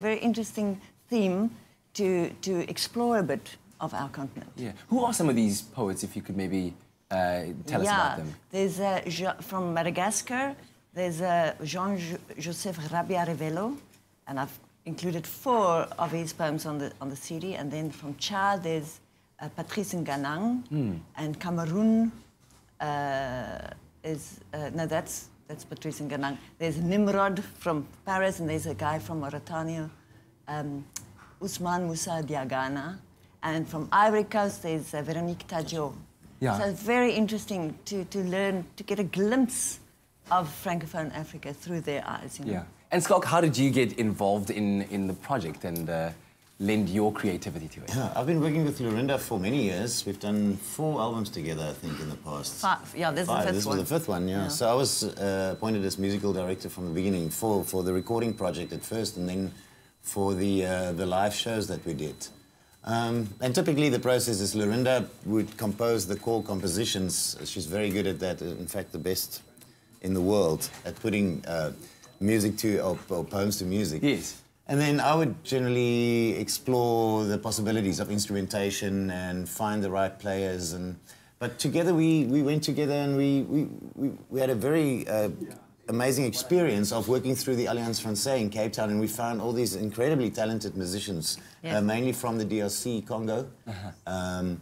Very interesting theme to explore a bit of our continent. Yeah. Who are some of these poets, if you could maybe tell us about them? There's from Madagascar, there's Jean-Joseph Rabia-Revelo, and I've included 4 of his poems on the CD. And then from Chad, there's Patrice Nganang, and Cameroon that's Patrice Nganang. There's Nimrod from Paris, and there's a guy from Mauritania, Ousmane Moussa Diagana. And from Ivory Coast, there's Veronique Tadjo. Yeah. So it's very interesting to learn, to get a glimpse of Francophone Africa through their eyes. You know? Yeah. And Scott, how did you get involved in the project and lend your creativity to it? Yeah, I've been working with Lorinda for many years. We've done 4 albums together, I think, in the past. 5. Yeah, this is the 5th one. This was the 5th one, yeah. So I was appointed as musical director from the beginning for the recording project at first, and then for the live shows that we did. And typically the process is Lorinda would compose the core compositions. She's very good at that, in fact the best in the world at putting music to, or poems to music. Yes. And then I would generally explore the possibilities of instrumentation and find the right players. But together we went together and we had a very amazing experience of working through the Alliance Française in Cape Town, and we found all these incredibly talented musicians, mainly from the DRC, Congo. And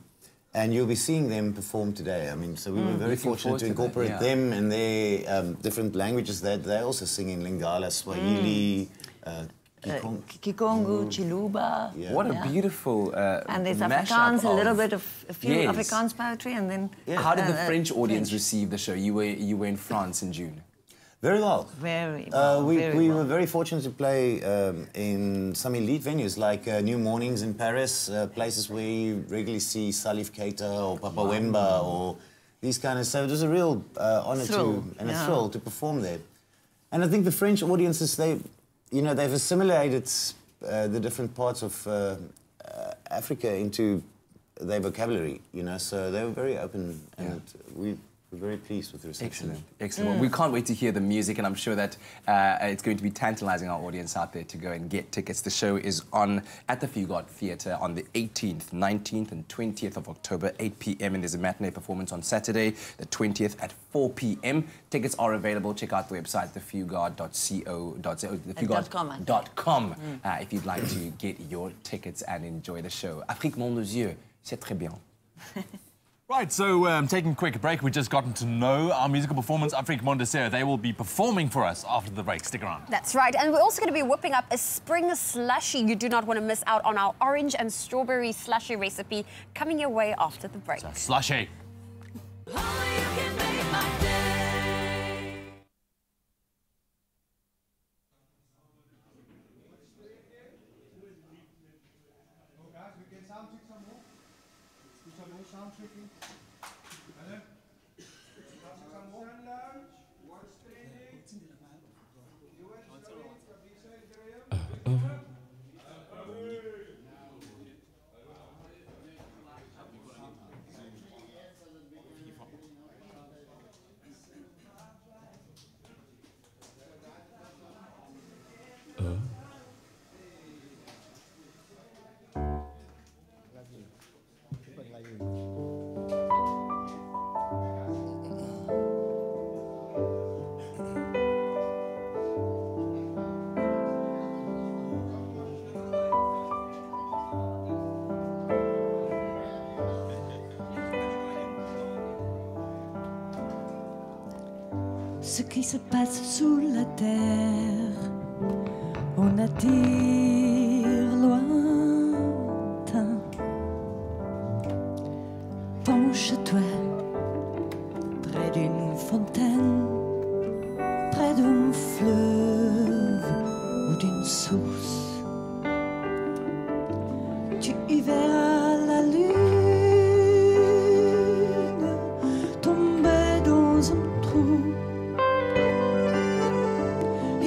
you'll be seeing them perform today. I mean, so we were very fortunate to incorporate them and their different languages. They also sing in Lingala, Swahili, Kikongo, Chiluba. Yeah. What a beautiful and there's Afrikaans, a little bit of a few Afrikaans poetry, and then... How did the French audience receive the show? You were in France in June. Very well. Very well. We were very fortunate to play in some elite venues like New Mornings in Paris, places where you regularly see Salif Keita or Papa Wemba or these kind of... So it was a real honour a thrill to perform there. And I think the French audiences, they've assimilated the different parts of Africa into their vocabulary, so they were very open, and we're very pleased with the reception. Excellent, excellent. Well, we can't wait to hear the music, and I'm sure that it's going to be tantalising our audience out there to go and get tickets. The show is on at the Fugard Theatre on the 18th, 19th and 20th of October, 8 p.m. and there's a matinee performance on Saturday, the 20th at 4 p.m. Tickets are available. Check out the website, thefugard.com, if you'd like to get your tickets and enjoy the show. Afrique Mon deux yeux, c'est très bien. Right, so taking a quick break, we've just gotten to know our musical performance, Afrique Mon deux yeux. They will be performing for us after the break. Stick around. That's right, and we're also going to be whipping up a spring slushie. You do not want to miss out on our orange and strawberry slushie recipe coming your way after the break. So, slushie. Ce qui se passe sous la terre, on attire lointain. Penche-toi près d'une fontaine, près d'un fleuve ou d'une source. Tu y verras la lune tomber dans un trou.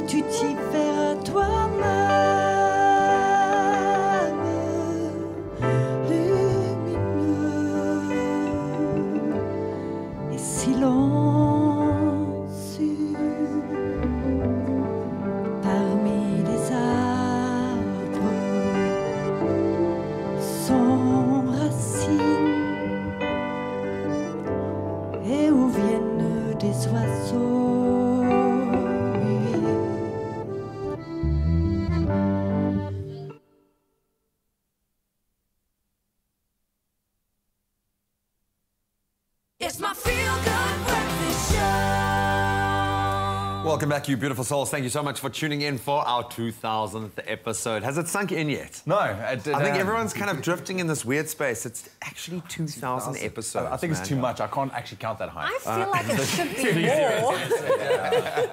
Tu t'y verras toi-même, lumineux et silencieux, parmi les arbres It's my feel-good breakfast show. Welcome back, you beautiful souls. Thank you so much for tuning in for our 2000th episode. Has it sunk in yet? No. I think everyone's kind of drifting in this weird space. It's actually 2000 episodes. I think it's too much. I can't actually count that high. I feel like it should be more.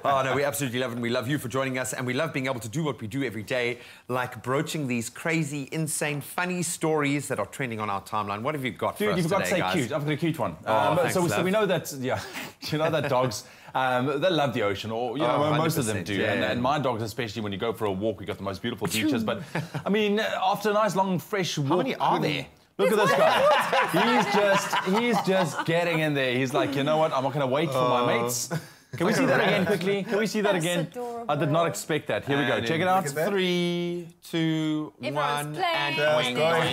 Oh, no, we absolutely love it. And we love you for joining us. And we love being able to do what we do every day, like broaching these crazy, insane, funny stories that are trending on our timeline. What have you got for us you've got to today, say guys? cute. I've got a cute one. Thanks, so love. we know that, yeah, you know that dogs, they love the ocean, or, you know, most of them 100%, do. yeah. And my dogs, especially when you go for a walk, we got the most beautiful beaches. But, I mean, after a nice, long, fresh walk... How many are there? Look at this guy. He's just getting in there. He's like, you know what? I'm not going to wait for my mates. Can we see that again quickly? Can we see that again? Adorable. I did not expect that. Here we go. Check it out. 3, 2, 1, Everyone's and playing. That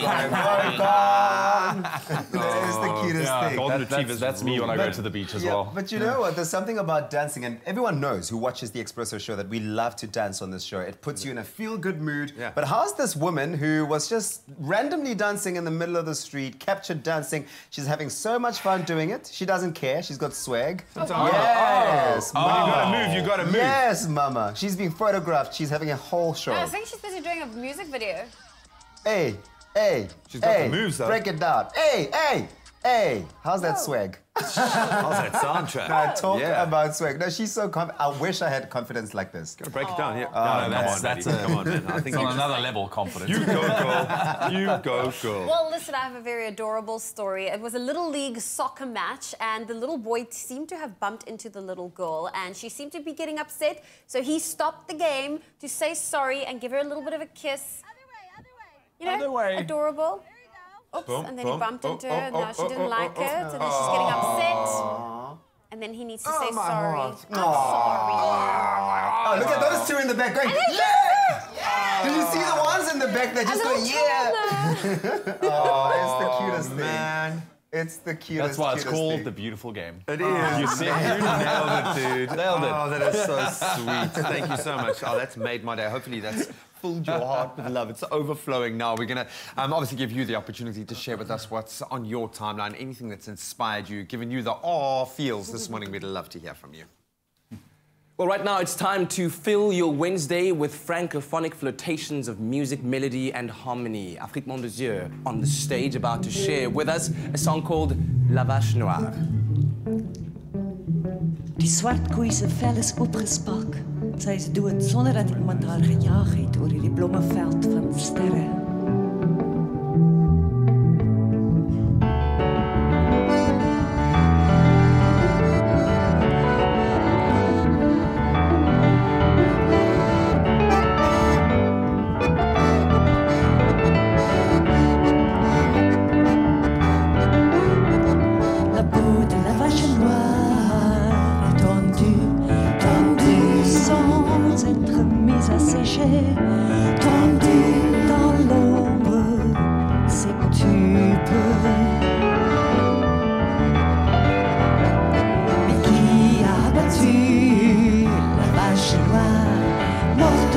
is the cutest thing. Golden retrievers. That's me when I go to the beach as well. But you know what? There's something about dancing, and everyone knows who watches the Expresso show that we love to dance on this show. It puts you in a feel-good mood. Yeah. But how's this woman who was just randomly dancing in the middle of the street, captured dancing? She's having so much fun doing it. She doesn't care. She's got swag. Yes. When you gotta move, you gotta move. Yes, mama. She's being photographed. She's having a whole show. I think she's busy doing a music video. Hey. She's got the moves, though. Break it down. Hey. How's that swag? How's that soundtrack? Talk about swag. No, she's so confident. I wish I had confidence like this. Gotta break it down, yeah. Come on, man. I think it's on another level, confidence. You go, girl. You go, girl. Well, listen, I have a very adorable story. It was a little league soccer match, and the little boy seemed to have bumped into the little girl, and she seemed to be getting upset. So he stopped the game to say sorry and give her a little bit of a kiss. You know, Other way. Adorable. Oops, and then he bumped into her, and now she didn't like it, so then she's getting upset. And then he needs to say sorry. I'm sorry. Oh, look at those two in the back going, yeah! Did you see the ones in the back that just go, yeah? Oh, it's the cutest thing. Man. It's the cutest. That's why it's called thing. The Beautiful Game. It is. You see? You nailed it, dude. Nailed it. Oh, that is so sweet. Thank you so much. Oh, that's made my day. Hopefully that's filled your heart with love. It's overflowing now. We're going to obviously give you the opportunity to share with us what's on your timeline, anything that's inspired you, given you the feels this morning. We'd love to hear from you. Well, right now it's time to fill your Wednesday with francophonic flotations of music, melody and harmony. Afrique Mon Dieu on the stage about to share with us a song called La Vache Noire. Die swart koei se vel is opgespak. Sy is dood sonder dat iemand haar gejaag het oor hierdie blommeveld van sterre.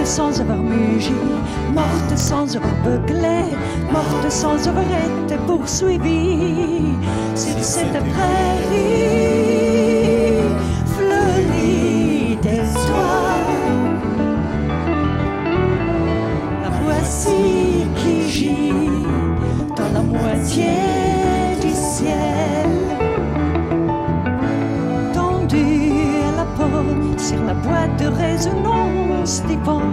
Sans avoir mugi, morte sans avoir beuglé, morte sans avoir été poursuivie sur cette prairie fleurie d'étoiles. La voici qui gît dans la moitié du ciel, tendue à la porte sur la boîte de résonance des vents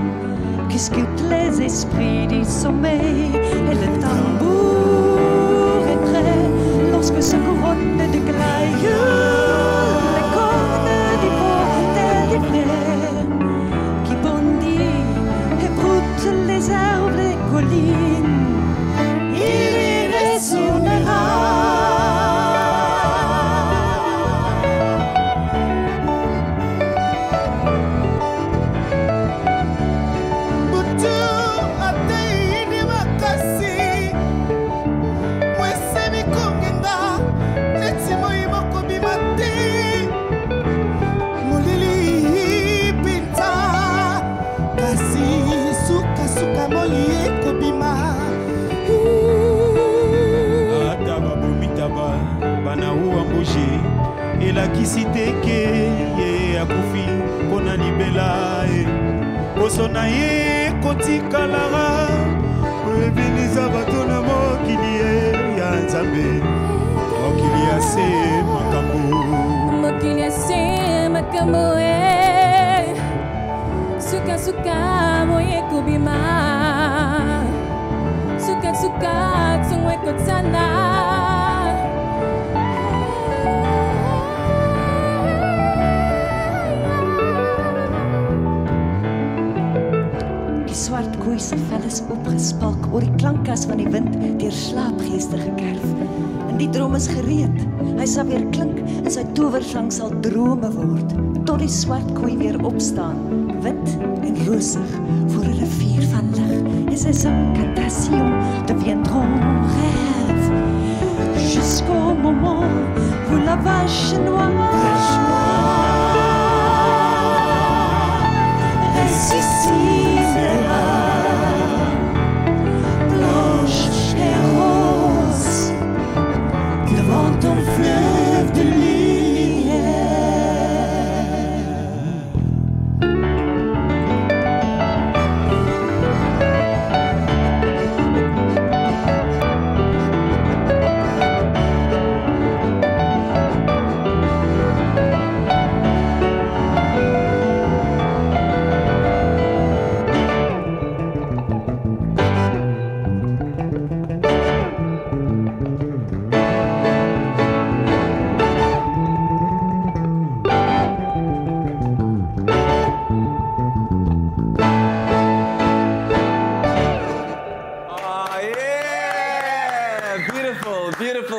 qui sculpte les esprits du sommeil, et le tambour est prêt lorsque se couronne de glaïeux les cornes des portes d'hiver qui bondit et broute les arbres des collines. Il y résonnera. elakisi teke ye akufi mpona libela ye poso na ye kotikalaka ebiniza bato na mokili ye ya nzambe mokili ya se makambo mokili ya se makambo suka suka moye kubima suka suka tsungwe kotsana Swart koei se vel is opgespalk oor die klankas van die wind deur slaapgeeste gekerf. En die droom is gereed. Hy sal weer klink en sy towerklank sal drome word tot die swart koei weer opstaan, wit en rosig voor 'n rivier van lig. Et ses incantations deviendront rêves jusqu'au moment où la vache noire ressuscitera, blanche et rose, devant ton fleuve de lumière.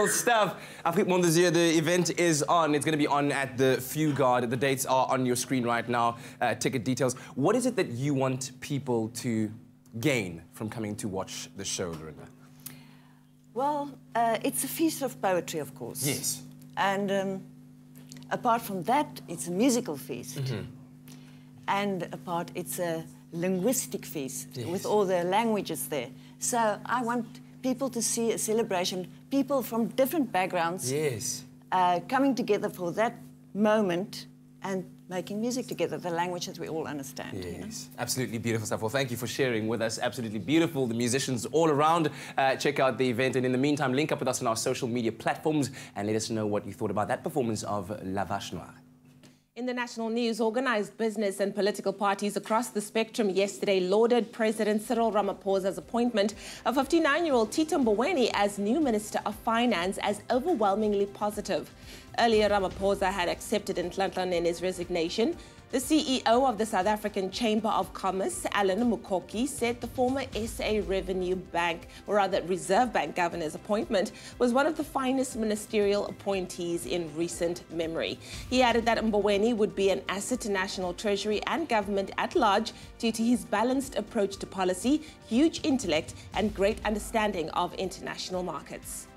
Stuff. Afrique Mondesier, the event is on. It's going to be on at the Fugard. The dates are on your screen right now. Ticket details. What is it that you want people to gain from coming to watch the show, Lorinda? Well, it's a feast of poetry, of course. Yes. And apart from that, it's a musical feast. And apart, it's a linguistic feast with all the languages there. So I want people to see a celebration, people from different backgrounds coming together for that moment and making music together, the language that we all understand. Yes, you know? absolutely beautiful stuff. Well, thank you for sharing with us. Absolutely beautiful. The musicians all around. Check out the event. And in the meantime, link up with us on our social media platforms and let us know what you thought about that performance of La Vache Noire. In the national news, organised business and political parties across the spectrum yesterday lauded President Cyril Ramaphosa's appointment of 59-year-old Tito Mboweni as new Minister of Finance as overwhelmingly positive. Earlier, Ramaphosa had accepted Nhlanhlanen's resignation. The CEO of the South African Chamber of Commerce, Alan Mukoki, said the former SA Revenue Bank, or rather Reserve Bank Governor's appointment was one of the finest ministerial appointees in recent memory. He added that Mboweni would be an asset to National Treasury and government at large due to his balanced approach to policy, huge intellect and great understanding of international markets.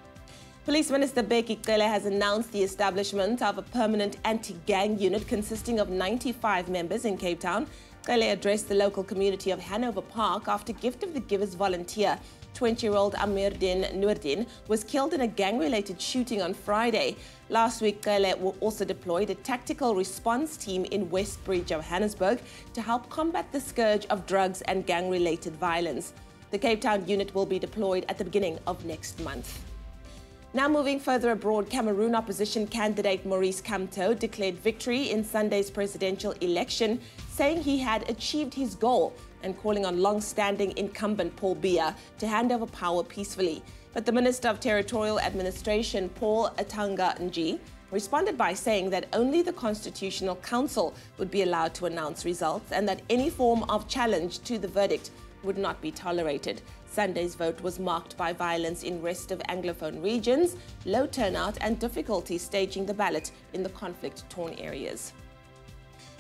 Police Minister Bheki Cele has announced the establishment of a permanent anti-gang unit consisting of 95 members in Cape Town. Cele addressed the local community of Hanover Park after Gift of the Givers volunteer 20-year-old Amirdin Noordin was killed in a gang-related shooting on Friday. Last week, Cele also deployed a tactical response team in Westbridge, Johannesburg to help combat the scourge of drugs and gang-related violence. The Cape Town unit will be deployed at the beginning of next month. Now moving further abroad, Cameroon opposition candidate Maurice Kamto declared victory in Sunday's presidential election, saying he had achieved his goal and calling on long-standing incumbent Paul Biya to hand over power peacefully. But the Minister of Territorial Administration, Paul Atanga Nji, responded by saying that only the Constitutional Council would be allowed to announce results and that any form of challenge to the verdict would not be tolerated. Sunday's vote was marked by violence in rest of Anglophone regions, low turnout and difficulty staging the ballot in the conflict-torn areas.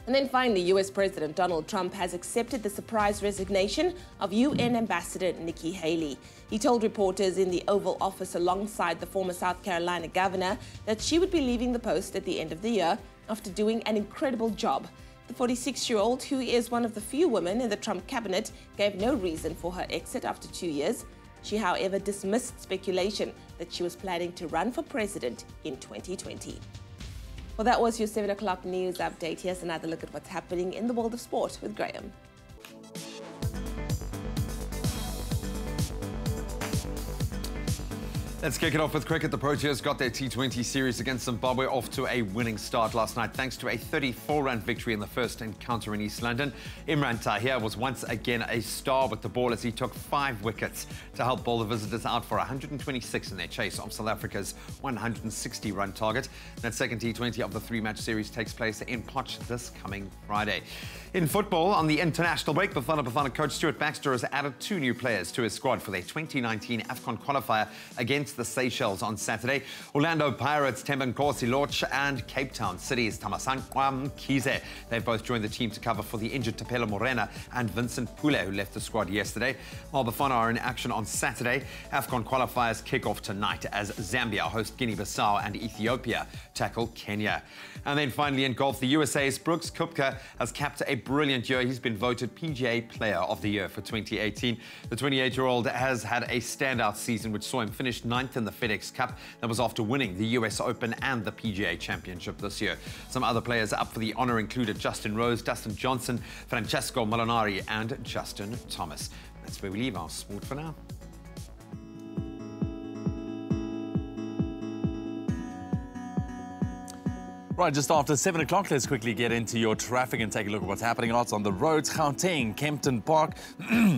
And then finally, US President Donald Trump has accepted the surprise resignation of UN Ambassador Nikki Haley. He told reporters in the Oval Office alongside the former South Carolina governor that she would be leaving the post at the end of the year after doing an incredible job. The 46-year-old, who is one of the few women in the Trump cabinet, gave no reason for her exit after 2 years. She, however, dismissed speculation that she was planning to run for president in 2020. Well, that was your 7 o'clock news update. Here's another look at what's happening in the world of sport with Graham. Let's kick it off with cricket. The Proteas got their T20 series against Zimbabwe off to a winning start last night thanks to a 34-run victory in the first encounter in East London. Imran Tahir was once again a star with the ball as he took 5 wickets to help bowl the visitors out for 126 in their chase of South Africa's 160-run target. That second T20 of the 3-match series takes place in Potch this coming Friday. In football, on the international break, Bafana coach Stuart Baxter has added 2 new players to his squad for their 2019 AFCON qualifier against the Seychelles on Saturday. Orlando Pirates' Themba Nkosi Lorch and Cape Town City's Tamasanqua Mkhize. They've both joined the team to cover for the injured Tapelo Morena and Vincent Pule, who left the squad yesterday. While Bafana are in action on Saturday, AFCON qualifiers kick off tonight as Zambia host Guinea-Bissau and Ethiopia tackle Kenya. And then finally in golf, the USA's Brooks Koepka has capped a brilliant year. He's been voted PGA Player of the Year for 2018. The 28-year-old has had a standout season, which saw him finish 9th in the FedEx Cup. That was after winning the US Open and the PGA Championship this year. Some other players up for the honor included Justin Rose, Dustin Johnson, Francesco Molinari, and Justin Thomas. That's where we leave our sport for now. Right, just after 7 o'clock, let's quickly get into your traffic and take a look at what's happening out on the roads. Gauteng, Kempton Park,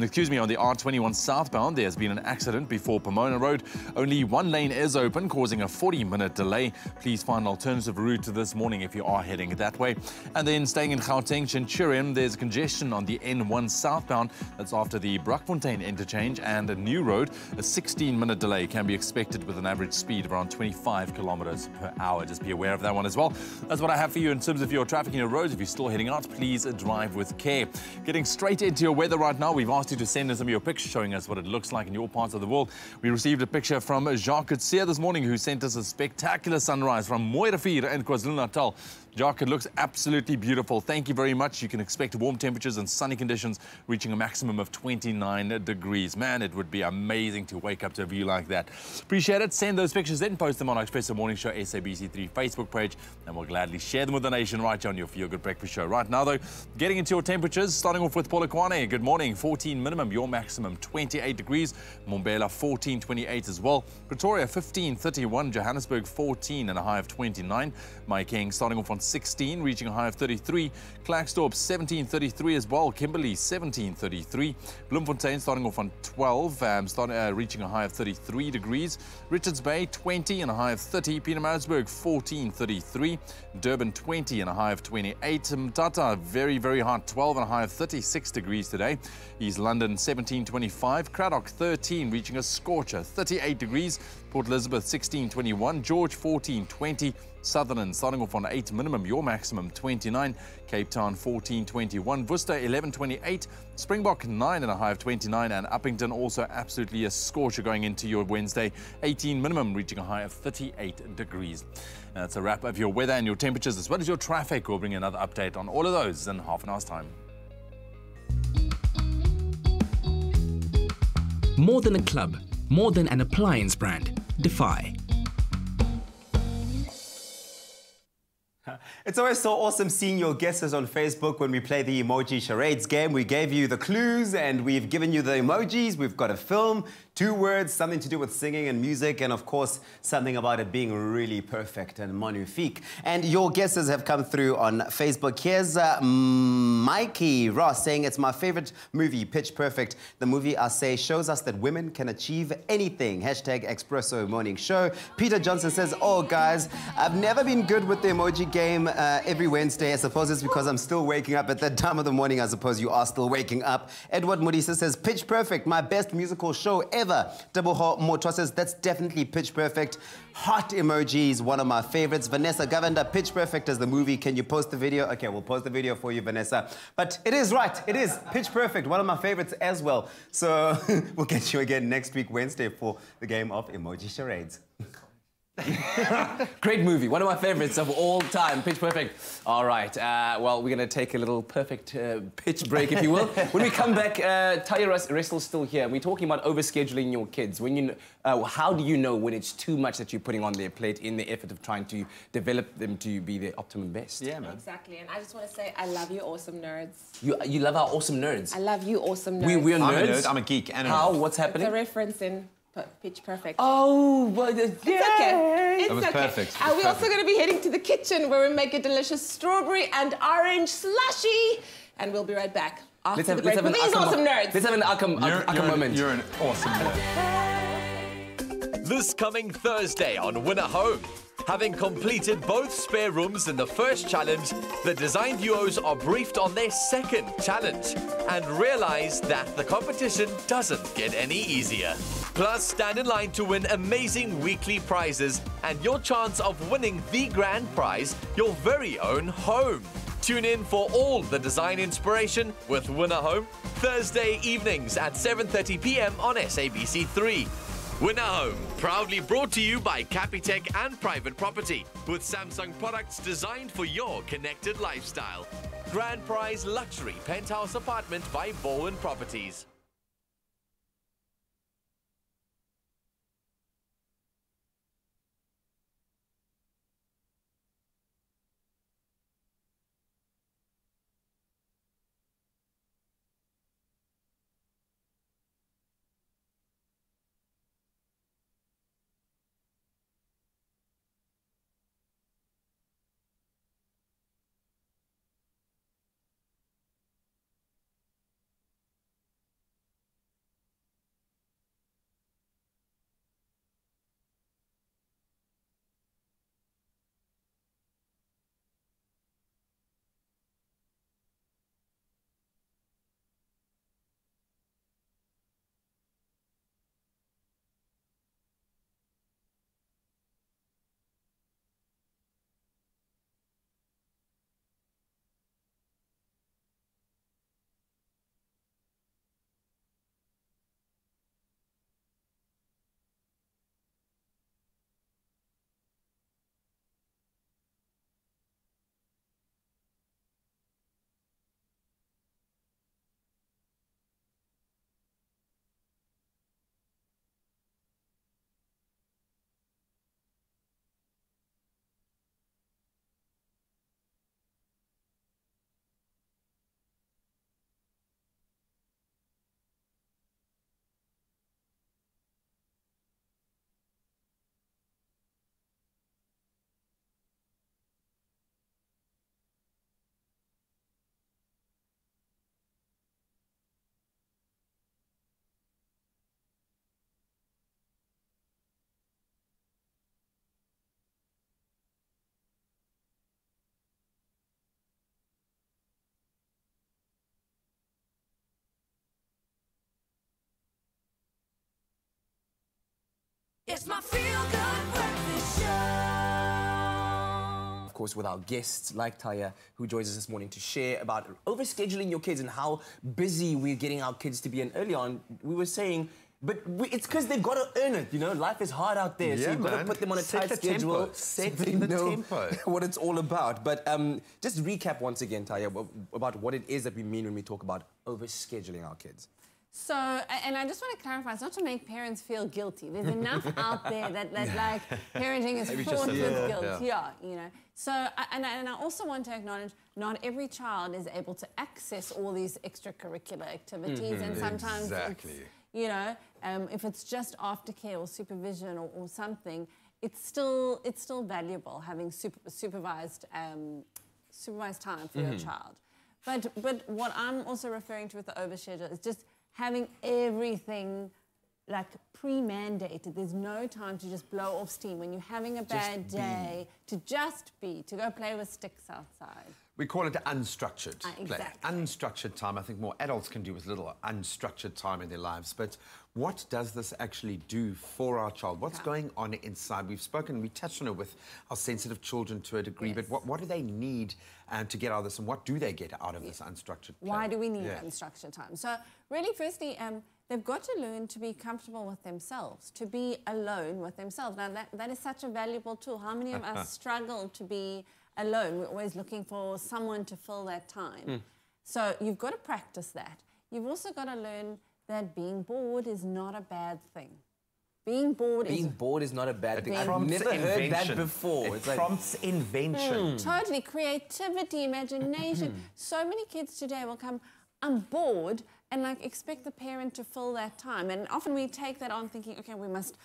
excuse me, on the R21 southbound, there's been an accident before Pomona Road. Only one lane is open, causing a 40-minute delay. Please find an alternative route to this morning if you are heading that way. And then staying in Gauteng, Centurion, there's congestion on the N1 southbound. That's after the Brakfontein interchange and a new road. A 16-minute delay can be expected with an average speed of around 25 kilometers per hour. Just be aware of that one as well. That's what I have for you in terms of your traffic in your roads. If you're still heading out, please drive with care. Getting straight into your weather right now, we've asked you to send us some of your pictures showing us what it looks like in your parts of the world. We received a picture from Jacques Kutsia this morning, who sent us a spectacular sunrise from Mooirivier in KwaZulu-Natal. Jacques, it looks absolutely beautiful. Thank you very much. You can expect warm temperatures and sunny conditions reaching a maximum of 29 degrees. Man, it would be amazing to wake up to a view like that. Appreciate it. Send those pictures in, post them on our Expresso Morning Show SABC3 Facebook page, and we'll gladly share them with the nation right here on your Feel Good Breakfast Show. Right now, though, getting into your temperatures, starting off with Polokwane. Good morning. 14 minimum, your maximum 28 degrees. Mbombela 14, 28 as well. Pretoria 15, 31. Johannesburg 14 and a high of 29. Mahikeng starting off on 16, reaching a high of 33. Klerksdorp 17, 33 as well. Kimberley 17, 33. Bloemfontein starting off on 12, reaching a high of 33 degrees. Richards Bay 20 and a high of 30. Pietermaritzburg 14, 33. Durban 20 and a high of 28. Mthatha very, very hot, 12 and a high of 36 degrees today. East London 17, 25. Cradock 13, reaching a scorcher, 38 degrees. Port Elizabeth 16, 21. George 14, 20. Sutherland starting off on 8 minimum, your maximum 29. Cape Town 14, 21. Worcester 11, 28. Springbok 9 and a high of 29. And Uppington also absolutely a scorcher going into your Wednesday. 18 minimum, reaching a high of 38 degrees. That's a wrap of your weather and your temperatures as well as your traffic. We'll bring another update on all of those in half an hour's time. More than a club, more than an appliance brand. Defy. It's always so awesome seeing your guesses on Facebook when we play the emoji charades game. We gave you the clues and we've given you the emojis. We've got a film, 2 words, something to do with singing and music, and of course, something about it being really perfect and magnifique. And your guesses have come through on Facebook. Here's Mikey Ross saying, it's my favorite movie, Pitch Perfect. The movie, I say, shows us that women can achieve anything. Hashtag Expresso Morning Show. Peter Johnson says, oh, guys, I've never been good with the emoji game every Wednesday. I suppose it's because I'm still waking up at that time of the morning. I suppose you are still waking up. Edward Modisa says, Pitch Perfect, my best musical show ever. Double Motor says, that's definitely Pitch Perfect. Heart emojis, one of my favorites. Vanessa Govender, Pitch Perfect as the movie. Can you post the video? Okay, we'll post the video for you, Vanessa. But it is right. It is Pitch Perfect, one of my favorites as well. So we'll get you again next week, Wednesday, for the game of emoji charades. Great movie, one of my favorites of all time, Pitch Perfect. All right, well, we're going to take a little perfect pitch break, if you will. When we come back, Taya Russell's still here. We're talking about overscheduling your kids. When you, how do you know when it's too much that you're putting on their plate in the effort of trying to develop them to be their optimum best? Yeah, man. Exactly, and I just want to say I love you, awesome nerds. You love our awesome nerds? I love you, awesome nerds. We're nerds? I'm a nerd, I'm a geek. And How? What's happening? It's a reference in Pitch Perfect. Oh, but It's okay. It's That was okay. perfect. We're also going to be heading to the kitchen where we make a delicious strawberry and orange slushie. And we'll be right back after the break with these awesome nerds. Let's have an Akam moment. You're an awesome nerd. This coming Thursday on Winner Home. Having completed both spare rooms in the first challenge, the design duos are briefed on their second challenge and realize that the competition doesn't get any easier. Plus, stand in line to win amazing weekly prizes and your chance of winning the grand prize, your very own home. Tune in for all the design inspiration with Winner Home, Thursday evenings at 7:30 p.m. on SABC3. Winner Home, proudly brought to you by Capitec and Private Property, with Samsung products designed for your connected lifestyle. Grand prize luxury penthouse apartment by Bowen Properties. It's my feel-good breakfast show. Of course, with our guests like Taya, who joins us this morning to share about overscheduling your kids and how busy we're getting our kids to be. And early on, we were saying, it's because they've got to earn it, you know? Life is hard out there, so you've got to put them on a tight schedule. Set the tempo. What it's all about. But just recap once again, Taya, about what it is that we mean when we talk about overscheduling our kids. So, and I just want to clarify, it's not to make parents feel guilty. There's enough out there that like parenting is fraught with guilt. Yeah, you know. So, and I also want to acknowledge not every child is able to access all these extracurricular activities, and sometimes it's, you know, if it's just aftercare or supervision or something, it's still valuable having supervised time for your child. But what I'm also referring to with the overschedule is just having everything like pre-mandated. There's no time to just blow off steam when you're having a bad day, to go play with sticks outside. We call it unstructured play. Exactly. Unstructured time, I think more adults can do with little unstructured time in their lives. But what does this actually do for our child? What's going on inside? We touched on it with our sensitive children to a degree, but what do they need to get out of this, and what do they get out of this unstructured play? Why do we need unstructured time? So really, firstly, they've got to learn to be comfortable with themselves, to be alone with themselves. Now, that is such a valuable tool. How many of us struggle to be alone? We're always looking for someone to fill that time. So you've got to practice that. You've also got to learn that being bored is not a bad thing. Being bored is not a bad thing. I've prompts never heard that invention. before. It prompts invention. Totally. Creativity, imagination. So many kids today will come, I'm bored, and like expect the parent to fill that time. And often we take that on thinking, okay, we must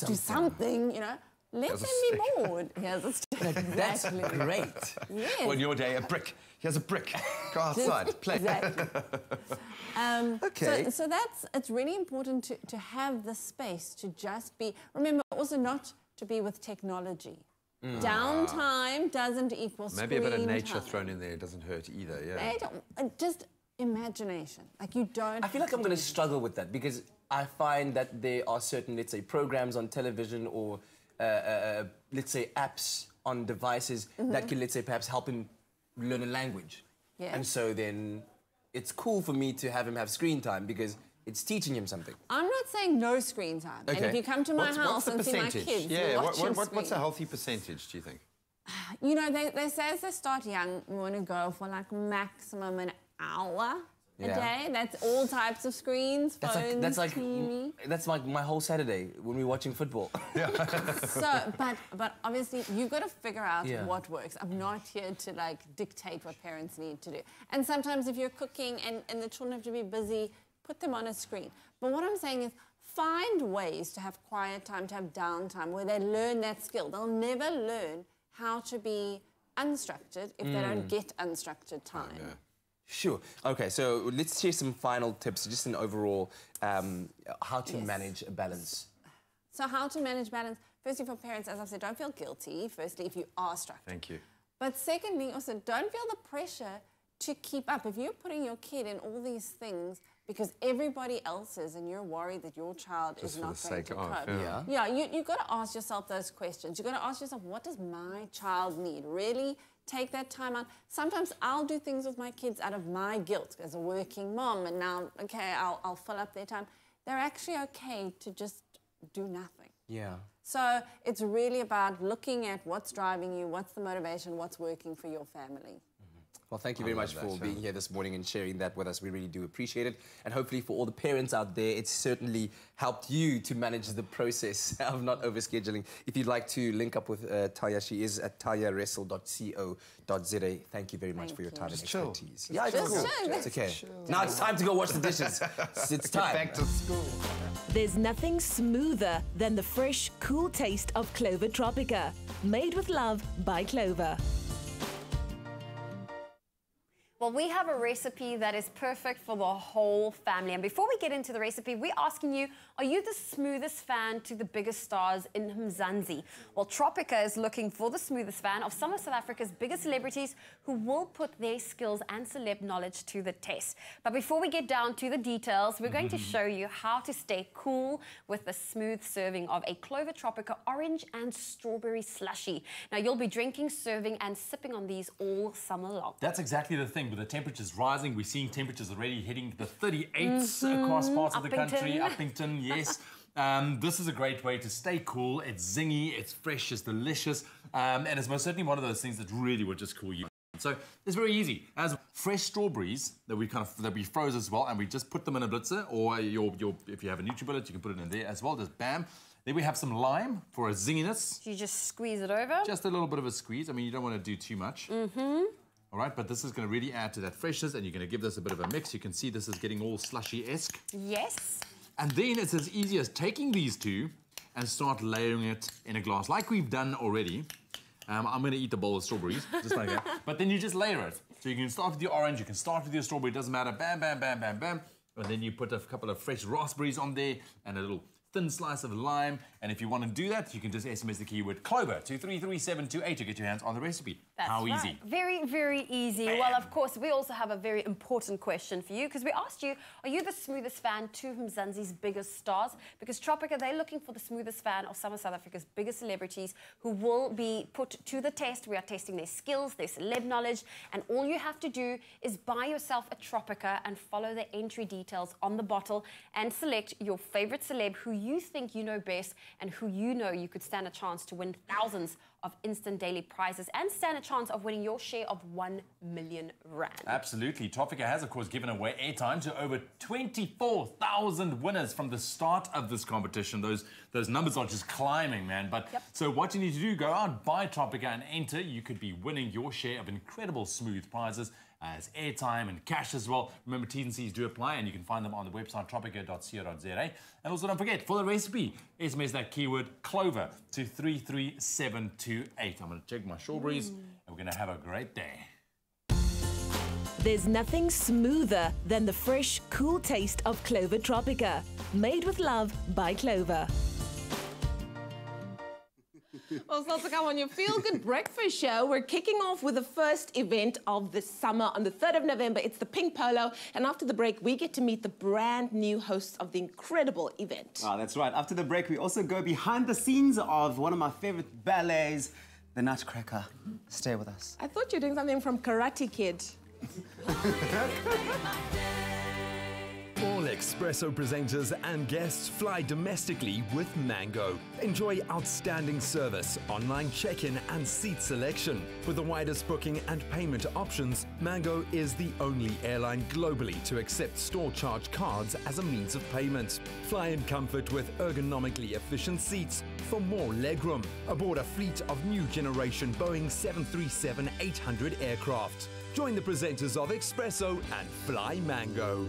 do something, you know. Let them be bored. Here's a stick. That's great. Yes. On your day, a brick. Here's a brick. Go outside, play. Exactly. Okay. So it's really important to have the space to just be. Remember, also not to be with technology. Downtime doesn't equal screen Maybe a bit of nature time. thrown in there doesn't hurt either, yeah. They don't, just imagination. Like you don't. I feel like I'm going to struggle with that because I find that there are certain, let's say, programs on television or, let's say, apps on devices that can, let's say, perhaps help him learn a language. Yeah. And so then it's cool for me to have him have screen time because it's teaching him something. I'm not saying no screen time. Okay. And if you come to my What's house the and see my percentage? kids Yeah, watching what's a screen. healthy percentage, do you think? You know, they say as they start young, we want to go for like maximum an hour a day. That's all types of screens, phones, TV. That's like my whole Saturday when we're watching football. So, but obviously you've got to figure out what works. I'm not here to like dictate what parents need to do. And sometimes if you're cooking and the children have to be busy, put them on a screen. But what I'm saying is find ways to have quiet time, to have downtime where they learn that skill. They'll never learn how to be unstructured if they don't get unstructured time. Sure. Okay, so let's share some final tips, just an overall how to manage a balance. So how to manage balance? Firstly, for parents, as I've said, don't feel guilty. Firstly, if you are structured. Thank you. But secondly, also, don't feel the pressure to keep up. If you're putting your kid in all these things because everybody else is and you're worried that your child is not going to cope. You've got to ask yourself those questions. You've got to ask yourself, what does my child need? Really take that time out. Sometimes I'll do things with my kids out of my guilt as a working mom, and now, okay, I'll fill up their time. They're actually okay to just do nothing. Yeah. So it's really about looking at what's driving you, what's the motivation, what's working for your family. Well, thank you very much for being here this morning and sharing that with us. We really do appreciate it. And hopefully for all the parents out there, it's certainly helped you to manage the process of not overscheduling. If you'd like to link up with Taya, she is at tayawrestle.co.za. Thank you very much for your time and expertise. Yeah, it's cool. It's okay. Now it's time to go wash the dishes. It's time. Back to school. There's nothing smoother than the fresh, cool taste of Clover Tropica. Made with love by Clover. Well, we have a recipe that is perfect for the whole family. And before we get into the recipe, we're asking you, are you the smoothest fan to the biggest stars in Mzansi? Well, Tropica is looking for the smoothest fan of some of South Africa's biggest celebrities who will put their skills and celeb knowledge to the test. But before we get down to the details, we're going to show you how to stay cool with a smooth serving of a Clover Tropica orange and strawberry slushie. Now, you'll be drinking, serving, and sipping on these all summer long. That's exactly the thing. With the temperatures rising, we're seeing temperatures already hitting the 38s across parts of the country. Uppington, yes. This is a great way to stay cool. It's zingy, it's fresh, it's delicious, and it's most certainly one of those things that really would just cool you. So it's very easy. As fresh strawberries that we froze as well, and we just put them in a blitzer, or if you have a NutriBullet, you can put it in there as well. Just bam. Then we have some lime for a zinginess. You just squeeze it over. Just a little bit of a squeeze. I mean, you don't want to do too much. All right, but this is going to really add to that freshness, and you're going to give this a bit of a mix. You can see this is getting all slushy-esque. Yes. And then it's as easy as taking these two and start layering it in a glass, like we've done already. I'm going to eat the bowl of strawberries, just like that. But then you just layer it. So you can start with your orange, you can start with your strawberry, it doesn't matter. Bam, bam, bam, bam, bam. And then you put a couple of fresh raspberries on there and a little thin slice of lime. And if you want to do that, you can just SMS the keyword Clover to 33728 to get your hands on the recipe. How easy? Very, very easy. Bam. Well, of course, we also have a very important question for you because we asked you, are you the smoothest fan to Mzansi's biggest stars? Because Tropica, they're looking for the smoothest fan of some of South Africa's biggest celebrities who will be put to the test. We are testing their skills, their celeb knowledge, and all you have to do is buy yourself a Tropica and follow the entry details on the bottle and select your favorite celeb who you think you know best and who you know you could stand a chance to win thousands of instant daily prizes and stand a chance of winning your share of 1 million rand. Absolutely. Tropica has, of course, given away airtime to over 24,000 winners from the start of this competition. Those numbers are just climbing, man. But so what you need to do, go out, buy Tropica and enter. You could be winning your share of incredible smooth prizes as airtime and cash as well. Remember, T's and C's do apply, and you can find them on the website tropica.co.za. And also don't forget, for the recipe, SMS that keyword Clover to 33728. I'm going to check my strawberries, and we're going to have a great day. There's nothing smoother than the fresh, cool taste of Clover Tropica. Made with love by Clover. Well, still to come on your Feel Good Breakfast Show, we're kicking off with the first event of the summer on the 3rd of November. It's the Pink Polo, and after the break, we get to meet the brand new hosts of the incredible event. Ah, that's right. After the break, we also go behind the scenes of one of my favorite ballets, the Nutcracker. Stay with us. I thought you were doing something from Karate Kid. All Expresso presenters and guests fly domestically with Mango. Enjoy outstanding service, online check-in and seat selection. With the widest booking and payment options, Mango is the only airline globally to accept store charge cards as a means of payment. Fly in comfort with ergonomically efficient seats for more legroom. Aboard a fleet of new generation Boeing 737-800 aircraft. Join the presenters of Expresso and fly Mango.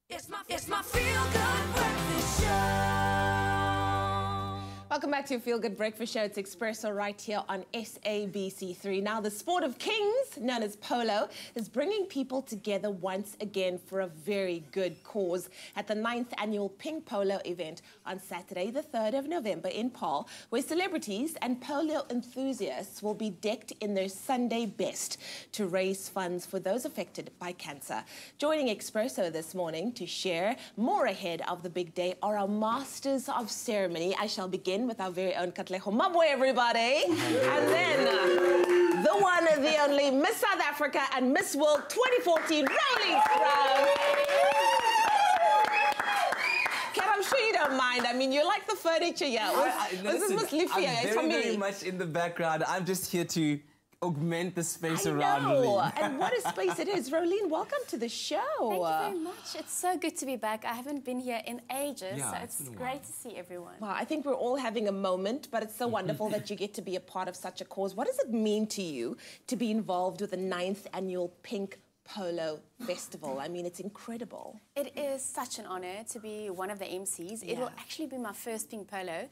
It's my Feel Good Breakfast Show. Welcome back to your Feel Good Breakfast Show. It's Expresso right here on SABC3. Now, the sport of kings, known as Polo, is bringing people together once again for a very good cause at the 9th annual Pink Polo event on Saturday, the 3rd of November in Paarl, where celebrities and polo enthusiasts will be decked in their Sunday best to raise funds for those affected by cancer. Joining Expresso this morning to share more ahead of the big day are our masters of ceremony. I shall begin with our very own Katlego Mabwe, everybody. And then the one, the only Miss South Africa and Miss World 2014, Rolling Strong. Kat, I'm sure you don't mind. I mean, you're like the furniture here. This is Miss Lifia. I'm very much in the background. I'm just here to augment the space I around know. Rolene. And what a space it is. Rolene, welcome to the show. Thank you very much. It's so good to be back. I haven't been here in ages, Yeah, so it's it's been a great to see everyone. Well, I think we're all having a moment, but it's so wonderful that you get to be a part of such a cause. What does it mean to you to be involved with the 9th annual Pink Polo Festival? I mean, it's incredible. It is such an honor to be one of the MCs. It will actually be my first Pink Polo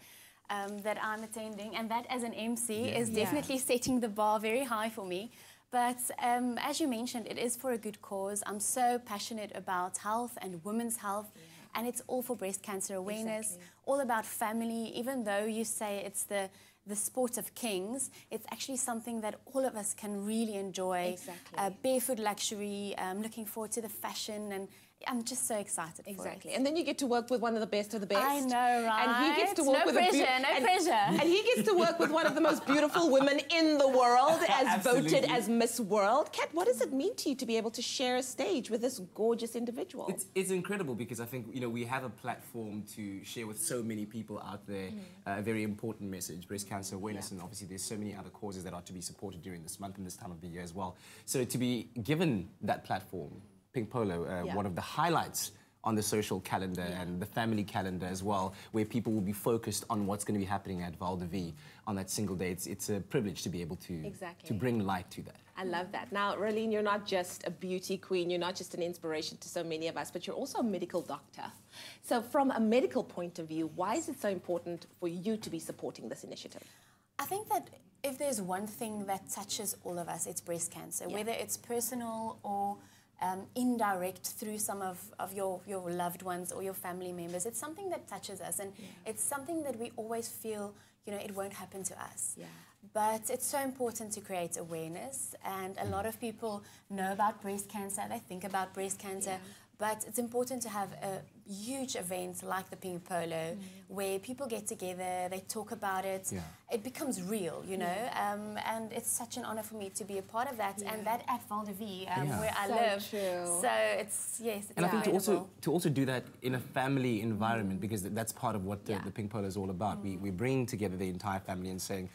that I'm attending, and that as an MC is definitely setting the bar very high for me. But as you mentioned, it is for a good cause. I'm so passionate about health and women's health, and it's all for breast cancer awareness, all about family. Even though you say it's the sport of kings, it's actually something that all of us can really enjoy. Barefoot luxury, looking forward to the fashion, and I'm just so excited for it. And then you get to work with one of the best of the best. I know, right? And he gets to work no with pressure, no pressure. And he gets to work with one of the most beautiful women in the world, as voted Absolutely. as Miss World. Kat, what does it mean to you to be able to share a stage with this gorgeous individual? It's incredible because I think, you know, we have a platform to share with so many people out there a very important message, breast cancer awareness, and obviously there's so many other causes that are to be supported during this month and this time of the year as well. So to be given that platform, Pink Polo, one of the highlights on the social calendar and the family calendar as well, where people will be focused on what's going to be happening at Val de Vie on that single day. It's a privilege to be able to bring light to that. I love that. Now, Rolene, you're not just a beauty queen, you're not just an inspiration to so many of us, but you're also a medical doctor. So from a medical point of view, why is it so important for you to be supporting this initiative? I think that if there's one thing that touches all of us, it's breast cancer, whether it's personal or indirect through some of your loved ones or your family members. It's something that touches us, and it's something that we always feel, you know, it won't happen to us. But it's so important to create awareness, and a lot of people know about breast cancer, they think about breast cancer, but it's important to have a huge event like the Pink Polo where people get together, they talk about it, it becomes real, you know, and it's such an honor for me to be a part of that, and that at Val de Vie, where I live. So it's, it's And I think incredible. to also do that in a family environment, because that's part of what the Pink Polo is all about. We bring together the entire family and saying,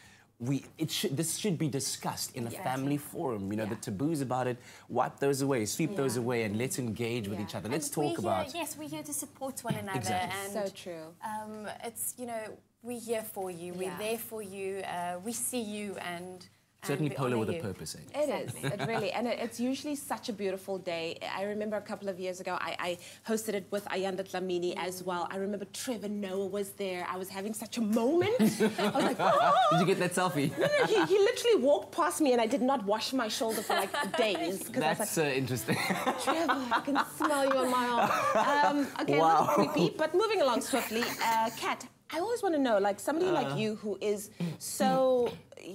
this should be discussed in a family forum. You know, the taboos about it, wipe those away, sweep those away, and let's engage with each other. Let's talk about. Yes, we're here to support one another. Exactly. And so true. It's, you know, we're here for you. We're there for you. We see you, and certainly we Polo honor with you. a purpose. It is, it really, and it's usually such a beautiful day. I remember a couple of years ago, I hosted it with Ayanda Dlamini as well. I remember Trevor Noah was there. I was having such a moment. I was like, oh! Did you get that selfie? No, he literally walked past me and I did not wash my shoulder for like days. That's I was like, interesting. Trevor, I can smell you on my arm. Okay, Wow. a little creepy, but moving along swiftly. Kat, I always want to know, like somebody like you who is so,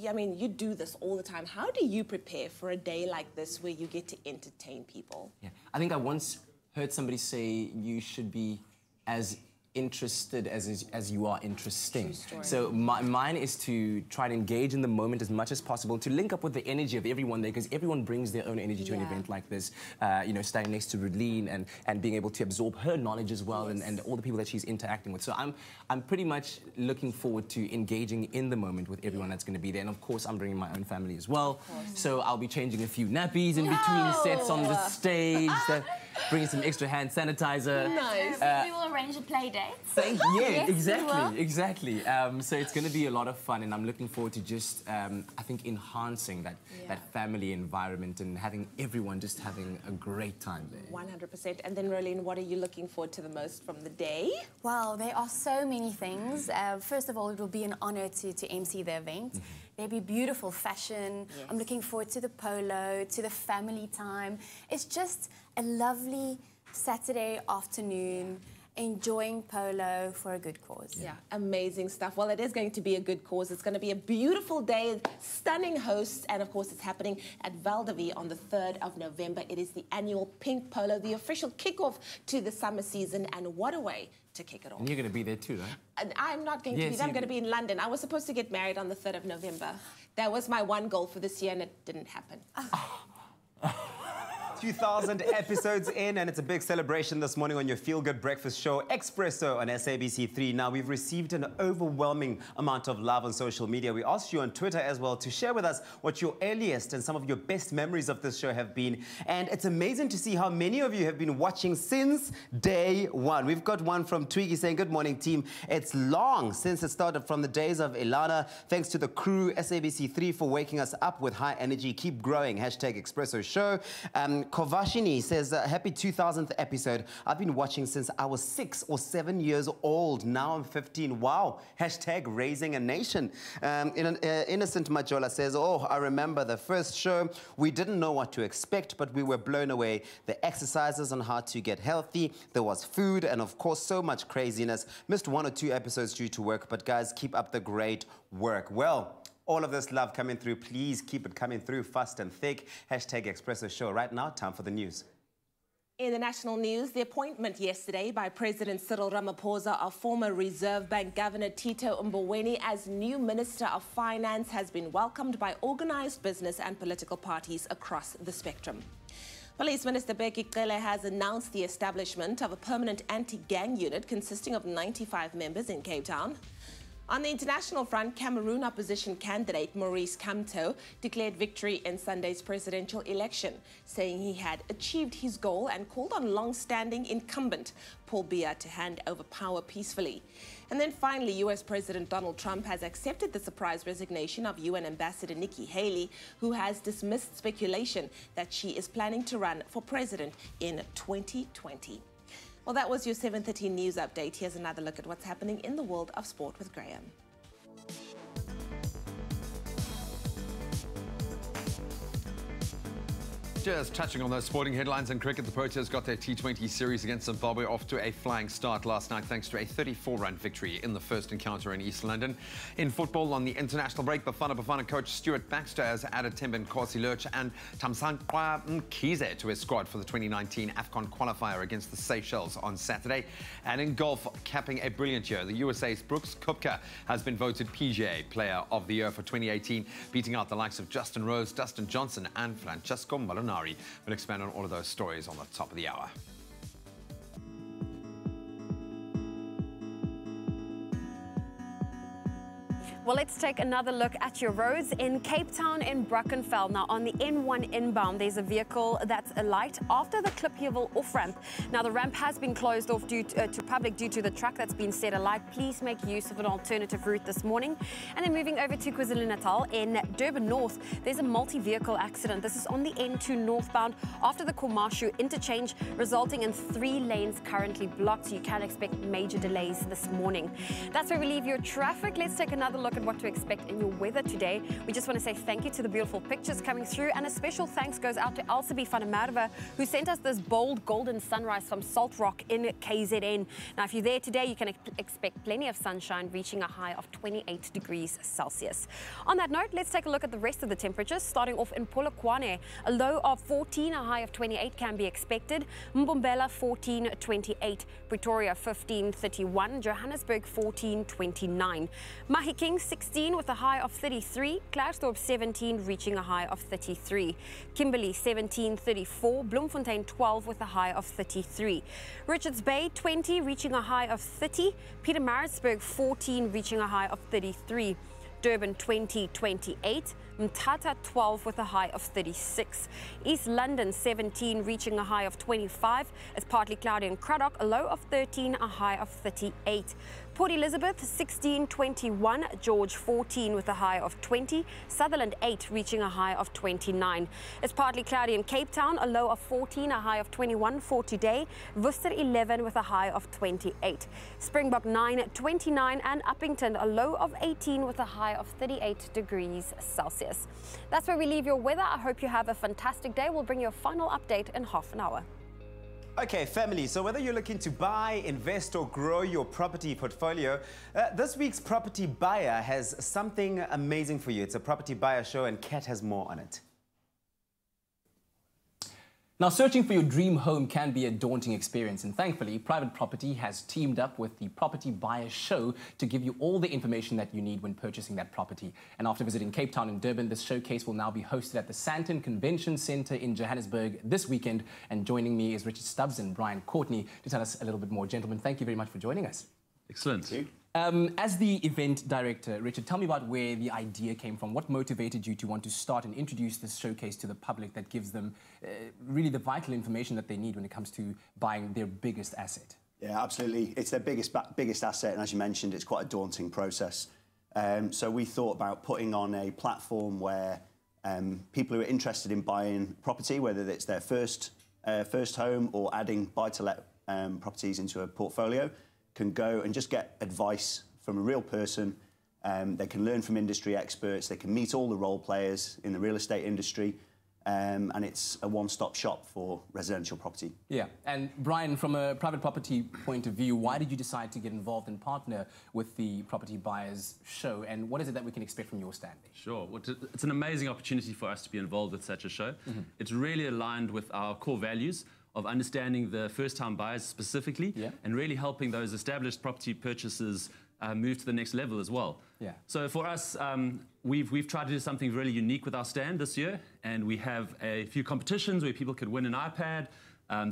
I mean, you do this all the time. How do you prepare for a day like this where you get to entertain people? Yeah, I think I once heard somebody say you should be as interested as you are interesting. So mine is to try to engage in the moment as much as possible, to link up with the energy of everyone there, because everyone brings their own energy to an event like this. You know, standing next to Rolene and being able to absorb her knowledge as well, and all the people that she's interacting with. So I'm pretty much looking forward to engaging in the moment with everyone that's going to be there. And of course, I'm bringing my own family as well. So I'll be changing a few nappies in between sets on the stage, bringing some extra hand sanitizer. Nice. We will arrange a play date. Yeah, exactly. So it's going to be a lot of fun, and I'm looking forward to just, I think, enhancing that family environment and having everyone just having a great time there. 100%. And then, Rolene, what are you looking forward to the most from the day? Well, there are so many things. First of all, it will be an honor to MC the event. There'll be beautiful fashion. I'm looking forward to the polo, to the family time. It's just a lovely Saturday afternoon. Enjoying polo for a good cause. Yeah, amazing stuff. Well, it is going to be a good cause. It's going to be a beautiful day, stunning hosts, and of course it's happening at Val de Vie on the 3rd of November. It is the annual Pink Polo, the official kickoff to the summer season, and what a way to kick it off. And you're going to be there too, right? And I'm not going to be there. I'm going to be in London. I was supposed to get married on the 3rd of November. That was my one goal for this year, and it didn't happen. 2,000 episodes in, and it's a big celebration this morning on your feel-good breakfast show, Expresso on SABC3. Now, we've received an overwhelming amount of love on social media. We asked you on Twitter as well to share with us what your earliest and some of your best memories of this show have been. And it's amazing to see how many of you have been watching since day one. We've got one from Twiggy saying, good morning, team. It's long since it started, from the days of Ilana. Thanks to the crew, SABC3, for waking us up with high energy. Keep growing. Hashtag Expresso Show. Kovashini says, happy 2000th episode. I've been watching since I was 6 or 7 years old. Now I'm 15. Wow. Hashtag raising a nation. Innocent Majola says, oh, I remember the first show. We didn't know what to expect, but we were blown away. The exercises on how to get healthy. There was food and, of course, so much craziness. Missed 1 or 2 episodes due to work, but guys, keep up the great work. Well, all of this love coming through. Please keep it coming through fast and thick. Hashtag Expresso Show. Right now, time for the news. In the national news, the appointment yesterday by President Cyril Ramaphosa of former Reserve Bank Governor Tito Mboweni as new Minister of Finance has been welcomed by organised business and political parties across the spectrum. Police Minister Bheki Cele has announced the establishment of a permanent anti-gang unit consisting of 95 members in Cape Town. On the international front, Cameroon opposition candidate Maurice Kamto declared victory in Sunday's presidential election, saying he had achieved his goal and called on long-standing incumbent Paul Biya to hand over power peacefully. And then finally, US President Donald Trump has accepted the surprise resignation of UN Ambassador Nikki Haley, who has dismissed speculation that she is planning to run for president in 2020. Well, that was your 7:30 news update. Here's another look at what's happening in the world of sport with Graham. Just touching on those sporting headlines in cricket, the Proteas got their T20 series against Zimbabwe off to a flying start last night thanks to a 34-run victory in the first encounter in East London. In football, on the international break, Bafana Bafana coach Stuart Baxter has added Themba Nkosi-Lurch and Tamsanqua Mkhize to his squad for the 2019 AFCON qualifier against the Seychelles on Saturday. And in golf, capping a brilliant year, the USA's Brooks Koepka has been voted PGA Player of the Year for 2018, beating out the likes of Justin Rose, Dustin Johnson and Francesco Molinari. We'll expand on all of those stories on the top of the hour. Well, let's take another look at your roads in Cape Town in Brackenfell. Now, on the N1 inbound, there's a vehicle that's alight after the Klipheuwel off-ramp. Now, the ramp has been closed off to public due to the truck that's been set alight. Please make use of an alternative route this morning. And then moving over to KwaZulu-Natal, in Durban North, there's a multi-vehicle accident. This is on the N2 northbound after the Komashu interchange, resulting in 3 lanes currently blocked. So you can expect major delays this morning. That's where we leave your traffic. Let's take another look at what to expect in your weather today. We just want to say thank you to the beautiful pictures coming through, and a special thanks goes out to Elsabe van der Merwe, who sent us this bold golden sunrise from Salt Rock in KZN. Now, if you're there today, you can expect plenty of sunshine, reaching a high of 28 degrees Celsius. On that note, let's take a look at the rest of the temperatures. Starting off in Polokwane, a low of 14, a high of 28 can be expected. Mbombela 14.28, Pretoria 15.31, Johannesburg 14.29, Mahikeng 16 with a high of 33, Klerksdorp 17 reaching a high of 33, Kimberley 17.34, Bloemfontein 12 with a high of 33, Richards Bay 20 reaching a high of 30, Pietermaritzburg 14 reaching a high of 33, Durban 20.28, Mthatha 12 with a high of 36, East London 17 reaching a high of 25, it's partly cloudy in Cradock, a low of 13, a high of 38, Port Elizabeth 16.21, George 14 with a high of 20, Sutherland 8 reaching a high of 29. It's partly cloudy in Cape Town, a low of 14, a high of 21 for today, Worcester 11 with a high of 28, Springbok 9.29, and Uppington a low of 18 with a high of 38 degrees Celsius. That's where we leave your weather. I hope you have a fantastic day. We'll bring you a final update in half an hour. Okay, family, so whether you're looking to buy, invest or grow your property portfolio, this week's Property Buyer has something amazing for you. It's a Property Buyer show and Kat has more on it. Now, searching for your dream home can be a daunting experience, and thankfully, Private Property has teamed up with the Property Buyer Show to give you all the information that you need when purchasing that property. And after visiting Cape Town and Durban, this showcase will now be hosted at the Sandton Convention Centre in Johannesburg this weekend. And joining me is Richard Stubbs and Brian Courtney to tell us a little bit more. Gentlemen, thank you very much for joining us. Excellent. As the event director, Richard, tell me about where the idea came from. What motivated you to want to start and introduce this showcase to the public that gives them really the vital information that they need when it comes to buying their biggest asset? Yeah, absolutely. It's their biggest asset, and as you mentioned, it's quite a daunting process. So we thought about putting on a platform where people who are interested in buying property, whether it's their first home or adding buy-to-let properties into a portfolio, can go and just get advice from a real person. They can learn from industry experts. They can meet all the role players in the real estate industry. And it's a one-stop shop for residential property. Yeah. And Brian, from a private property point of view, why did you decide to get involved and partner with the Property Buyers Show? And what is it that we can expect from your stand? Sure. Well, it's an amazing opportunity for us to be involved with such a show. It's really aligned with our core values of understanding the first-time buyers specifically, and really helping those established property purchasers move to the next level as well. Yeah. So for us, we've tried to do something really unique with our stand this year, and we have a few competitions where people could win an iPad.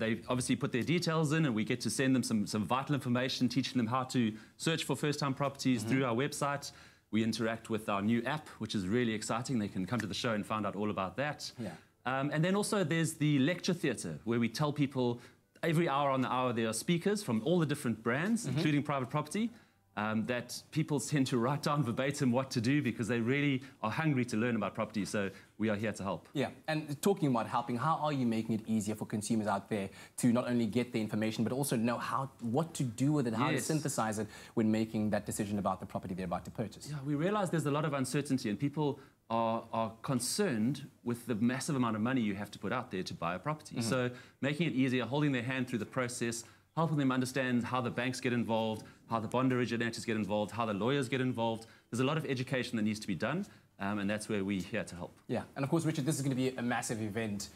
They obviously put their details in, and we get to send them some vital information, teaching them how to search for first-time properties through our website. We interact with our new app, which is really exciting. They can come to the show and find out all about that. Yeah. And then also there's the lecture theatre, where we tell people every hour on the hour there are speakers from all the different brands, including private property, that people tend to write down verbatim what to do because they really are hungry to learn about property. So we are here to help. Yeah, and talking about helping, how are you making it easier for consumers out there to not only get the information, but also know what to do with it, how to synthesize it when making that decision about the property they're about to purchase? Yeah, we realize there's a lot of uncertainty, and people are concerned with the massive amount of money you have to put out there to buy a property. So making it easier, holding their hand through the process, helping them understand how the banks get involved, how the bond originators get involved, how the lawyers get involved. There's a lot of education that needs to be done, and that's where we're here to help. Yeah, and of course, Richard, this is going to be a massive event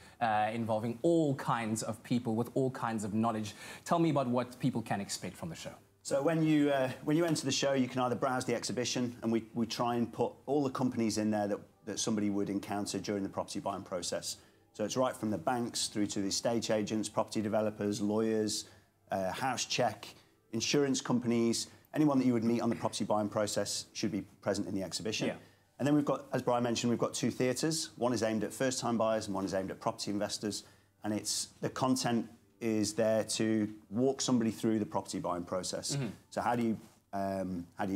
involving all kinds of people with all kinds of knowledge. Tell me about what people can expect from the show. So when you enter the show, you can either browse the exhibition, and we try and put all the companies in there that somebody would encounter during the property buying process. So it's right from the banks through to the estate agents, property developers, lawyers, house check, insurance companies. Anyone that you would meet on the property buying process should be present in the exhibition. Yeah. And then we've got, as Brian mentioned, we've got two theatres. One is aimed at first-time buyers and one is aimed at property investors. And the content is there to walk somebody through the property buying process. So how do you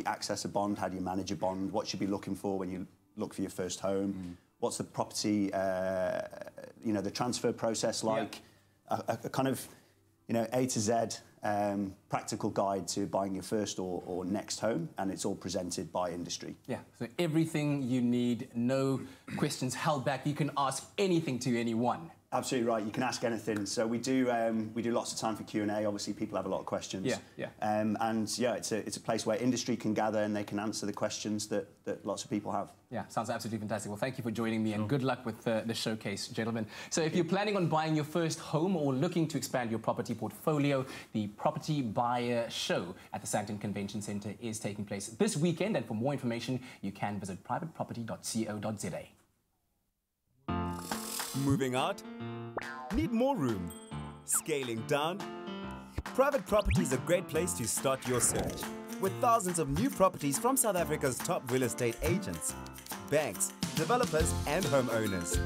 access a bond? How do you manage a bond? What should you be looking for when you look for your first home? What's the property, the transfer process like? A kind of, A to Z practical guide to buying your first or next home, and it's all presented by industry. Yeah, so everything you need, no questions held back. You can ask anything to anyone. Absolutely right. You can ask anything. So we do lots of time for Q&A. Obviously, people have a lot of questions. It's a place where industry can gather and they can answer the questions that lots of people have. Yeah, sounds absolutely fantastic. Well, thank you for joining me, and good luck with the showcase, gentlemen. So if you're planning on buying your first home or looking to expand your property portfolio, the Property Buyer Show at the Sandton Convention Centre is taking place this weekend. And for more information, you can visit privateproperty.co.za. Moving out? Need more room? Scaling down? Private Property is a great place to start your search. With thousands of new properties from South Africa's top real estate agents, banks, developers and homeowners.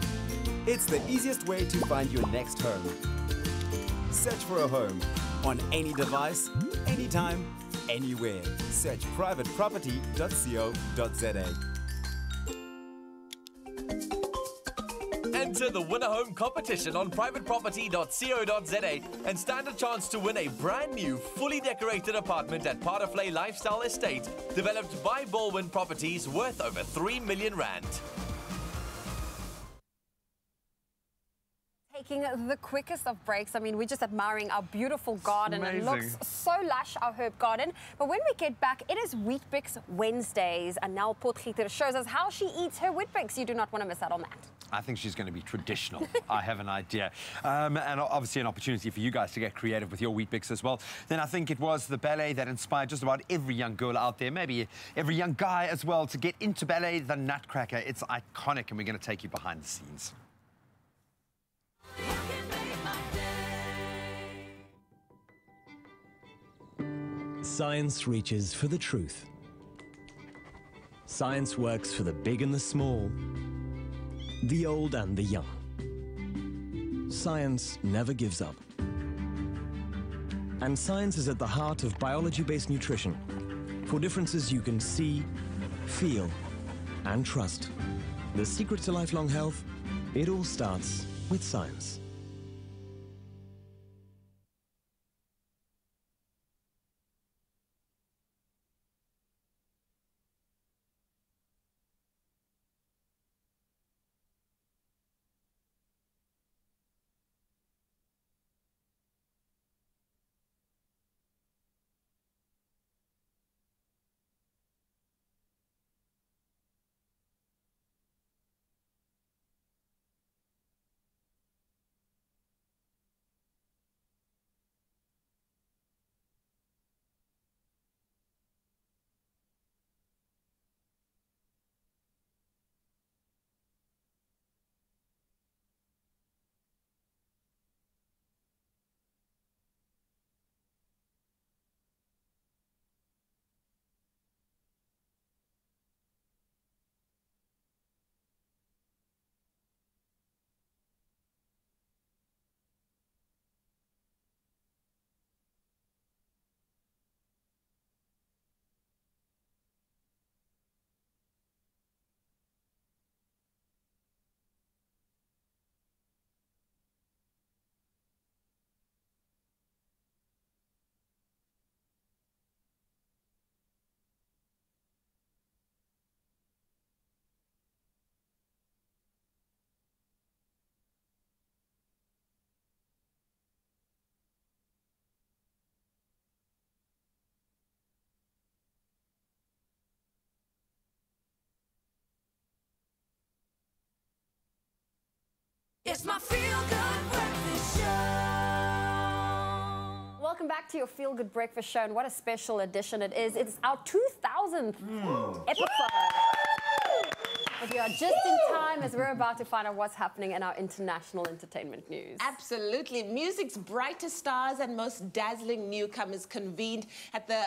It's the easiest way to find your next home. Search for a home on any device, anytime, anywhere. Search privateproperty.co.za. Enter the Win a Home competition on privateproperty.co.za and stand a chance to win a brand new, fully decorated apartment at Parterflay Lifestyle Estate, developed by Baldwin Properties, worth over 3 million rand. taking the quickest of breaks. I mean, we're just admiring our beautiful garden. It amazing. looks so lush, our herb garden. But when we get back, it is Weet-Bix Wednesdays. And now Potgieter shows us how she eats her Weet-Bix. You do not want to miss out on that. I think she's going to be traditional. I have an idea. And obviously an opportunity for you guys to get creative with your Weet-Bix as well. Then I think it was the ballet that inspired just about every young girl out there, maybe every young guy as well, to get into ballet, the Nutcracker. It's iconic, and we're going to take you behind the scenes. Science reaches for the truth. Science works for the big and the small, the old and the young. Science never gives up. And science is at the heart of biology-based nutrition for differences you can see, feel, and trust. The secret to lifelong health, it all starts with science. It's my feel-good breakfast show. Welcome back to your Feel Good Breakfast Show, and what a special edition it is. It's our 2000th episode. But we are just in time as we're about to find out what's happening in our international entertainment news. Absolutely. Music's brightest stars and most dazzling newcomers convened at the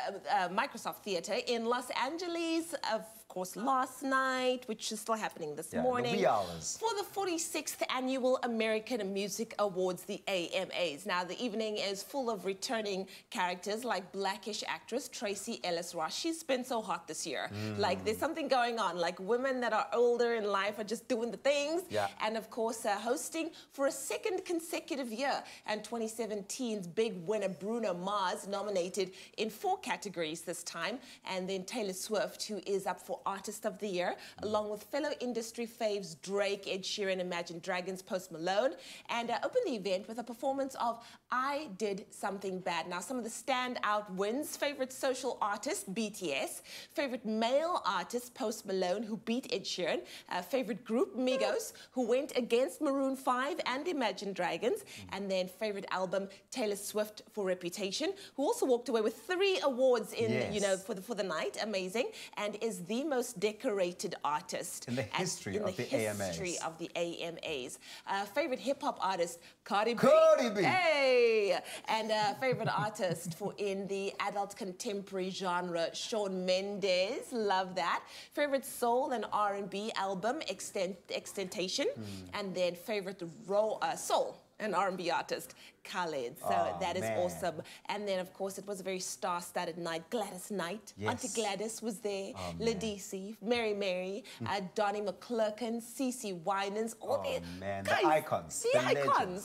Microsoft Theatre in Los Angeles, of course, last night, which is still happening this morning. The wee hours. For the 46th Annual American Music Awards, the AMAs. Now, the evening is full of returning characters like Blackish actress Tracee Ellis Ross. She's been so hot this year. Like, there's something going on. Like, women that are older in life are just doing the things. And, of course, hosting for a second consecutive year. And 2017's big winner, Bruno Mars, nominated in 4 categories this time. And then Taylor Swift, who is up for Artist of the Year, along with fellow industry faves Drake, Ed Sheeran, Imagine Dragons, Post Malone, and opened the event with a performance of I Did Something Bad. Now, some of the standout wins: favorite social artist, BTS; favorite male artist, Post Malone, who beat Ed Sheeran; favorite group, Migos, who went against Maroon 5 and Imagine Dragons; and then favorite album, Taylor Swift for Reputation, who also walked away with 3 awards in, you know, for the night. Amazing. And is the most decorated artist in the history of the AMAs. Favorite hip-hop artist, Cardi B. Cardi B. Hey! And favorite artist for in the adult contemporary genre, Shawn Mendes. Love that. Favorite soul and R&B album, Extentation. And then favorite soul and R&B artist, colored. So that is awesome. And then, of course, it was a very star-studded night. Gladys Knight, Auntie Gladys was there, Ladisi, Mary, Donnie McClurkin, Cece Winans, all the the icons.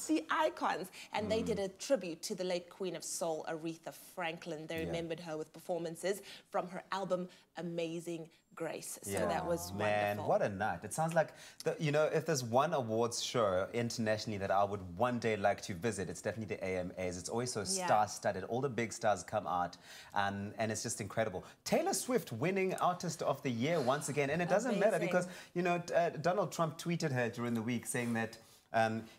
The icons. And they did a tribute to the late Queen of Soul, Aretha Franklin. They remembered her with performances from her album Amazing Grace. So that was wonderful. What a night. It sounds like, you know, if there's one awards show internationally that I would one day like to visit, it's definitely the AMAs. It's always so star-studded. All the big stars come out, and it's just incredible. Taylor Swift winning Artist of the Year once again. And it doesn't matter because, you know, Donald Trump tweeted her during the week saying that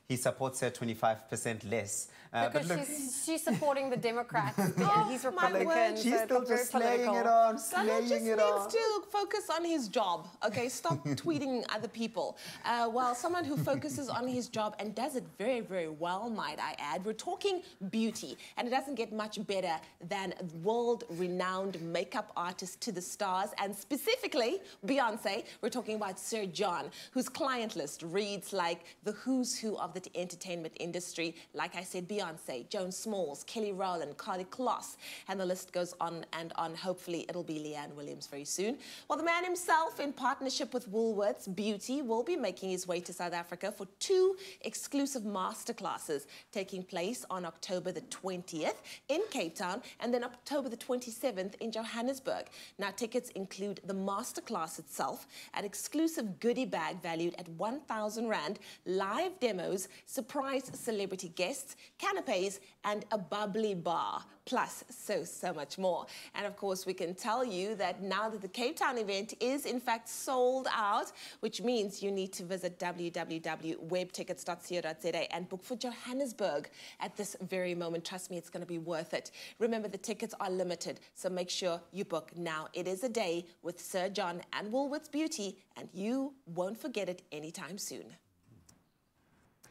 he supports her 25% less. Because but look, she's supporting the Democrats. He's Republican. Word, she's so still just slaying it on, Donald slaying just it needs on. to focus on his job, okay? Stop tweeting other people. Well, someone who focuses on his job and does it very, very well, might I add. We're talking beauty, and it doesn't get much better than world-renowned makeup artist to the stars, and specifically Beyonce. We're talking about Sir John, whose client list reads like the who's who of the entertainment industry. Like I said, Beyonce, Joan Smalls, Kelly Rowland, Cardi Kloss, and the list goes on and on. Hopefully, it'll be Leanne Williams very soon. Well, the man himself, in partnership with Woolworths Beauty, will be making his way to South Africa for 2 exclusive masterclasses taking place on October the 20th in Cape Town and then October the 27th in Johannesburg. Now, tickets include the masterclass itself, an exclusive goodie bag valued at 1,000 Rand, live demos, surprise celebrity guests, canapes, and a bubbly bar, plus so much more. And of course, we can tell you that now that the Cape Town event is in fact sold out, which means you need to visit www.webtickets.co.za and book for Johannesburg at this very moment. Trust me, it's going to be worth it. Remember, the tickets are limited, so make sure you book now. It is a day with Sir John and Woolworths Beauty, and you won't forget it anytime soon.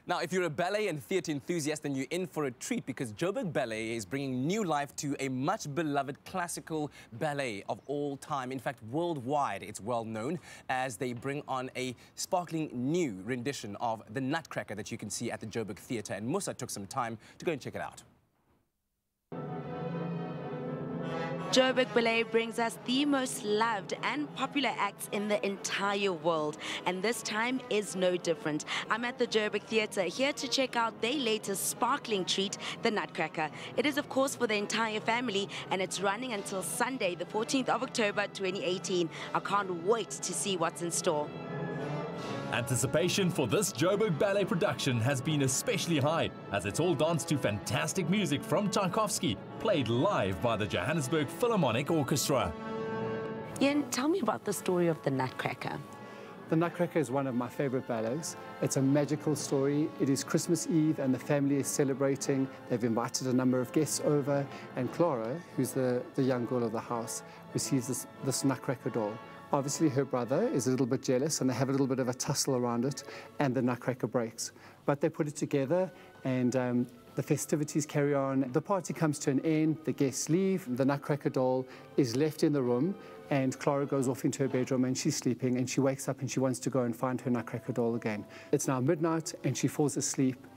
Now, if you're a ballet and theatre enthusiast, then you're in for a treat because Joburg Ballet is bringing new life to a much-beloved classical ballet of all time. In fact, worldwide, it's well known as they bring on a sparkling new rendition of the Nutcracker that you can see at the Joburg Theatre. And Musa took some time to go and check it out. Joburg Ballet brings us the most loved and popular acts in the entire world, and this time is no different. I'm at the Joburg Theatre here to check out their latest sparkling treat, the Nutcracker. It is, of course, for the entire family, and it's running until Sunday, the 14th of October, 2018. I can't wait to see what's in store. Anticipation for this Joburg Ballet production has been especially high, as it's all danced to fantastic music from Tchaikovsky, played live by the Johannesburg Philharmonic Orchestra. Ian, tell me about the story of the Nutcracker. The Nutcracker is one of my favorite ballets. It's a magical story. It is Christmas Eve and the family is celebrating. They've invited a number of guests over, and Clara, who's the young girl of the house, receives this Nutcracker doll. Obviously, her brother is a little bit jealous, and they have a little bit of a tussle around it, and the Nutcracker breaks. But they put it together, and the festivities carry on. The party comes to an end, the guests leave, the Nutcracker doll is left in the room, and Clara goes off into her bedroom, and she's sleeping, and she wakes up, and she wants to go and find her Nutcracker doll again. It's now midnight, and she falls asleep,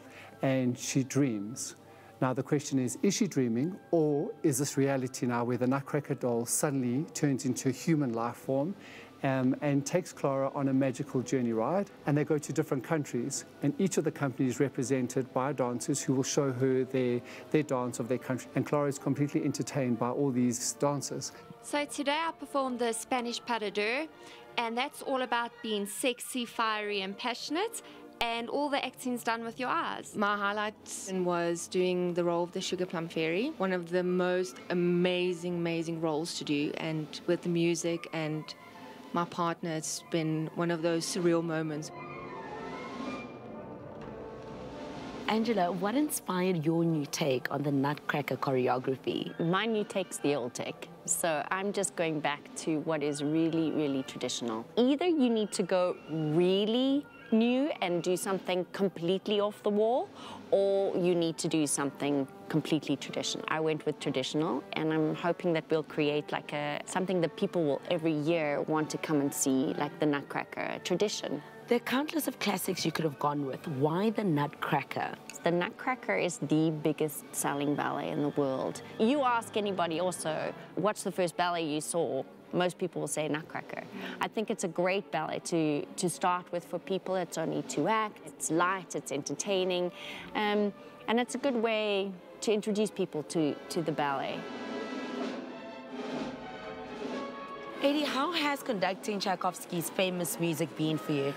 and she dreams. Now, the question is she dreaming, or is this reality now where the Nutcracker doll suddenly turns into a human life form and takes Clara on a magical journey ride? And they go to different countries, and each of the companies is represented by dancers who will show her their dance of their country. And Clara is completely entertained by all these dancers. So today I performed the Spanish pas de deux, and that's all about being sexy, fiery, and passionate. And all the acting's done with your eyes. My highlight was doing the role of the Sugar Plum Fairy, one of the most amazing roles to do, and with the music and my partner, it's been one of those surreal moments. Angela, what inspired your new take on the Nutcracker choreography? My new take's the old take. So I'm just going back to what is really, really traditional. Either you need to go really new and do something completely off the wall, or you need to do something completely traditional. I went with traditional, and I'm hoping that we'll create like something that people will every year want to come and see, like the Nutcracker tradition. There are countless of classics you could have gone with. Why the Nutcracker? The Nutcracker is the biggest selling ballet in the world. You ask anybody also, what's the first ballet you saw? Most people will say Nutcracker. I think it's a great ballet to start with for people. It's only 2 acts, it's light, it's entertaining, and it's a good way to introduce people to the ballet. Eddie, how has conducting Tchaikovsky's famous music been for you?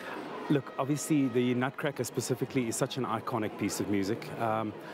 Look, obviously the Nutcracker specifically is such an iconic piece of music.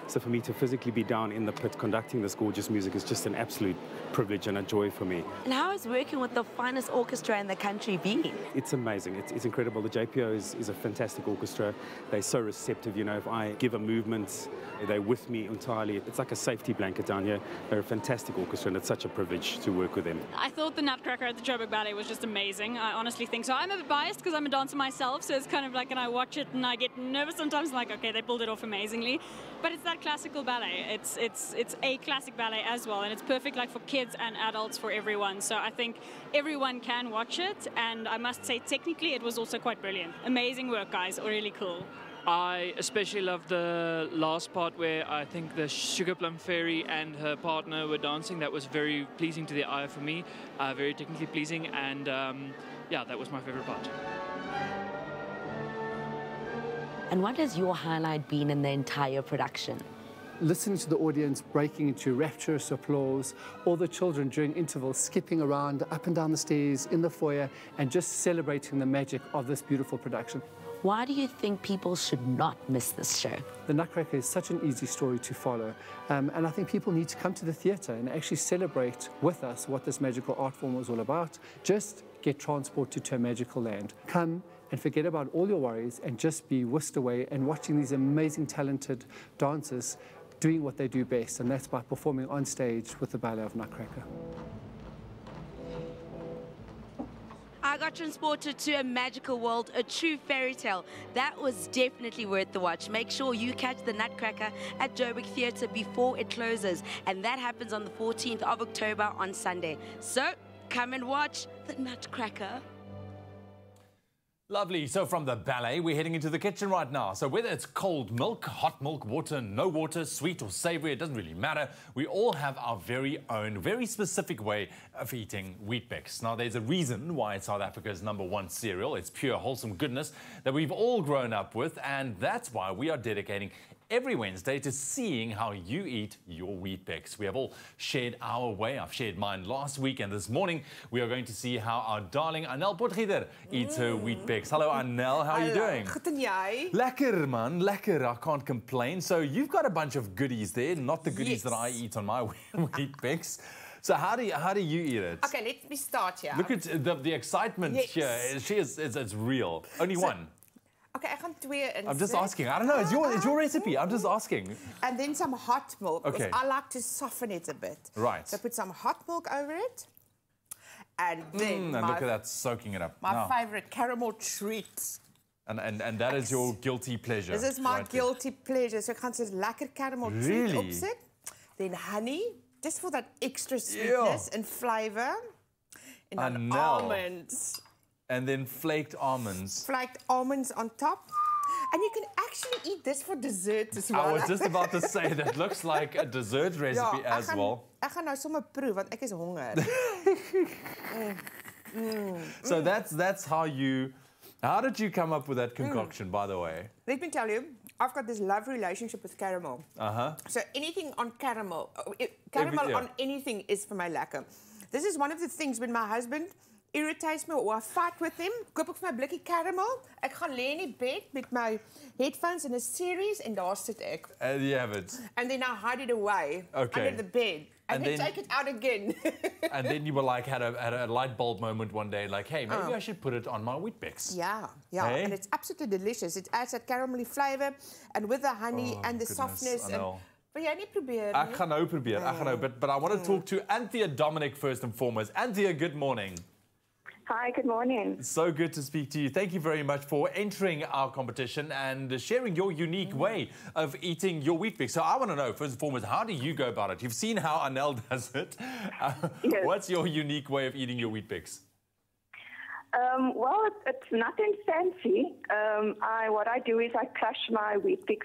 So for me to physically be down in the pit conducting this gorgeous music is just an absolute privilege and a joy for me. And how is working with the finest orchestra in the country been? It's amazing. It's incredible. The JPO is a fantastic orchestra. They're so receptive. You know, if I give a movement, they're with me entirely. It's like a safety blanket down here. They're a fantastic orchestra, and it's such a privilege to work with them. I thought the Nutcracker at the Joburg Ballet was just amazing. I honestly think so. I'm a bit biased because I'm a dancer myself, so it's kind of like, and I watch it and I get nervous sometimes, like, okay, they pulled it off amazingly. But it's that classical ballet. It's a classic ballet as well, and it's perfect like for kids and adults, for everyone. So I think everyone can watch it, and I must say technically it was also quite brilliant. Amazing work, guys, really cool. I especially loved the last part where I think the Sugar Plum Fairy and her partner were dancing. That was very pleasing to the eye for me, very technically pleasing, and yeah, that was my favorite part. And what has your highlight been in the entire production? Listening to the audience breaking into rapturous applause, all the children during intervals skipping around up and down the stairs in the foyer and just celebrating the magic of this beautiful production. Why do you think people should not miss this show? The Nutcracker is such an easy story to follow, and I think people need to come to the theatre and actually celebrate with us what this magical art form was all about. Just get transported to a magical land. Come and forget about all your worries and just be whisked away and watching these amazing, talented dancers doing what they do best, and that's by performing on stage with the Ballet of Nutcracker. I got transported to a magical world, a true fairy tale. That was definitely worth the watch. Make sure you catch the Nutcracker at Joburg Theatre before it closes, and that happens on the 14th of October on Sunday. So come and watch the Nutcracker. Lovely. So from the ballet, we're heading into the kitchen right now. So whether it's cold milk, hot milk, water, no water, sweet or savory, it doesn't really matter. We all have our very own, very specific way of eating Weet-Bix. Now, there's a reason why it's South Africa's #1 cereal. It's pure, wholesome goodness that we've all grown up with, and that's why we are dedicating every Wednesday to seeing how you eat your Weet-Bix. We have all shared our way. I've shared mine last week, and this morning we are going to see how our darling Anel Potgieter eats her Weet-Bix. Hello, Anel. How are you doing? Goed en jy? Lekker, man. Lekker. I can't complain. So you've got a bunch of goodies there, not the goodies that I eat on my Weet-Bix. So how do you eat it? Okay, let me start here. Look at the excitement here. It's real. Only one. Okay, ek gaan 2 insit. I'm just asking. I don't know. It's your recipe. I'm just asking. And then some hot milk. Okay. Because I like to soften it a bit. Right. So put some hot milk over it. And then and look at that, soaking it up. My favorite caramel treat. And that is your guilty pleasure. This is my guilty pleasure. So ek gaan so lekker caramel treat opsit. Then honey, just for that extra sweetness and flavor. And then almonds. And then flaked almonds. Flaked almonds on top. And you can actually eat this for dessert as well. I was just about to say, that looks like a dessert recipe as well. Ek gaan nou sommer proe, want ek is honger. So that's how did you come up with that concoction, by the way? Let me tell you, I've got this love relationship with caramel. So anything on caramel, on anything is for my lekker. This is one of the things when my husband irritates me or I fight with him, koop ek vir my blikkie caramel. Ek gaan lê in die bed met my headphones in a series and daar sit ek. And you have it. And then I hide it away under the bed. And then take it out again. And then you were like, had a light bulb moment one day, like, hey, maybe I should put it on my Weet-Bix. Yeah. Hey? And it's absolutely delicious. It adds that caramelly flavor, and with the honey and the softness. Wil jy nie probeer nie? Ek gaan nou probeer. But I want to talk to Anthea Dominic first and foremost. Anthea, good morning. Hi, good morning. So good to speak to you. Thank you very much for entering our competition and sharing your unique way of eating your Weet-Bix. So I want to know, first and foremost, how do you go about it? You've seen how Anel does it. Yes. What's your unique way of eating your Weet-Bix? Well, it's nothing fancy. What I do is I crush my Weet-Bix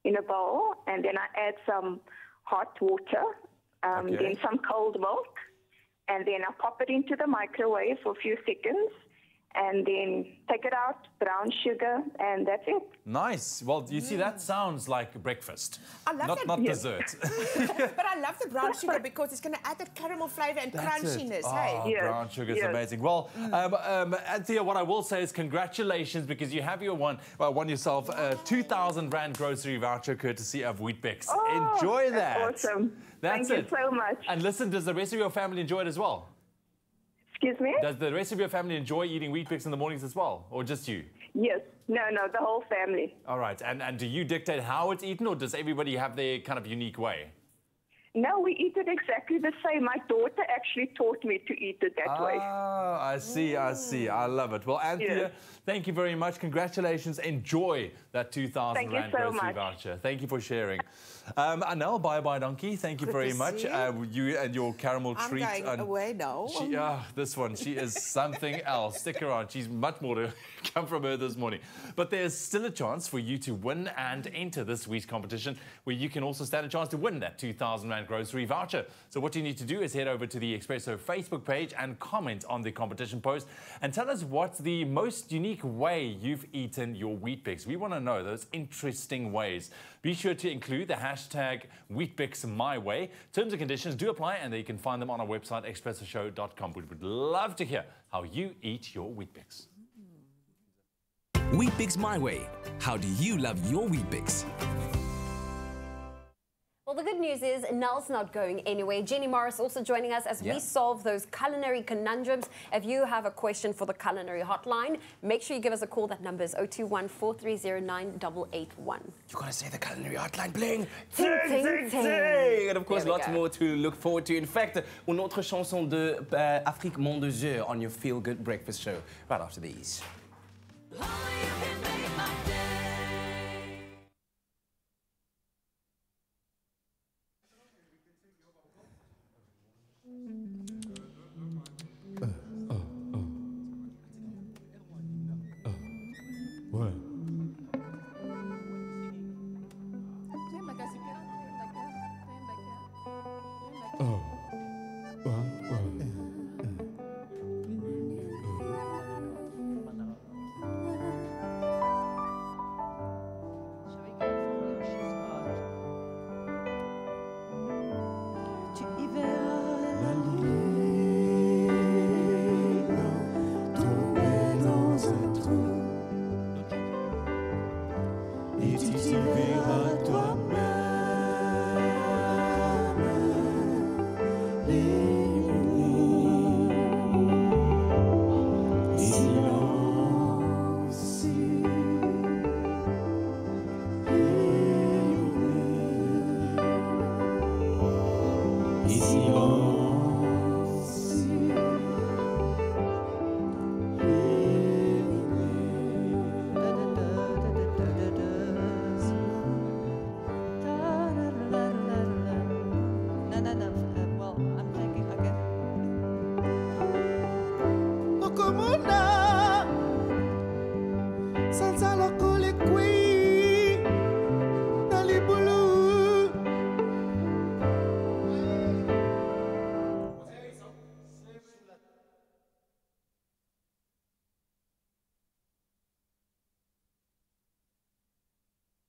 in a bowl, and then I add some hot water, then some cold milk, and then I pop it into the microwave for a few seconds, and then take it out, brown sugar, and that's it. Nice. Well, you see, that sounds like breakfast, I love not dessert. But I love the brown sugar because it's going to add that caramel flavour and crunchiness. Oh, Hey, brown sugar is amazing. Well, Anthea, what I will say is congratulations, because you have won yourself a 2,000 Rand grocery voucher courtesy of Weet-Bix. Oh, Enjoy that. that's awesome. That's Thank you so much. And listen, does the rest of your family enjoy it as well? Excuse me? Does the rest of your family enjoy eating Weet-Bix in the mornings as well, or just you? Yes. No, the whole family. All right. And do you dictate how it's eaten, or does everybody have their kind of unique way? No, we eat it exactly the same. My daughter actually taught me to eat it that way. Oh, I see. I love it. Well, Anthea, thank you very much. Congratulations. Enjoy that 2,000 Rand grocery voucher. Thank you for sharing. Anel, bye-bye donkey. Thank you very much. You and your caramel treat. I'm going away now. This one, she is something else. Stick around. She's much more to come from her this morning. But there's still a chance for you to win and enter this week's competition, where you can also stand a chance to win that 2,000 Rand grocery voucher. So what you need to do is head over to the Expresso Facebook page and comment on the competition post and tell us what's the most unique way you've eaten your Weet-Bix. We want to know those interesting ways. Be sure to include the hashtag WeetBixMyWay. Terms and conditions do apply, and you can find them on our website, expressoshow.com. We would love to hear how you eat your Weet-Bix. Weet-Bix My Way. How do you love your Weet-Bix? Well, the good news is Nell's not going anywhere. Jenny Morris also joining us as we solve those culinary conundrums. If you have a question for the culinary hotline, make sure you give us a call. That number is 021 430 9881. You gotta say the culinary hotline, bling! Ting, ting, ting. And of course, lots more to look forward to. In fact, une autre chanson de Afrique Monde de Jeu on your Feel Good Breakfast show right after these.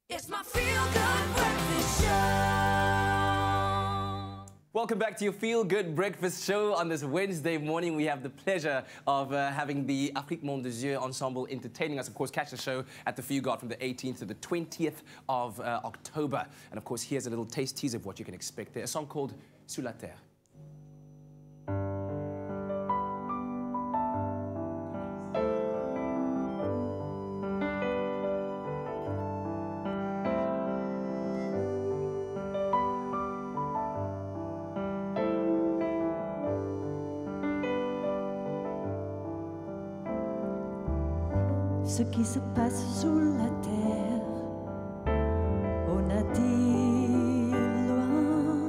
It's my feel-good breakfast show. Welcome back to your Feel Good Breakfast show. On this Wednesday morning, we have the pleasure of having the Afrique Monde de Jeu ensemble entertaining us. Of course, catch the show at the Feel God from the 18th to the 20th of October. And of course, here's a little taste teaser of what you can expect there. A song called Sur la Terre. ce qui se passe sous la terre. Au nadir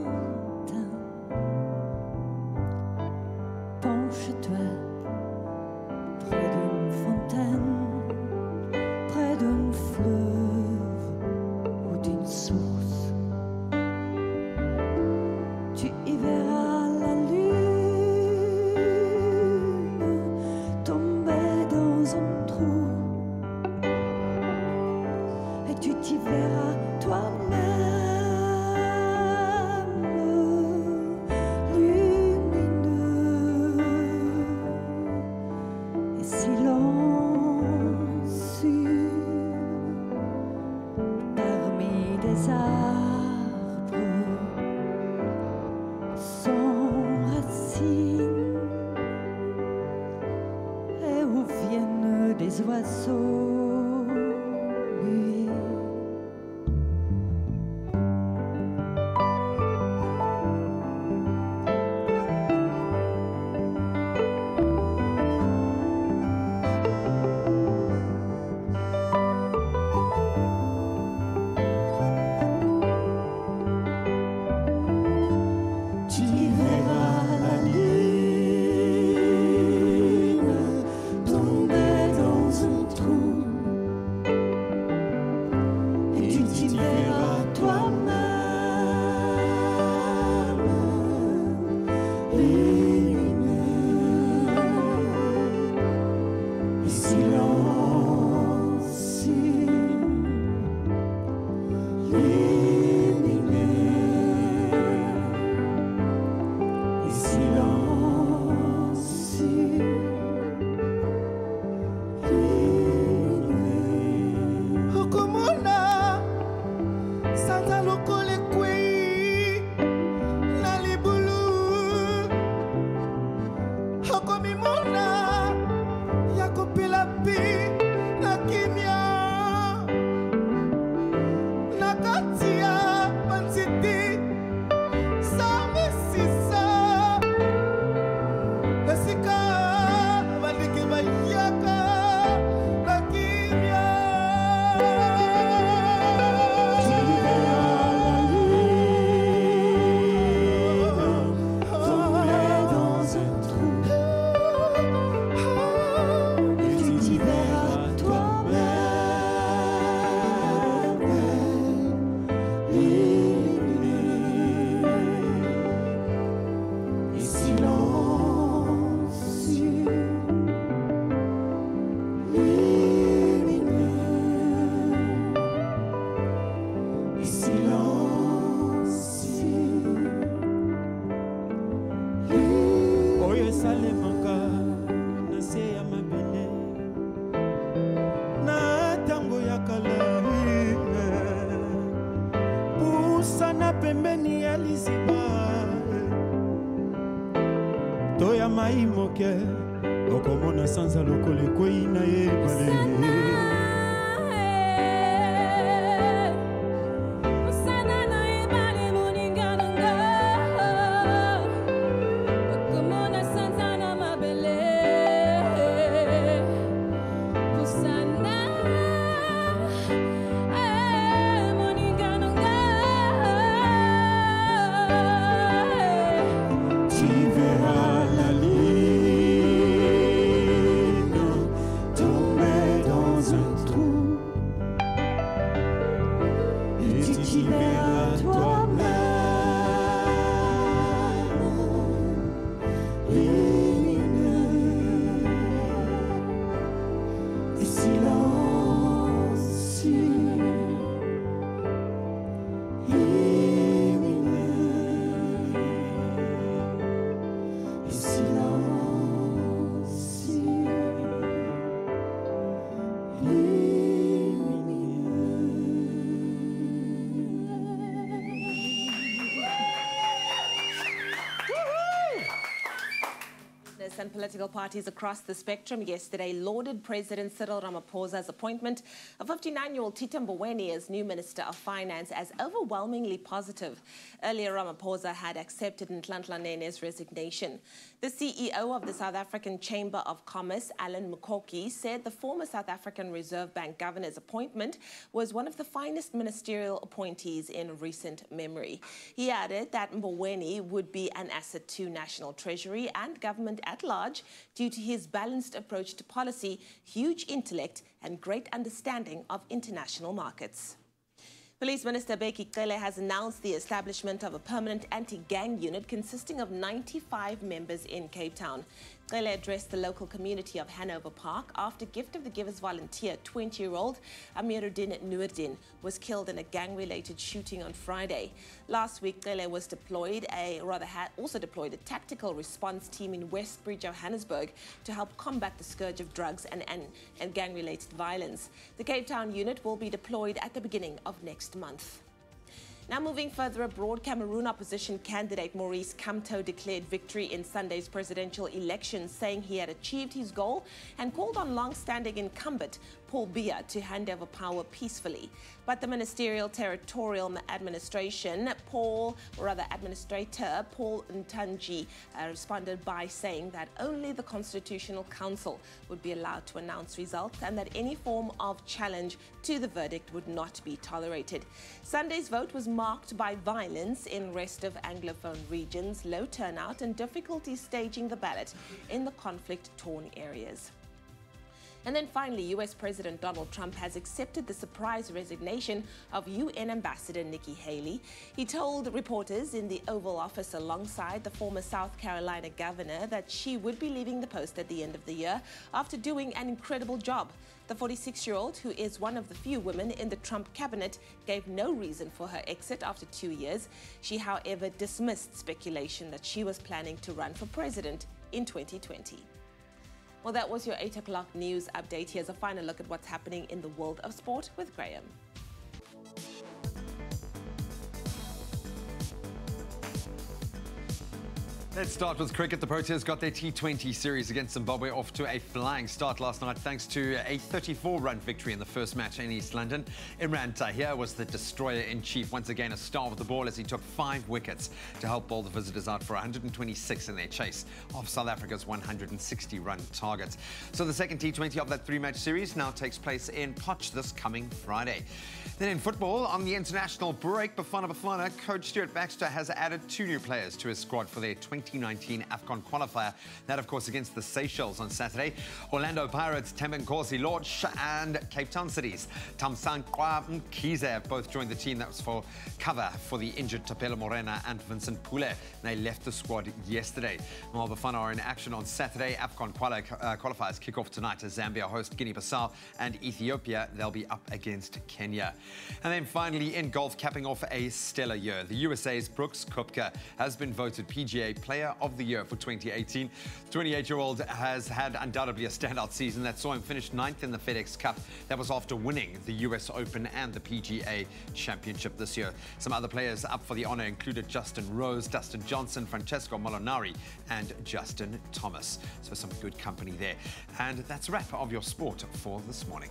lointain, penche-toi près d'une fontaine, près d'un fleuve ou d'une source. Tu y verras la lune tomber dans un trou, et tu t'y verras toi-même lumineux et silencieux parmi des arbres sans racines, et où viennent des oiseaux muets. Tu y verras la lune tomber dans un trou, et tu t'y verras toi-même lumineux et silencieux, lumineux et silencieux, lumineux. Okomona sanza lokole kwei na libulu, okomimona ya kopela pi na kimia na kati ya banzete samesisa esika bandeke bayaka na kimia. Tu verras la lune tomber dans un trou, et tu t'y verras toi-même lumineux et silencieux, lumineux et silencieux, oyo esalemaka na se ya mabele na ntango ya kala, pusana pembeni ya liziba to ya mai moke, okomona sanza lokolo ekwei na ebale. Tu verras la lune tomber dans un trou, et tu t'y verras toi-même lumineux et silencieux, lumineux et silencieux, And political parties across the spectrum yesterday lauded President Cyril Ramaphosa's appointment of 59-year-old Tito Mboweni as new Minister of Finance as overwhelmingly positive. Earlier, Ramaphosa had accepted Nhlanhla Nene's resignation. The CEO of the South African Chamber of Commerce, Alan Mukoki, said the former South African Reserve Bank governor's appointment was one of the finest ministerial appointees in recent memory. He added that Mboweni would be an asset to National Treasury and government at large due to his balanced approach to policy, huge intellect and great understanding of international markets. Police Minister Becky Cele has announced the establishment of a permanent anti-gang unit consisting of 95 members in Cape Town. Cele addressed the local community of Hanover Park after Gift of the Givers volunteer 20-year-old Amiruddin Noordin was killed in a gang-related shooting on Friday. Last week, Cele was deployed, also deployed a tactical response team in Westbury, Johannesburg to help combat the scourge of drugs and gang-related violence. The Cape Town unit will be deployed at the beginning of next month. Now moving further abroad, Cameroon opposition candidate Maurice Kamto declared victory in Sunday's presidential election, saying he had achieved his goal and called on long-standing incumbent Paul Biya to hand over power peacefully. But the Ministerial Territorial Administrator Paul Ntanji responded by saying that only the Constitutional Council would be allowed to announce results and that any form of challenge to the verdict would not be tolerated. Sunday's vote was marked by violence in rest of Anglophone regions, low turnout and difficulty staging the ballot in the conflict-torn areas. And then finally, US President Donald Trump has accepted the surprise resignation of UN Ambassador Nikki Haley. He told reporters in the Oval Office alongside the former South Carolina governor that she would be leaving the post at the end of the year after doing an incredible job. The 46-year-old, who is one of the few women in the Trump cabinet, gave no reason for her exit after 2 years. She, however, dismissed speculation that she was planning to run for president in 2020. Well, that was your 8 o'clock news update. Here's a final look at what's happening in the world of sport with Graham. Let's start with cricket. The Proteas got their T20 series against Zimbabwe off to a flying start last night thanks to a 34-run victory in the first match in East London. Imran Tahir was the destroyer-in-chief, once again a star with the ball as he took 5 wickets to help bowl the visitors out for 126 in their chase of South Africa's 160-run target. So the second T20 of that 3-match series now takes place in Potch this coming Friday. Then in football, on the international break, Bafana Bafana coach Stuart Baxter has added 2 new players to his squad for their 2019 AFCON qualifier. That, of course, against the Seychelles on Saturday. Orlando Pirates, Thembankosi Lorch and Cape Town Cities Tamsanqua Mkhize both joined the team. That was for cover for the injured Tapelo Morena and Vincent Pule. They left the squad yesterday. While Bafana are in action on Saturday, AFCON qualifiers kick off tonight as Zambia host Guinea-Bissau and Ethiopia. They'll be up against Kenya. And then finally, in golf, capping off a stellar year, the USA's Brooks Koepka has been voted PGA Player of the Year for 2018. The 28-year-old has had undoubtedly a standout season that saw him finish 9th in the FedEx Cup. That was after winning the US Open and the PGA Championship this year. Some other players up for the honor included Justin Rose, Dustin Johnson, Francesco Molinari and Justin Thomas. So some good company there. And that's a wrap of your sport for this morning.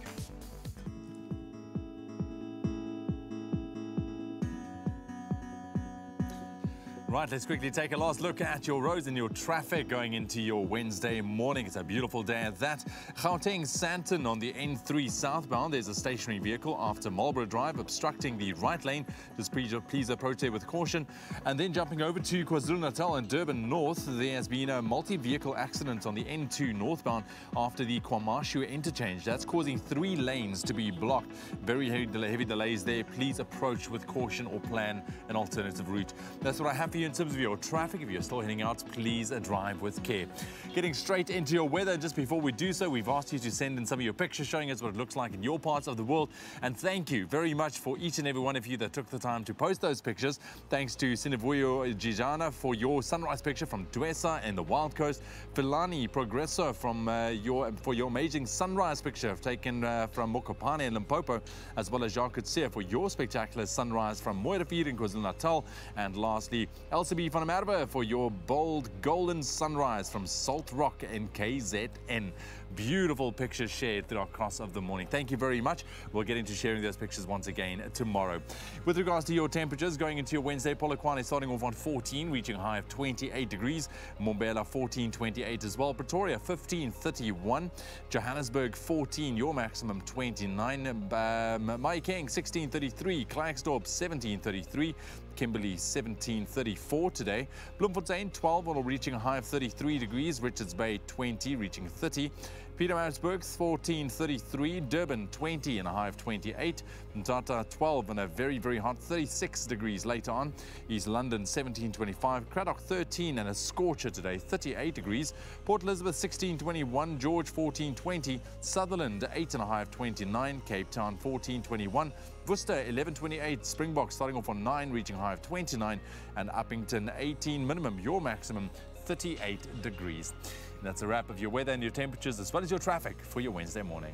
Right, let's quickly take a last look at your roads and your traffic going into your Wednesday morning. It's a beautiful day at that. Gauteng Sandton on the N3 southbound. There's a stationary vehicle after Marlborough Drive obstructing the right lane. Just please approach there with caution. And then jumping over to KwaZulu-Natal and Durban North, there has been a multi-vehicle accident on the N2 northbound after the KwaMashu interchange. That's causing 3 lanes to be blocked. Very heavy delays there. Please approach with caution or plan an alternative route. That's what I have for you in terms of your traffic. If you're still heading out, please drive with care. Getting straight into your weather, just before we do so, we've asked you to send in some of your pictures showing us what it looks like in your parts of the world. And thank you very much for each and every one of you that took the time to post those pictures. Thanks to Sinivuyo Jijana for your sunrise picture from Dwesa in the Wild Coast. Filani Progresso for your amazing sunrise picture taken from Mokopane in Limpopo, as well as Jacques Kutsia for your spectacular sunrise from Moerefeer in KwaZulu-Natal. And lastly, LCB van der Merwe for your bold golden sunrise from Salt Rock in KZN. Beautiful pictures shared through our cross of the morning. Thank you very much. We'll get into sharing those pictures once again tomorrow. With regards to your temperatures going into your Wednesday, Polokwane starting off on 14, reaching a high of 28 degrees. Mbombela 14, 28 as well. Pretoria 15, 31. Johannesburg 14, your maximum 29. Mahikeng 16, 33. Klerksdorp 17, 33. Kimberley 17.34 today. Bloemfontein 12, while reaching a high of 33 degrees. Richards Bay 20, reaching 30. Pietermaritzburg 14.33. Durban 20 and a high of 28. Mthatha 12 and a very, very hot 36 degrees later on. East London 17.25. Cradock 13 and a scorcher today, 38 degrees. Port Elizabeth 16.21. George 14.20. Sutherland 8 and a high of 29. Cape Town 14.21. Worcester 11.28. Springbok starting off on 9, reaching a high of 29. And Uppington 18 minimum, your maximum 38 degrees. And that's a wrap of your weather and your temperatures as well as your traffic for your Wednesday morning.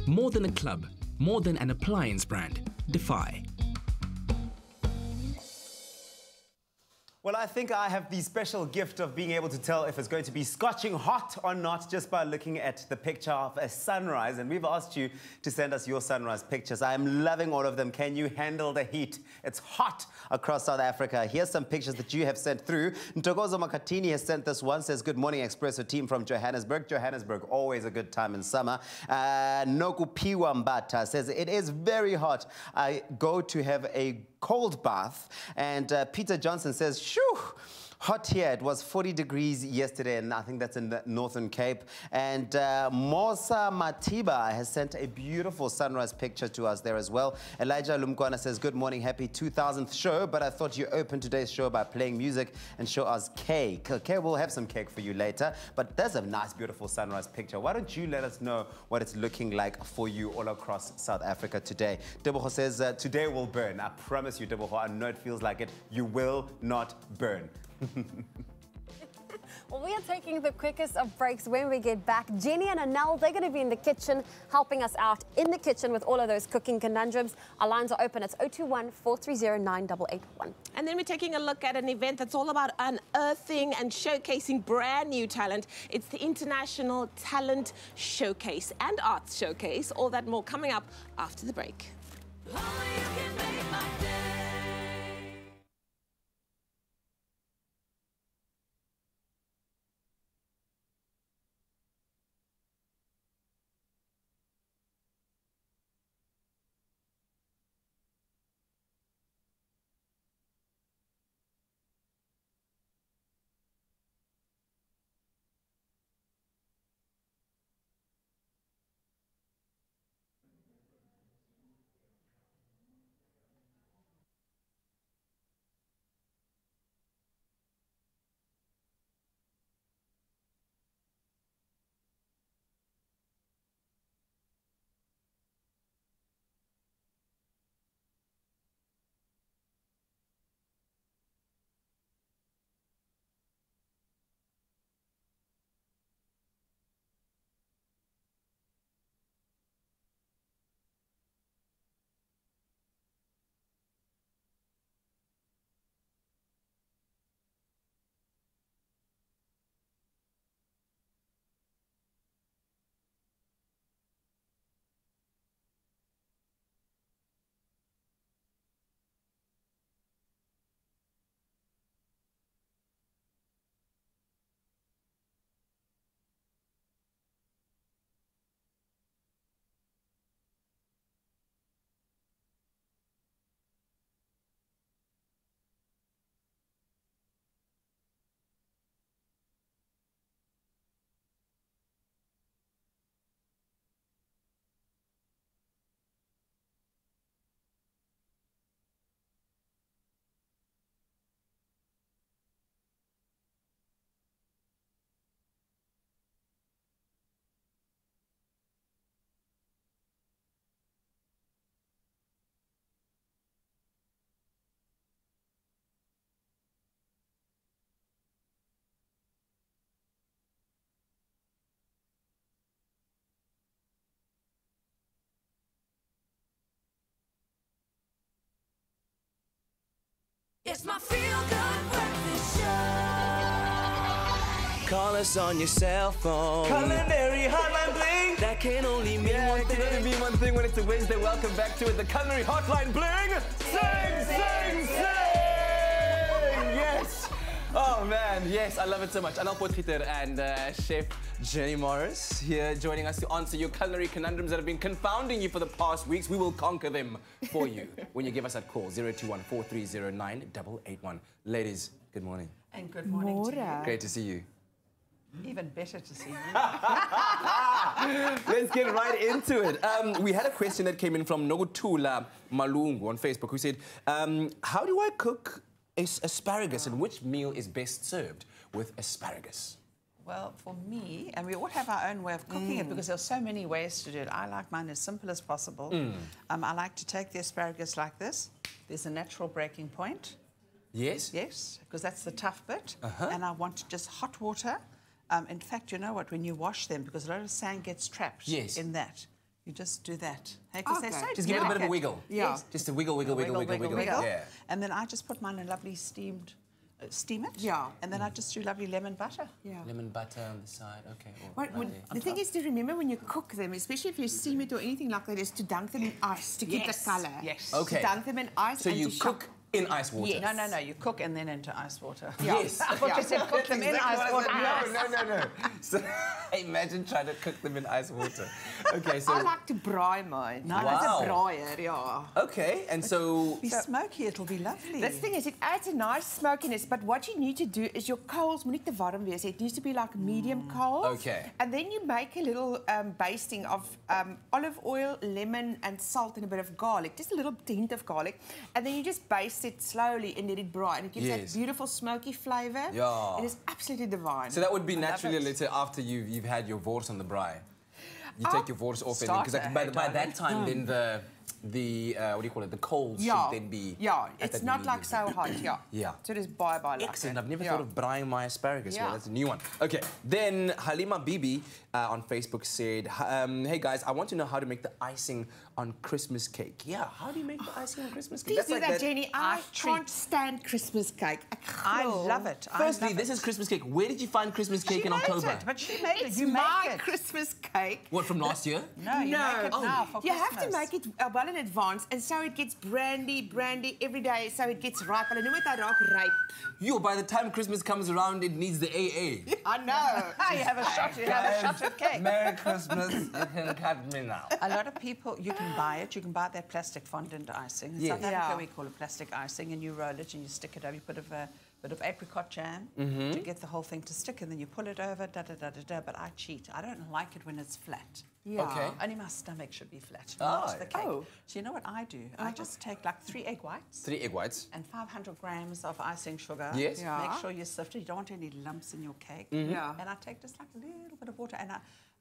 More than a club, more than an appliance brand. Defy. Well, I think I have the special gift of being able to tell if it's going to be scorching hot or not just by looking at the picture of a sunrise. And we've asked you to send us your sunrise pictures. I'm loving all of them. Can you handle the heat? It's hot across South Africa. Here's some pictures that you have sent through. Ntokozo Makatini has sent this one. Says, good morning, Expresso team from Johannesburg. Johannesburg, always a good time in summer. Noku Piwambata says, it is very hot. I go to have a cold bath. And Peter Johnson says, shoo, hot here. It was 40 degrees yesterday, and I think that's in the Northern Cape. And Mosa Matiba has sent a beautiful sunrise picture to us there as well. Elijah Lumkwana says, good morning, happy 2000th show, but I thought you opened today's show by playing music and show us cake. Okay, we'll have some cake for you later, but there's a nice, beautiful sunrise picture. Why don't you let us know what it's looking like for you all across South Africa today? Deboho says, today will burn. I promise you, Deboho, I know it feels like it. You will not burn. Well, we are taking the quickest of breaks. When we get back, Jenny and Anel, they're going to be in the kitchen, helping us out in the kitchen with all of those cooking conundrums. Our lines are open. It's 021-430-9881. And then we're taking a look at an event that's all about unearthing and showcasing brand new talent. It's the International Talent Showcase and Arts Showcase. All that more coming up after the break. It's my feel-good breakfast show. Call us on your cell phone. Culinary hotline bling. That can only mean one thing. It can only mean one thing when it's a Wednesday. Welcome back to it. The Culinary hotline bling. Sing, sing, sing. Yes. Oh man, yes, I love it so much. Anal Potgieter and Chef Jenny Morris here joining us to answer your culinary conundrums that have been confounding you for the past weeks. We will conquer them for you when you give us that call, 021-4309-881. Ladies, good morning. And good morning to you. Great to see you. Even better to see you. Let's get right into it. We had a question that came in from Nogutula Malungu on Facebook who said, how do I cook asparagus and which meal is best served with asparagus? Well, for me, and we all have our own way of cooking it because there's so many ways to do it. I like mine as simple as possible. I like to take the asparagus like this. There's a natural breaking point. Yes? Yes, because that's the tough bit. And I want just hot water. In fact, you know what? When you wash them, because a lot of sand gets trapped in that, you just do that. Hey, Just give it a bit of a wiggle. Yeah. Yes. Just a wiggle. Yeah. And then I just put mine in lovely steam it. Yeah. And then I just do lovely lemon butter. Yeah. Lemon butter on the side, okay. The thing is to remember when you cook them, especially if you steam it or anything like that, is to dunk them in ice to keep the colour. Yes. Okay. To dunk them in ice so and you to cook in ice water? Yes. No. You cook and then into ice water. Yes. I thought you said cook them in ice water. No. So, imagine trying to cook them in ice water. Okay, so... I like to braai mine. Wow. It's a braaier, yeah. Okay, and so... It'll be smoky, it'll be lovely. The thing is, it adds a nice smokiness, but what you need to do is your coals moet nie te warm wees. It needs to be like medium coals. Okay. And then you make a little basting of olive oil, lemon, and salt and a bit of garlic, just a little hint of garlic. And then you just baste it slowly and let it braai. And it gives that beautiful smoky flavour. Yeah. It is absolutely divine. So that would be naturally a little after you've had your wors on the braai. You take your wors off, because by that time, then the what do you call it? The coals should then be. Yeah, it's not like so hot. Yeah. Yeah. So it is bye. Excellent. I've never thought of braaiing my asparagus. Well, that's a new one. Okay. Then Halima Bibi on Facebook said, "Hey guys, I want to know how to make the icing on Christmas cake." Yeah. How do you make the icing on Christmas cake? Please do that, Jenny. I can't stand Christmas cake. I love it. Firstly, this is Christmas cake. Where did you find Christmas cake in October? But she made it. It's You make my it. Christmas cake. What, from last year? No, you make it now for You Christmas. have to make it well in advance, and so it gets brandy every day, so it gets ripe. And I know that rock ripe. By the time Christmas comes around, it needs the AA. I know. You have a shot. You have a shot of cake. Merry Christmas. You can cut me now. A lot of people, you can buy it. You can buy that plastic fondant icing. In South Africa, we call it plastic icing, and you roll it and you stick it over. You put a bit of apricot jam to get the whole thing to stick, and then you pull it over, But I cheat. I don't like it when it's flat. Yeah. Okay. Only my stomach should be flat, not the cake. So you know what I do? I just take like 3 egg whites. 3 egg whites. And 500 grams of icing sugar. Yes. Yeah. Make sure you sift it. You don't want any lumps in your cake. Yeah. And I take just like a little bit of water and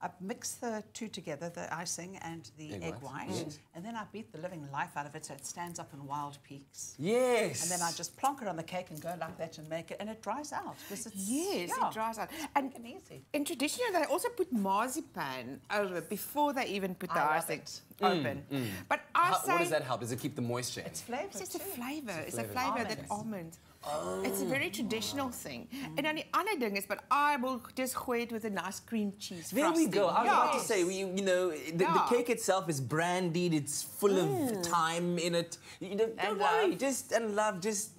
I mix the two together, the icing and the egg white. And then I beat the living life out of it so it stands up in wild peaks. Yes. And then I just plonk it on the cake and go like that and make it, and it dries out. Because it's, it dries out. And easy. In traditional, they also put marzipan over before they even put the icing open. But I say... What does that help? Does it keep the moisture? It's flavour. It's a flavour. It's a flavour that almond. Oh. It's a very traditional thing. And then the other thing is, but I will just gooi it with a nice cream cheese There frosting. we go. I was about to say, the cake itself is brandied. It's full of thyme in it. Don't worry. Just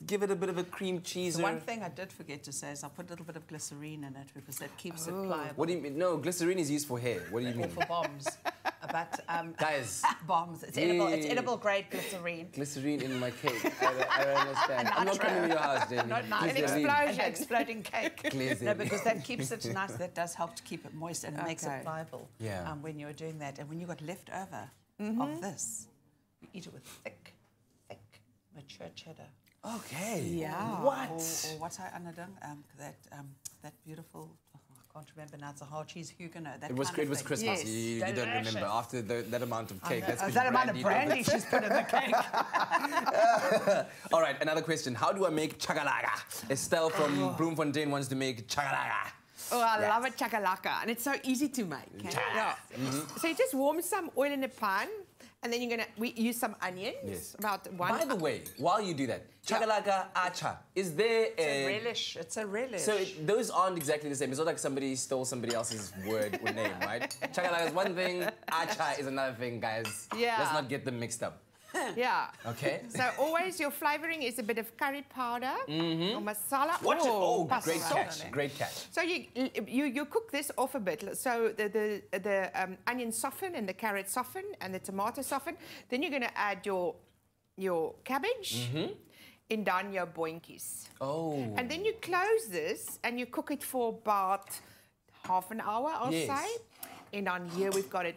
give it a bit of a cream cheese. So one thing I did forget to say is I put a little bit of glycerine in it because that keeps it pliable. What do you mean? No, glycerine is used for hair. What do you mean? Or for bombs. But guys, bombs. It's edible. It's edible grade glycerine. Glycerine in my cake. I don't understand. I'm not coming to your house, Jenny. An exploding cake. No, because that keeps it nice. That does help to keep it moist and makes it pliable. Yeah. When you're doing that, and when you've got leftover of this, you eat it with thick, mature cheddar. Okay. Yeah. What? Or what I underdone? That beautiful. I can't remember now. It's a hard cheese Huguenot. It was Christmas. Yes. You don't remember after that amount of cake. That's that amount of brandy she's put in the cake. All right, another question. How do I make chakalaka? Estelle from Bloemfontein wants to make chakalaka. Oh, I love it, chakalaka. And it's so easy to make. So you just warm some oil in a pan. And then we use some onions. Yes. About one. By the way, while you do that, chakalaka acha, is there It's a relish. It's a relish. So those aren't exactly the same. It's not like somebody stole somebody else's word or name, right? Chakalaka is one thing, acha is another thing, guys. Yeah. Let's not get them mixed up. Yeah. Okay. So always your flavoring is a bit of curry powder or masala. Watch it. Oh, pasta great sauce. catch. Great catch. So you cook this off a bit. So the onions soften and the carrots soften and the tomato soften. Then you're going to add your cabbage and down your boinkies. Oh. And then you close this and you cook it for about half an hour, I'll say. And on here we've got it.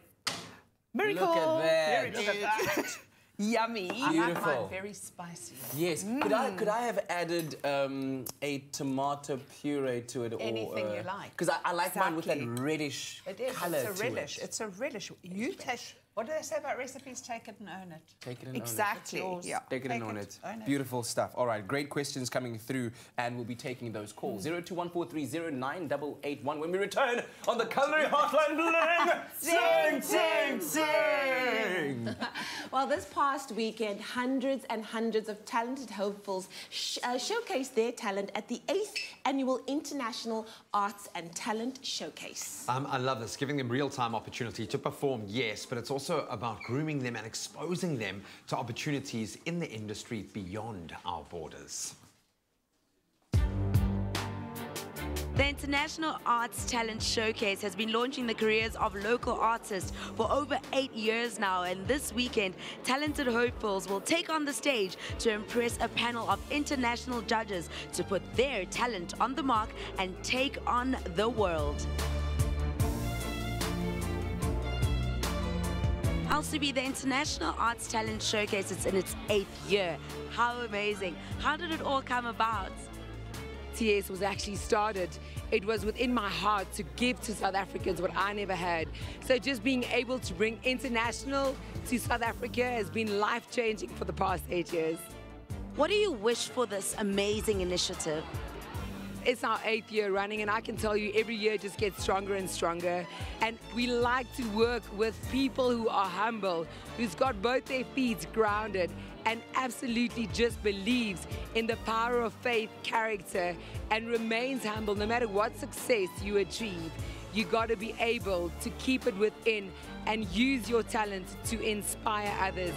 Miracle. Look at that. Look at that. Yummy. I like mine very spicy. Yes. Could I have added a tomato puree to it? Anything you like. Because I like mine with that reddish colour It's a to relish. it. It's a relish. You take. What do they say about recipes? Take it and own it. Take it and exactly. own it. Exactly. Yeah. Take it and own it. Beautiful stuff. All right, great questions coming through, and we'll be taking those calls. 0214309881 when we return on the Culinary Hotline Bling. Sing, sing, sing. Well, this past weekend, hundreds and hundreds of talented hopefuls showcased their talent at the 8th Annual International Arts and Talent Showcase. I love this, giving them real-time opportunity to perform, yes, but it's also about grooming them and exposing them to opportunities in the industry beyond our borders. The International Arts Talent Showcase has been launching the careers of local artists for over 8 years now, and this weekend, talented hopefuls will take on the stage to impress a panel of international judges to put their talent on the mark and take on the world. LCB, the International Arts Talent Showcase is in its 8th year. How amazing. How did it all come about? TS was actually started. It was within my heart to give to South Africans what I never had. So just being able to bring international to South Africa has been life-changing for the past 8 years. What do you wish for this amazing initiative? It's our 8th year running, and I can tell you every year just gets stronger and stronger. And we like to work with people who are humble, who's got both their feet grounded and absolutely just believes in the power of faith, character, and remains humble no matter what success you achieve. You got to be able to keep it within and use your talent to inspire others.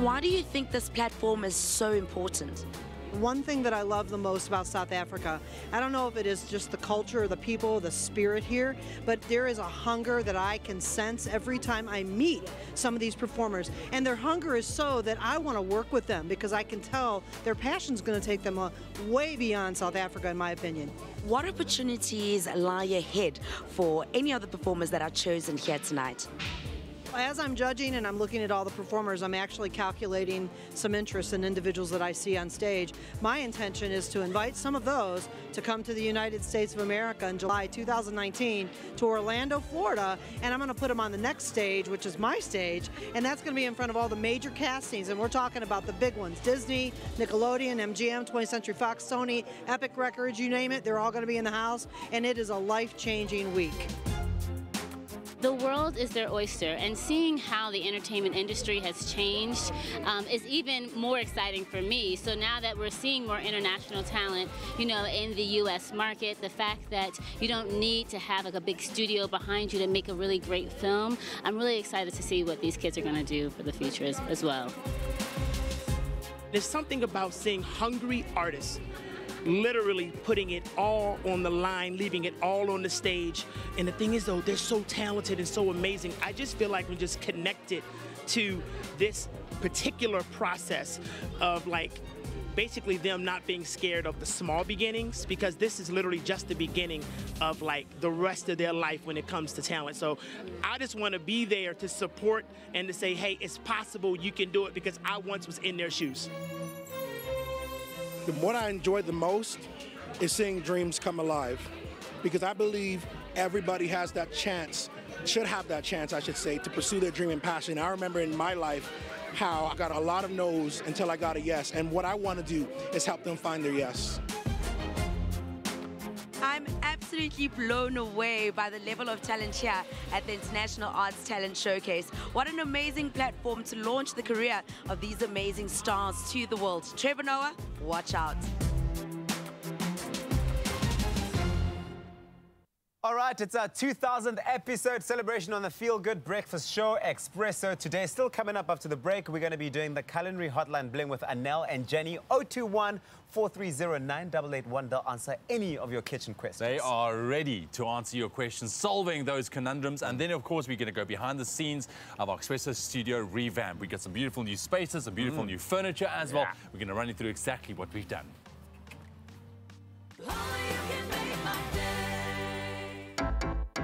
Why do you think this platform is so important? One thing that I love the most about South Africa, I don't know if it is just the culture, the people, the spirit here, but there is a hunger that I can sense every time I meet some of these performers. And their hunger is so that I want to work with them because I can tell their passion's going to take them way beyond South Africa, in my opinion. What opportunities lie ahead for any of the performers that are chosen here tonight? As I'm judging and I'm looking at all the performers, I'm actually calculating some interest in individuals that I see on stage. My intention is to invite some of those to come to the United States of America in July 2019 to Orlando, Florida, and I'm going to put them on the next stage, which is my stage, and that's going to be in front of all the major castings, and we're talking about the big ones: Disney, Nickelodeon, MGM, 20th Century Fox, Sony, Epic Records, you name it, they're all going to be in the house, and it is a life-changing week. The world is their oyster, and seeing how the entertainment industry has changed is even more exciting for me. So now that we're seeing more international talent, you know, in the U.S. market, the fact that you don't need to have like a big studio behind you to make a really great film, I'm really excited to see what these kids are going to do for the future as well. There's something about seeing hungry artists literally putting it all on the line, leaving it all on the stage. And the thing is, though, they're so talented and so amazing. I just feel like we're just connected to this particular process of, like, basically them not being scared of the small beginnings, because this is literally just the beginning of, like, the rest of their life when it comes to talent. So I just want to be there to support and to say, hey, it's possible, you can do it, because I once was in their shoes. What I enjoy the most is seeing dreams come alive, because I believe everybody has that chance, should have that chance, I should say, to pursue their dream and passion. I remember in my life how I got a lot of no's until I got a yes, and what I want to do is help them find their yes. I'm absolutely absolutely blown away by the level of talent here at the International Arts Talent Showcase. What an amazing platform to launch the career of these amazing stars to the world. Trevor Noah, watch out. All right, it's our 2000th episode celebration on the Feel Good Breakfast Show, Expresso. Today, still coming up after the break, we're going to be doing the Culinary Hotline Bling with Anel and Jenny. 021-430-9881. They'll answer any of your kitchen questions. They are ready to answer your questions, solving those conundrums. And then, of course, we're going to go behind the scenes of our Expresso studio revamp. We've got some beautiful new spaces, some beautiful new furniture as well. We're going to run you through exactly what we've done.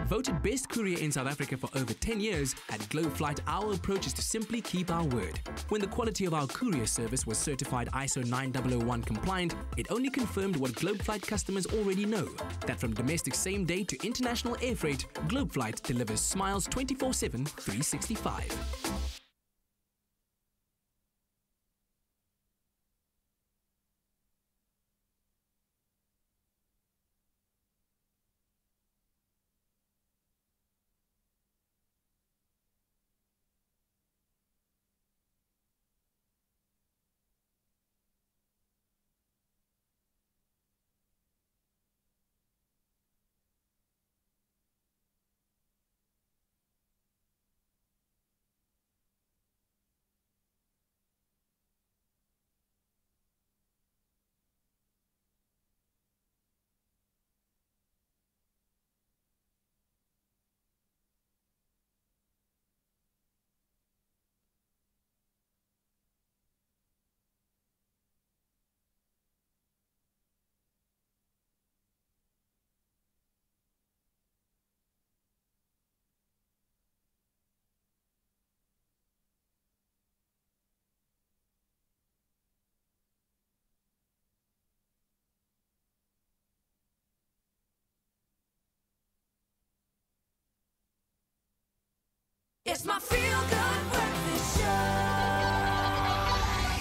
Voted best courier in South Africa for over 10 years, at Globe Flight, our approach is to simply keep our word. When the quality of our courier service was certified ISO 9001 compliant, it only confirmed what Globe Flight customers already know, that from domestic same day to international air freight, Globe Flight delivers smiles 24/7, 365. It's my feel-good breakfast show.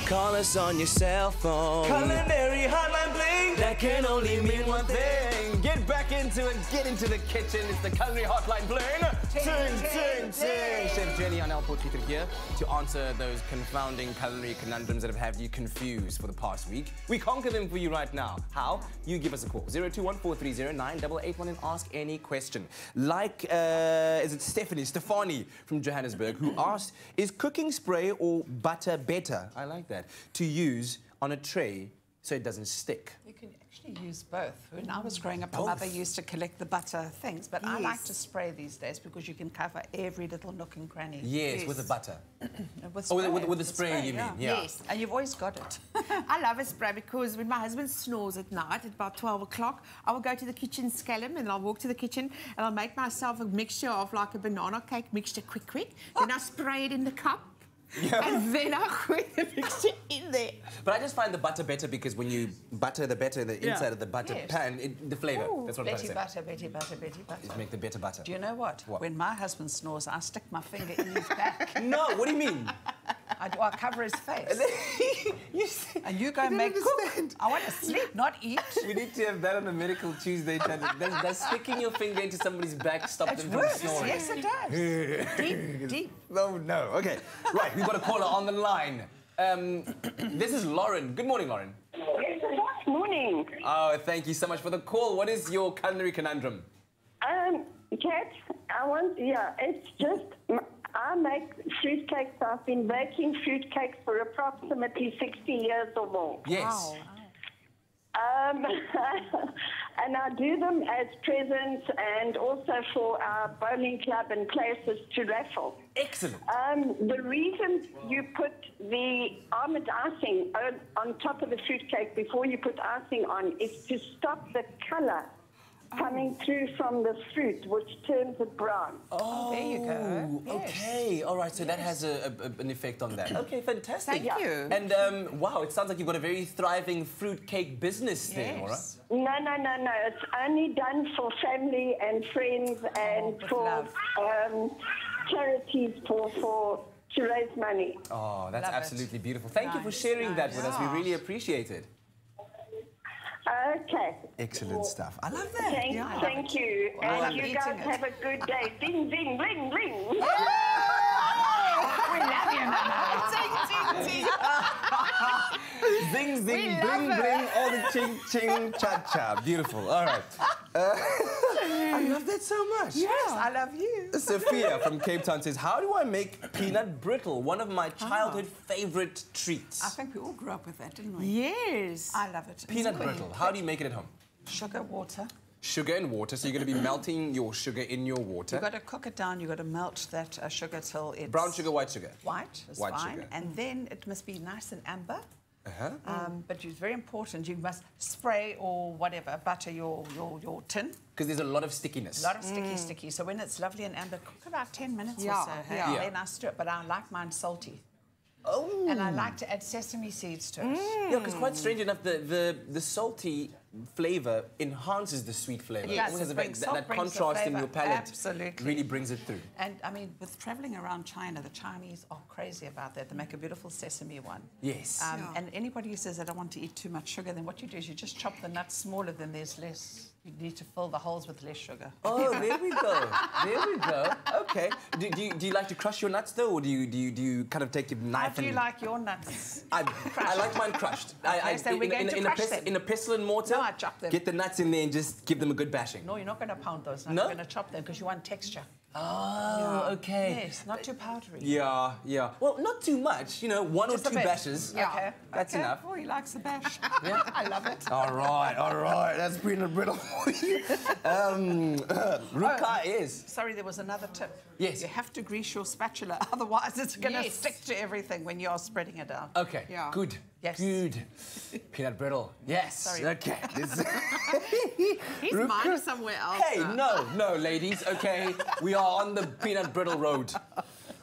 Call us on your cell phone. Culinary Hotline Bling. That can only mean one thing. Get back into it, get into the kitchen. It's the Culinary Hotline Bling. Ting, ting, ting. Chef Jenny Anel Potgieter here to answer those confounding culinary conundrums that have had you confused for the past week. We conquer them for you right now. How? You give us a call. 021-430-9881 and ask any question. Like, is it Stefani from Johannesburg, who asked, is cooking spray or butter better? I like that. To use on a tray so it doesn't stick. You can actually use both. When I was growing up, my mother used to collect the butter things, but I like to spray these days because you can cover every little nook and cranny. Yes, with the butter. with the spray, you mean? Yeah. Yes. And you've always got it. I love a spray because when my husband snores at night at about 12 o'clock, I will go to the kitchen, scale him, and I'll walk to the kitchen and I'll make myself a mixture of like a banana cake mixture quick. Then I spray it in the cup. Yeah. And then I put the mixture in there. But I just find the butter better because when you butter the batter in the inside of the butter pan, the flavour. That's what I'm trying to say. Betty butter. You make the better butter. Do you know what? When my husband snores, I stick my finger in his back. No, what do you mean? I cover his face. And you go make cook. I want to sleep, not eat. We need to have that on a Medical Tuesday. Does sticking your finger into somebody's back stop them from snoring? Yes, it does. Deep. No. Okay. Right, we've got a caller on the line. This is Lauren. Good morning, Lauren. Good morning. Oh, thank you so much for the call. What is your culinary conundrum? Kat, it's just, I make fruit cakes. I've been baking fruit cakes for approximately 60 years or more. Yes. Wow. And I do them as presents and also for our bowling club and places to raffle. Excellent. The reason you put the almond icing on top of the fruit cake before you put icing on is to stop the colour coming through from the fruit, which turns it brown. Oh, there you go. Okay, all right, so that has an effect on that. Okay, fantastic. Thank you. And, wow, it sounds like you've got a very thriving fruitcake business thing, all right? No. It's only done for family and friends and for charities to raise money. Oh, that's absolutely beautiful. Thank you for sharing that with us. We really appreciate it. Okay. Excellent stuff. I love that. Thank you. Well, And you guys have a good day. Ding, ding, bling, bling. We love you, Mama. Ting, ting, ting. Zing, zing, bling, bling, all the ching, ching, cha, cha. Beautiful. All right. I love that so much. Yes, I love you. Sophia from Cape Town says, how do I make peanut brittle? One of my childhood favorite treats. I think we all grew up with that, didn't we? Yes. I love it. Peanut brittle. How do you make it at home? Sugar, water. Sugar and water. So you're going to be melting your sugar in your water. You've got to cook it down. You've got to melt that sugar till it's... Brown sugar, white sugar? White is white fine. Sugar. And then it must be nice and amber. Uh-huh. But it's very important. You must spray or whatever, butter your tin. Because there's a lot of stickiness. A lot of sticky. So when it's lovely and amber, cook about 10 minutes or so. Yeah. Then I stir it, but I like mine salty. Oh. And I like to add sesame seeds to it. Yeah, because quite strange enough, the salty flavour enhances the sweet flavour. Yes, It has salt that brings the contrast in flavour. your palate Absolutely. really brings it through. And I mean, with travelling around China, the Chinese are crazy about that. They make a beautiful sesame one. Yes. And anybody who says they don't want to eat too much sugar, then what you do is you just chop the nuts smaller, then there's less. You need to fill the holes with less sugar. Oh, there we go. There we go. Okay. Do you like to crush your nuts though, or do you kind of take your knife? How do you like your nuts? I like mine crushed. Okay, so we're going to crush them. In a pestle and mortar. No, I chop them. Get the nuts in there and just give them a good bashing. No, you're not going to pound those nuts. No? You're going to chop them because you want texture. Oh, okay. Yes, not too powdery. Yeah. Well, not too much. You know, one Just or a two bit. bashes. Yeah. Okay. That's enough. Oh, he likes the bash. Yeah. I love it. All right. That's peanut brittle for you. Ruka is. Sorry, there was another tip. Yes. You have to grease your spatula, otherwise it's going to stick to everything when you're spreading it out. Okay. Yeah. Good. Yes. Good. Peanut brittle. Yes. Sorry. Okay. He's mine somewhere else. Hey, no, ladies. Okay, we are on the peanut brittle road.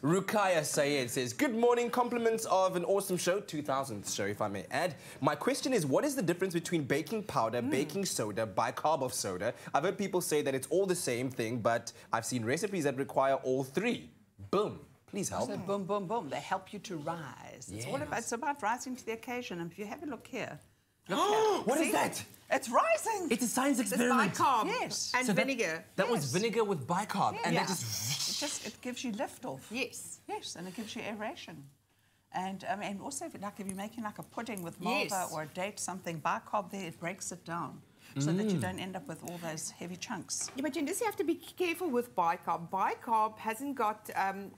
Rukaya Sayed says, good morning, compliments of an awesome show, 2000th show, if I may add. My question is, what is the difference between baking powder, baking soda, bicarb of soda? I've heard people say that it's all the same thing, but I've seen recipes that require all three. Boom. Please help. So boom, boom, boom. They help you to rise. It's all about, it's about rising to the occasion. And if you have a look here. Look here. What is that? It's rising. It's a science experiment. It's bicarb. Yes. And vinegar. That was vinegar with bicarb. And that just... It gives you lift off. Yes. Yes, and it gives you aeration. And also, if you're making like a pudding with malva or a date, something, bicarb there, it breaks it down. So that you don't end up with all those heavy chunks. Yeah, but you just have to be careful with bicarb. Bicarb hasn't got,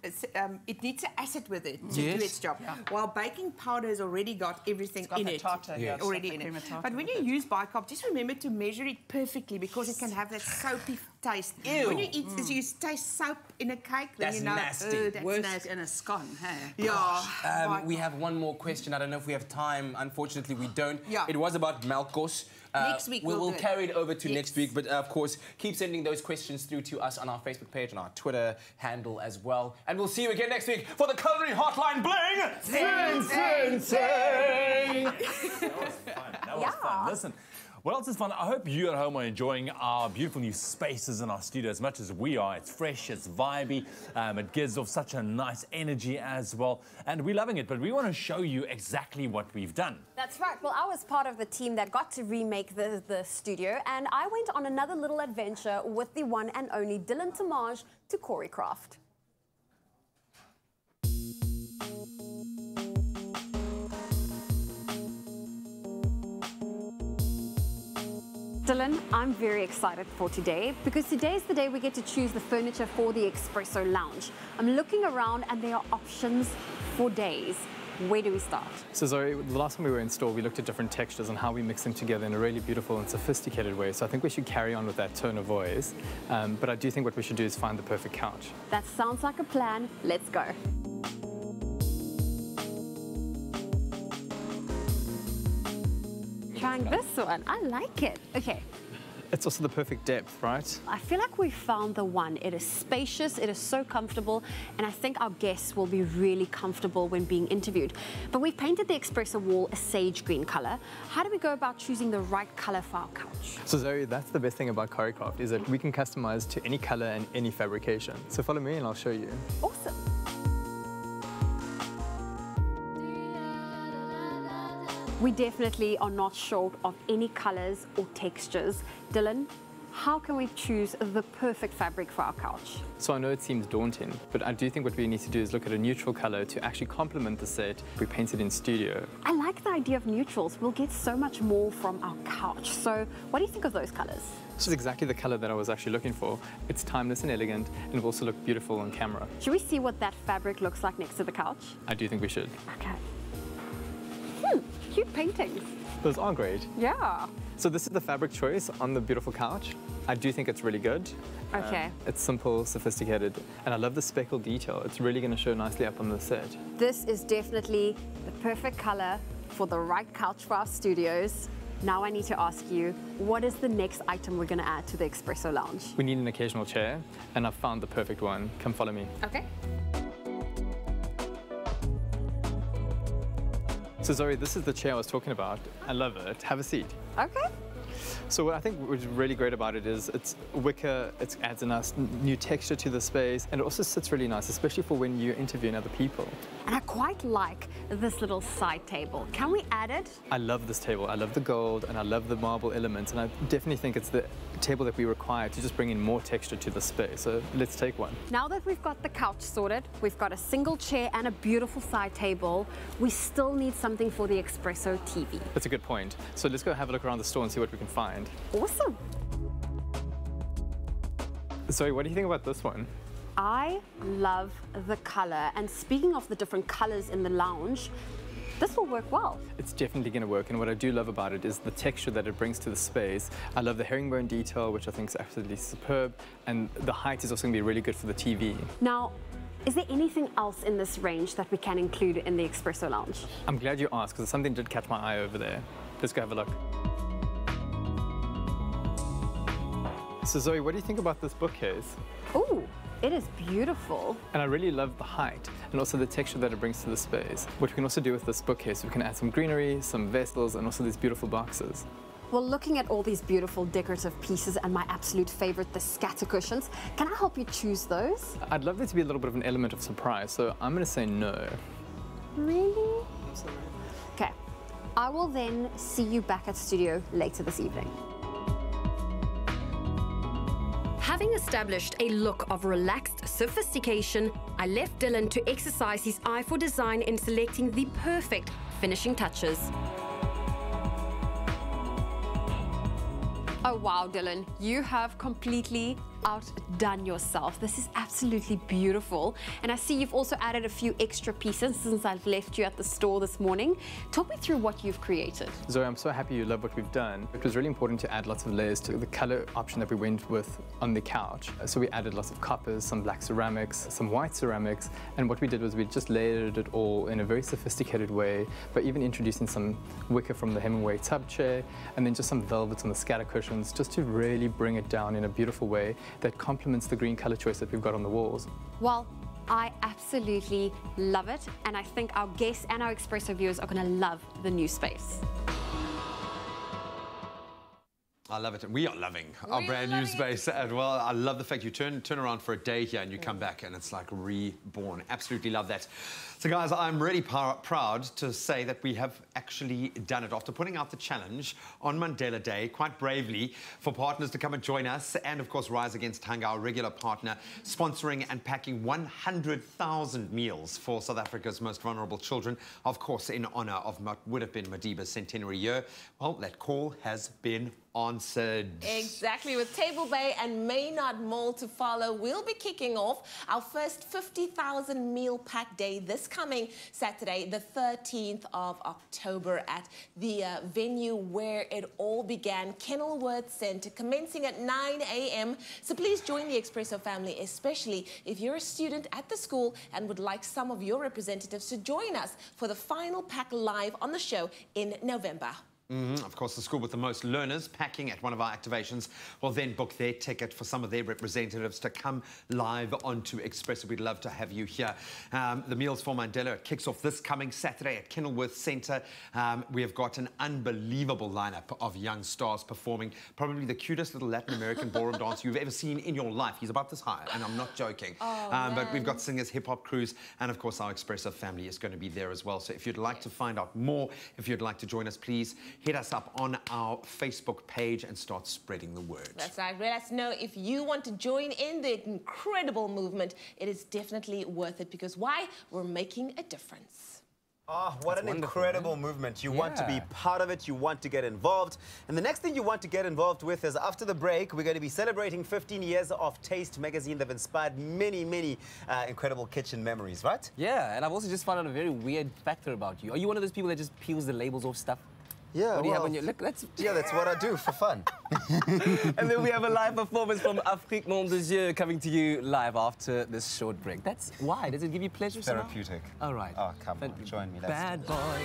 it needs an acid with it to do its job. Yeah. While baking powder has already got everything in it. Already in it. But when you use bicarb, just remember to measure it perfectly because it can have that soapy taste. Ew. When you eat, you taste soap in a cake, then That's you know, nasty. that's Worse nasty. in a scone, hey? Yeah. We have one more question. I don't know if we have time. Unfortunately, we don't. Yeah. It was about Malkos. Next week we'll we'll do it. carry it over to next week. But of course, keep sending those questions through to us on our Facebook page and our Twitter handle as well. And we'll see you again next week for the Culinary Hotline Bling. Sing, sing, sing. That was fun. Listen. What else is fun? I hope you at home are enjoying our beautiful new spaces in our studio as much as we are. It's fresh, it's vibey, it gives off such a nice energy as well. And we're loving it, but we want to show you exactly what we've done. That's right. Well, I was part of the team that got to remake the studio, and I went on another little adventure with the one and only Dylan Tamaj to choreographed. Dylan, I'm very excited for today because today is the day we get to choose the furniture for the Expresso lounge. I'm looking around and there are options for days. Where do we start? So Zoe, the last time we were in store, we looked at different textures and how we mix them together in a really beautiful and sophisticated way. So I think we should carry on with that tone of voice. But I do think what we should do is find the perfect couch. That sounds like a plan. Let's go. Trying this one. I like it. Okay. It's also the perfect depth, right? I feel like we found the one. It is spacious, it is so comfortable, and I think our guests will be really comfortable when being interviewed. But we painted the Expresso wall a sage green color. How do we go about choosing the right color for our couch? So Zoe, that's the best thing about choreographed is that we can customize to any color and any fabrication. So follow me and I'll show you. Awesome. We definitely are not short of any colors or textures. Dylan, how can we choose the perfect fabric for our couch? So I know it seems daunting, but I do think what we need to do is look at a neutral color to actually complement the set we painted in studio. I like the idea of neutrals. We'll get so much more from our couch. So what do you think of those colors? This is exactly the color that I was actually looking for. It's timeless and elegant, and it will also look beautiful on camera. Should we see what that fabric looks like next to the couch? I do think we should. Okay. Cute paintings. Those are great. Yeah. So this is the fabric choice on the beautiful couch. I do think it's really good. Okay. It's simple, sophisticated, and I love the speckled detail. It's really going to show nicely up on the set. This is definitely the perfect color for the right couch for our studios. Now I need to ask you, what is the next item we're going to add to the Expresso Lounge? We need an occasional chair, and I've found the perfect one. Come follow me. Okay. So Zoe, this is the chair I was talking about. I love it. Have a seat. Okay. So what I think what's really great about it is it's wicker, it adds a nice new texture to the space, and it also sits really nice, especially for when you're interviewing other people. And I quite like this little side table. Can we add it? I love this table. I love the gold, and I love the marble elements, and I definitely think it's the table that we require to just bring in more texture to the space. So let's take one. Now that we've got the couch sorted, we've got a single chair and a beautiful side table, we still need something for the Expresso TV. That's a good point. So let's go have a look around the store and see what we can find. Awesome. Zoe, what do you think about this one? I love the color. And speaking of the different colors in the lounge, this will work well. It's definitely going to work, and what I do love about it is the texture that it brings to the space. I love the herringbone detail, which I think is absolutely superb, and the height is also going to be really good for the TV. Now, is there anything else in this range that we can include in the Expresso Lounge? I'm glad you asked, because something did catch my eye over there. Let's go have a look. So Zoe, what do you think about this bookcase? Ooh, it is beautiful. And I really love the height and also the texture that it brings to the space. What we can also do with this bookcase, we can add some greenery, some vessels, and also these beautiful boxes. Well, looking at all these beautiful decorative pieces and my absolute favorite, the scatter cushions, can I help you choose those? I'd love there to be a little bit of an element of surprise, so I'm going to say no. Really? Okay. I will then see you back at studio later this evening. Having established a look of relaxed sophistication, I left Dylan to exercise his eye for design in selecting the perfect finishing touches. Oh wow, Dylan, you have completely outdone yourself. This is absolutely beautiful. And I see you've also added a few extra pieces since I've left you at the store this morning. Talk me through what you've created. Zoe, I'm so happy you love what we've done. It was really important to add lots of layers to the color option that we went with on the couch. So we added lots of coppers, some black ceramics, some white ceramics, and what we did was we just layered it all in a very sophisticated way, but even introducing some wicker from the Hemingway tub chair, and then just some velvets on the scatter cushions, just to really bring it down in a beautiful way that complements the green color choice that we've got on the walls. Well, I absolutely love it, and I think our guests and our Expresso viewers are going to love the new space. I love it. We are loving our brand new space as well. I love the fact you turn around for a day here and you come back and it's like reborn. Absolutely love that. So guys, I'm really proud to say that we have actually done it after putting out the challenge on Mandela Day quite bravely for partners to come and join us and of course Rise Against Hunger, our regular partner, sponsoring and packing 100,000 meals for South Africa's most vulnerable children, of course in honor of what would have been Madiba's centenary year. Well, that call has been answered. Exactly. With Table Bay and Maynard Mall to follow, we'll be kicking off our first 50,000 meal pack day this coming Saturday, the 13th of October at the venue where it all began, Kenilworth Centre, commencing at 9 a.m. So please join the Expresso family, especially if you're a student at the school and would like some of your representatives to join us for the final pack live on the show in November. Of course, the school with the most learners packing at one of our activations will then book their ticket for some of their representatives to come live onto Expresso. We'd love to have you here. The Meals for Mandela, it kicks off this coming Saturday at Kenilworth Centre. We have got an unbelievable lineup of young stars performing probably the cutest little Latin American ballroom dance you've ever seen in your life. He's about this high, and I'm not joking. But we've got singers, hip-hop crews, and of course our Expresso family is going to be there as well. So if you'd like to find out more, if you'd like to join us, please hit us up on our Facebook page and start spreading the word. That's right. Let us know if you want to join in the incredible movement. It is definitely worth it because why? We're making a difference. Oh, what an incredible movement. You want to be part of it, you want to get involved. And the next thing you want to get involved with is after the break, we're going to be celebrating 15 years of Taste magazine. They've inspired many, many incredible kitchen memories, right? Yeah, and I've also just found out a very weird factor about you. Are you one of those people that just peels the labels off stuff? Yeah, what do you have on your... Look, yeah, that's what I do for fun. And then we have a live performance from Afrique Nom de Dieu coming to you live after this short break. That's why. Does it give you pleasure? Therapeutic. All right. Oh, come on, join me. Bad boy.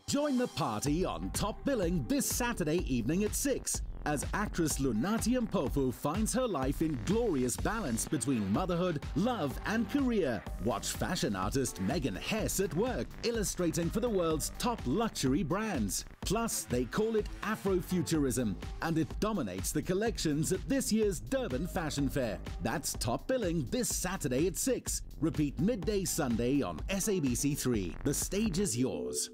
Join the party on Top Billing this Saturday evening at 6 as actress Lunati Mpofu finds her life in glorious balance between motherhood, love and career. Watch fashion artist Megan Hess at work, illustrating for the world's top luxury brands. Plus, they call it Afrofuturism, and it dominates the collections at this year's Durban Fashion Fair. That's Top Billing this Saturday at 6. Repeat midday Sunday on SABC3. The stage is yours.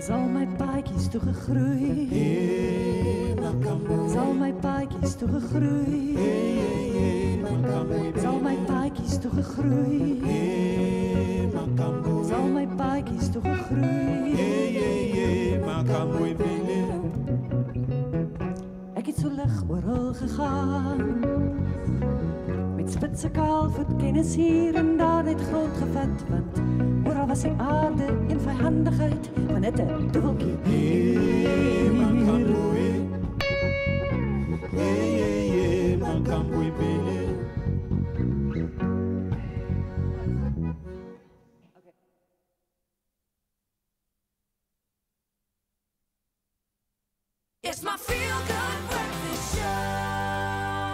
Zal my paadjies toegegroei, zal my paadjies toegegroei, zal my paadjies toegegroei, zal my paadjies toegegroei. Ek het so lig oral gegaan, met spitse kaalvoet kennis hier en daar het grond gevat, want oral was die aarde en vyhandigheid van het dubbeltjie. It's my feel-good breakfast show.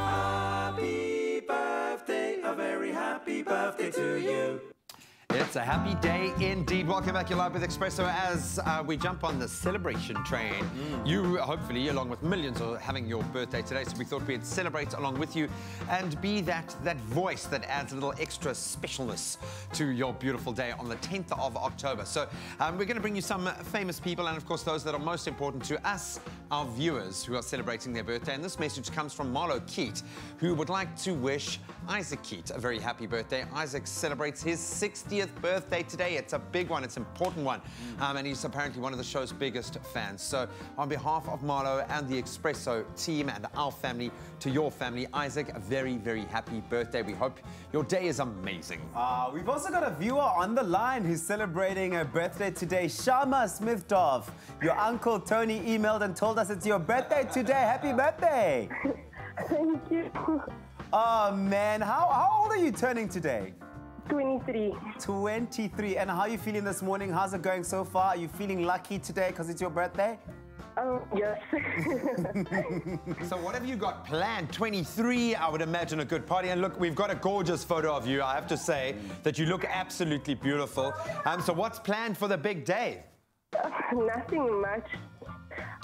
Happy birthday, a very happy birthday to you. It's a happy day indeed. Welcome back. You're live with Expresso as we jump on the celebration train. You, hopefully, along with millions, are having your birthday today, so we thought we'd celebrate along with you and be that voice that adds a little extra specialness to your beautiful day on the 10th of October. So we're going to bring you some famous people and, of course, those that are most important to us, our viewers, who are celebrating their birthday. And this message comes from Marlo Keat, who would like to wish Isaac Keat a very happy birthday. Isaac celebrates his 60th birthday today. It's a big one, it's an important one, and he's apparently one of the show's biggest fans. So on behalf of Marlo and the Expresso team and our family to your family, Isaac, a very, very happy birthday. We hope your day is amazing. We've also got a viewer on the line who's celebrating a birthday today. Shama Smithdov, your uncle Tony emailed and told us it's your birthday today. Happy birthday. Thank you. Oh man, how old are you turning today? 23. 23. And how are you feeling this morning? How's it going so far? Are you feeling lucky today because it's your birthday? Yes. So what have you got planned? 23, I would imagine a good party. And look, we've got a gorgeous photo of you. I have to say that you look absolutely beautiful. So what's planned for the big day? Nothing much.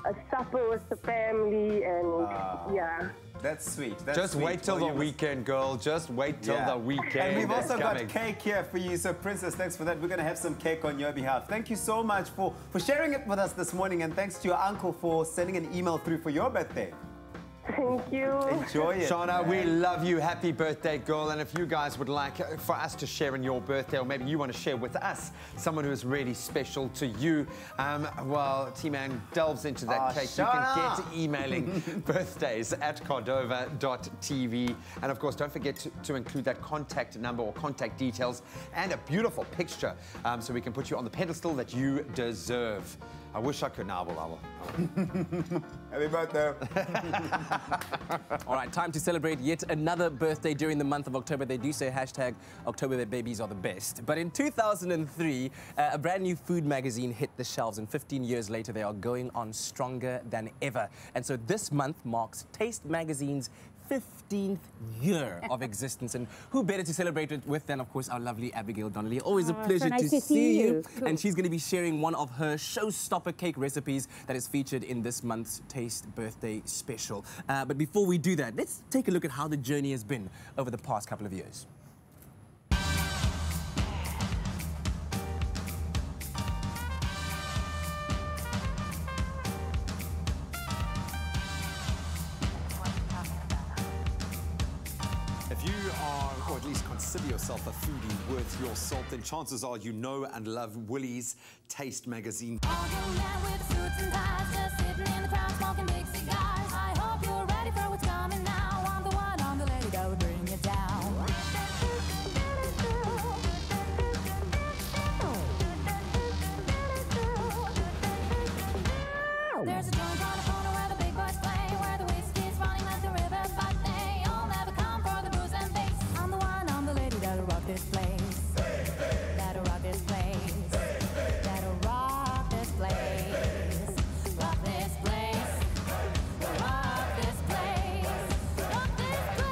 A supper with the family and yeah. That's sweet. That's Just sweet. wait till the weekend, girl. Just wait till the weekend. And we've That's also got coming. cake here for you. So, Princess, thanks for that. We're going to have some cake on your behalf. Thank you so much for sharing it with us this morning. And thanks to your uncle for sending an email through for your birthday. Thank you. Enjoy it. Shauna, we love you. Happy birthday, girl. And if you guys would like for us to share in your birthday, or maybe you want to share with us someone who is really special to you, well, T-Man delves into that cake. Shauna! You can get emailing birthdays@cordova.tv. And of course, don't forget to include that contact number or contact details and a beautiful picture so we can put you on the pedestal that you deserve. I wish I could. Now, I will. Happy birthday. All right, time to celebrate yet another birthday during the month of October. They do say hashtag October their babies are the best. But in 2003, a brand new food magazine hit the shelves, and 15 years later, they are going on stronger than ever. And so this month marks Taste Magazine's 15th year of existence, and who better to celebrate it with than, of course, our lovely Abigail Donnelly. Always a pleasure so nice to see you. Cool. And she's going to be sharing one of her showstopper cake recipes that is featured in this month's Taste Birthday Special. But before we do that, let's take a look at how the journey has been over the past couple of years. If you are, or at least consider yourself a foodie worth your salt, then chances are you know and love Willie's Taste Magazine. There's a joint on the corner where the big boys play, where the whiskey's running like the rivers, but they all never come for the booze and bass. I'm the one, I'm the lady that'll rock this place. That'll rock this place. That'll rock this place. Rock this place. Rock this place. Rock this place.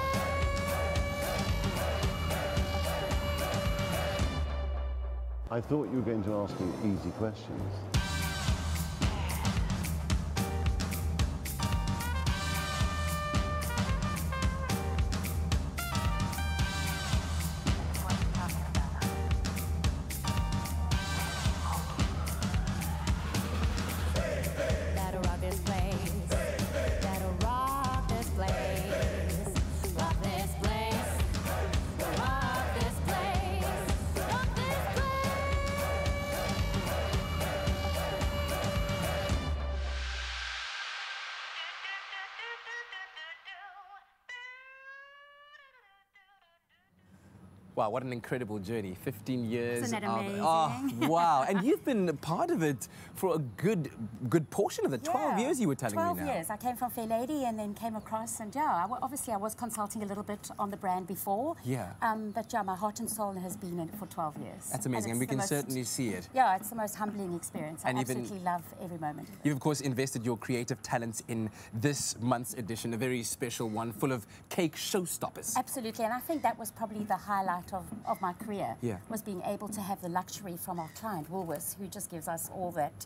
I thought you were going to ask me easy questions. That'll rock this place. That'll rock this place. Rock this place. Rock this place. Rock this Wow, what an incredible journey. 15 years. Isn't that amazing? Oh, wow. And you've been a part of it for a good portion of it. 12 years, you were telling me now. 12 years. I came from Fair Lady and then came across, and obviously I was consulting a little bit on the brand before. Yeah. But yeah, my heart and soul has been in it for 12 years. That's amazing, and we can certainly see it. Yeah, it's the most humbling experience. And I even- absolutely love every moment. You've, of course, invested your creative talents in this month's edition, a very special one full of cake showstoppers. Absolutely, and I think that was probably the highlight of my career, Yeah. was being able to have the luxury from our client, Woolworths, who just gives us all that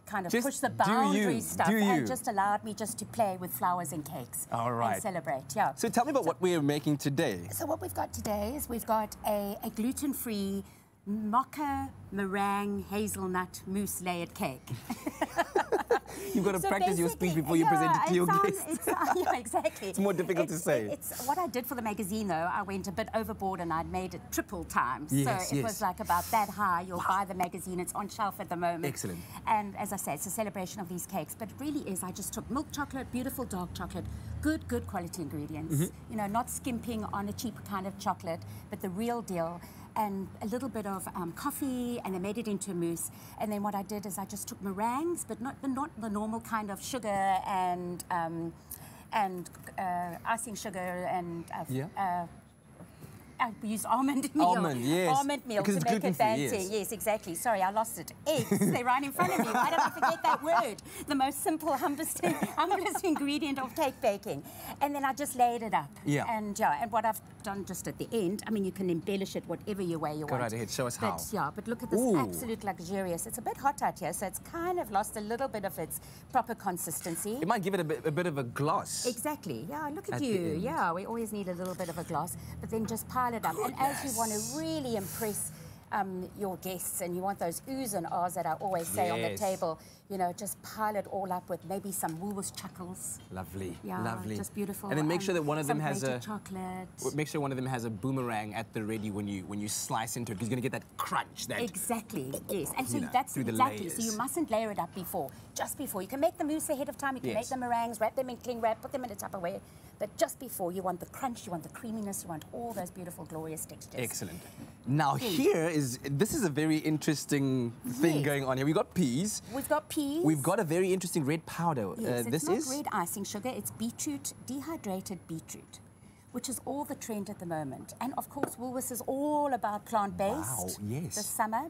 kind of Just push the do you, boundary stuff, do you. and just allowed me just to play with flowers and cakes. All right. And celebrate, yeah. So tell me about what we're making today. So what we've got today is we've got a gluten-free mocha meringue hazelnut mousse layered cake. You've got to So practice your speech basically, before you present it to your sounds- guests. yeah, exactly. It's more difficult to say. It's what I did for the magazine, though. I went a bit overboard and I'd made it triple times. Yes, so it yes. was like about that high. You'll buy the magazine. It's on shelf at the moment. Excellent. And as I say, it's a celebration of these cakes. But it really is. I just took milk chocolate, beautiful dark chocolate, good quality ingredients. Mhm. You know, not skimping on a cheap kind of chocolate, but the real deal. And a little bit of coffee, and I made it into a mousse. And then what I did is I just took meringues, but not the normal kind of sugar and icing sugar and I used almond meal. Almond, yes. Almond meal Because to it's make it gluten-free, fancy. yes. Yes, exactly. Sorry, I lost it. Eggs, they're right in front of me. Why did I forget that word? The most simple, humblest ingredient of cake baking. And then I just laid it up. Yeah. And what I've done just at the end, I mean, you can embellish it whatever way you want. Go right ahead, show us how. But look at this absolute luxurious. It's a bit hot out here, so it's kind of lost a little bit of its proper consistency. It might give it a bit of a gloss. Exactly. Yeah, look at you. Yeah, we always need a little bit of a gloss, but then just pile it up. And as you want to really impress your guests, and you want those oohs and ahs that I always say on the table, you know, just pile it all up with maybe some Woolworths chuckles. Lovely, yeah, lovely. Just beautiful. And then make sure that one of them has a chocolate. Make sure one of them has a boomerang at the ready when you slice into it, because you're going to get that crunch. That exactly, yes. And so you know, that's through the exactly. layers. So you mustn't layer it up before. Just before. You can make the mousse ahead of time. You can make the meringues, wrap them in cling wrap, put them in a Tupperware. But just before, you want the crunch, you want the creaminess, you want all those beautiful, glorious textures. Excellent. Now this is a very interesting thing going on here. We've got peas. We've got peas. We've got a very interesting red powder. Yes, this it's not red icing sugar, it's beetroot, dehydrated beetroot, which is all the trend at the moment. And of course, Woolworths is all about plant-based. Wow, yes. This summer.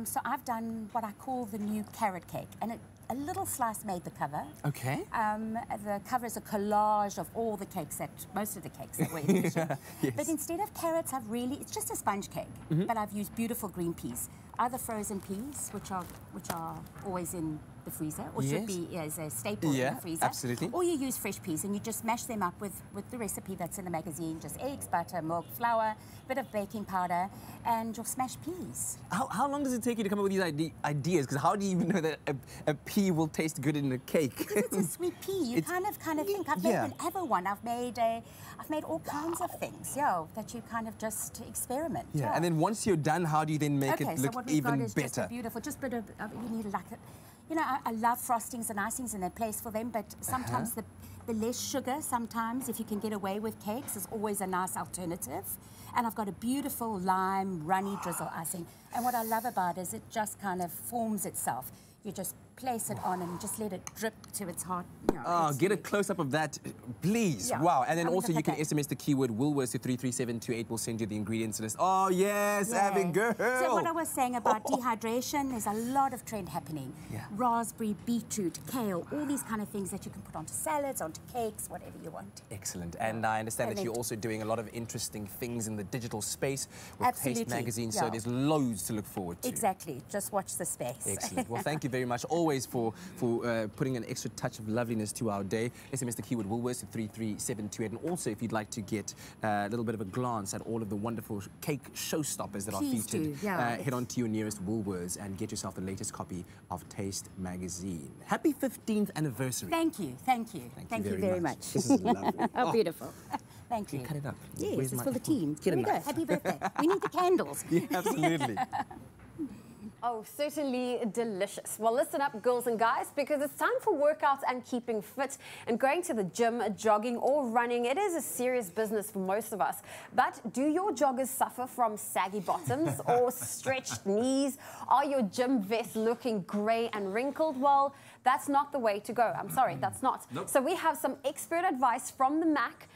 So I've done what I call the new carrot cake, and a little slice made the cover. Okay. The cover is a collage of all the cakes most of the cakes that we're eating. Yes. But instead of carrots, it's just a sponge cake, but I've used beautiful green peas, either frozen peas, which are always in the freezer, or should be as a staple in the freezer. Absolutely. Or you use fresh peas and you just mash them up with the recipe that's in the magazine, just eggs, butter, milk, flour, bit of baking powder, and your smashed peas. How long does it take you to come up with these ideas? Because how do you even know that a pea will taste good in a cake? Because it's a sweet pea. You kind of think. I've made an ever one. I've made all kinds of things, that you kind of just experiment. Yeah. And then once you're done, how do you then make it so look what we've even got is better? Just a beautiful, just bit of you need like you know, I love frostings and icings and their place for them, but sometimes the less sugar, sometimes, if you can get away with cakes, is always a nice alternative. And I've got a beautiful lime runny drizzle icing. And what I love about it is it just kind of forms itself. You just place it on and just let it drip to its heart. You know, get a close-up of that, please. Yeah. Wow. And then also you can SMS the keyword Woolworths to 33728. We'll send you the ingredients list. Oh, yes, Abigail. So what I was saying about dehydration, there's a lot of trend happening. Yeah. Raspberry, beetroot, kale, all these kind of things that you can put onto salads, onto cakes, whatever you want. Excellent. And I understand that you're also doing a lot of interesting things in the digital space with Taste Magazine, so there's loads to look forward to. Exactly. Just watch the space. Excellent. Well, thank you very much. Always for putting an extra touch of loveliness to our day. SMS the keyword Woolworths to 33728. And also, if you'd like to get a little bit of a glance at all of the wonderful cake showstoppers that are featured, head on to your nearest Woolworths and get yourself the latest copy of Taste Magazine. Happy 15th anniversary. Thank you. Thank you. Thank you very much. This is lovely. How beautiful. Thank you. Cut it up. Yes, it's for the team. Here we go. Happy birthday. We need the candles. Yeah, absolutely. Oh, certainly delicious. Well, listen up, girls and guys, because it's time for workouts and keeping fit. And going to the gym, jogging or running, it is a serious business for most of us. But do your joggers suffer from saggy bottoms or stretched knees? Are your gym vests looking grey and wrinkled? Well, that's not the way to go. I'm sorry, that's not. Nope. So we have some expert advice from the Mac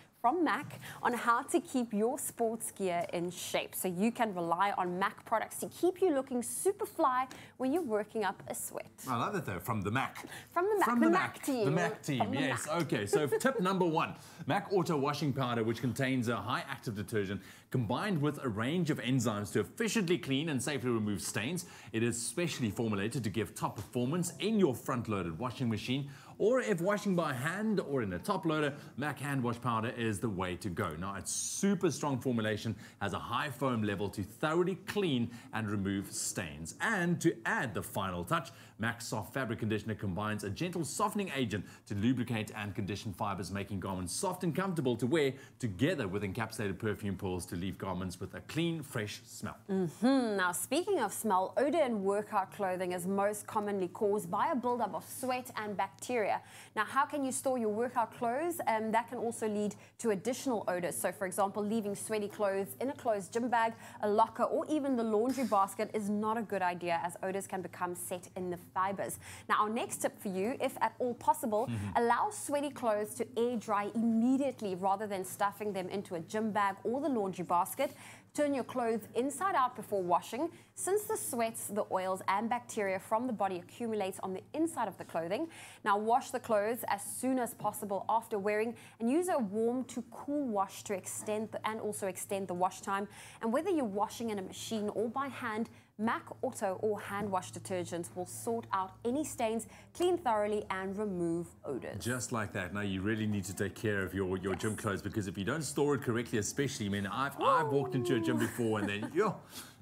on how to keep your sports gear in shape, so you can rely on Mac products to keep you looking super fly when you're working up a sweat. I love that though, from the Mac. From the Mac, the Mac team. The Mac team, yes. Okay, so tip number 1, Mac Auto Washing Powder, which contains a high active detergent combined with a range of enzymes to efficiently clean and safely remove stains. It is specially formulated to give top performance in your front-loaded washing machine, or if washing by hand or in a top loader, Mac Hand Wash Powder is the way to go. Now, it's super strong formulation, has a high foam level to thoroughly clean and remove stains. And to add the final touch, Mac Soft Fabric Conditioner combines a gentle softening agent to lubricate and condition fibers, making garments soft and comfortable to wear, together with encapsulated perfume pools to leave garments with a clean, fresh smell. Now, speaking of smell, odor in workout clothing is most commonly caused by a buildup of sweat and bacteria. bacteria. Now, how can you store your workout clothes? That can also lead to additional odors. So, for example, leaving sweaty clothes in a closed gym bag, a locker, or even the laundry basket is not a good idea, as odors can become set in the fibers. Now, our next tip for you, if at all possible, allow sweaty clothes to air dry immediately rather than stuffing them into a gym bag or the laundry basket. Turn your clothes inside out before washing, since the sweats, the oils, and bacteria from the body accumulates on the inside of the clothing. Now, wash the clothes as soon as possible after wearing, and use a warm to cool wash to extend the wash time. And whether you're washing in a machine or by hand, Mac Auto or hand wash detergents will sort out any stains, clean thoroughly, and remove odors. Just like that. Now, you really need to take care of your gym clothes, because if you don't store it correctly, especially, I mean, I've walked into a gym before and then,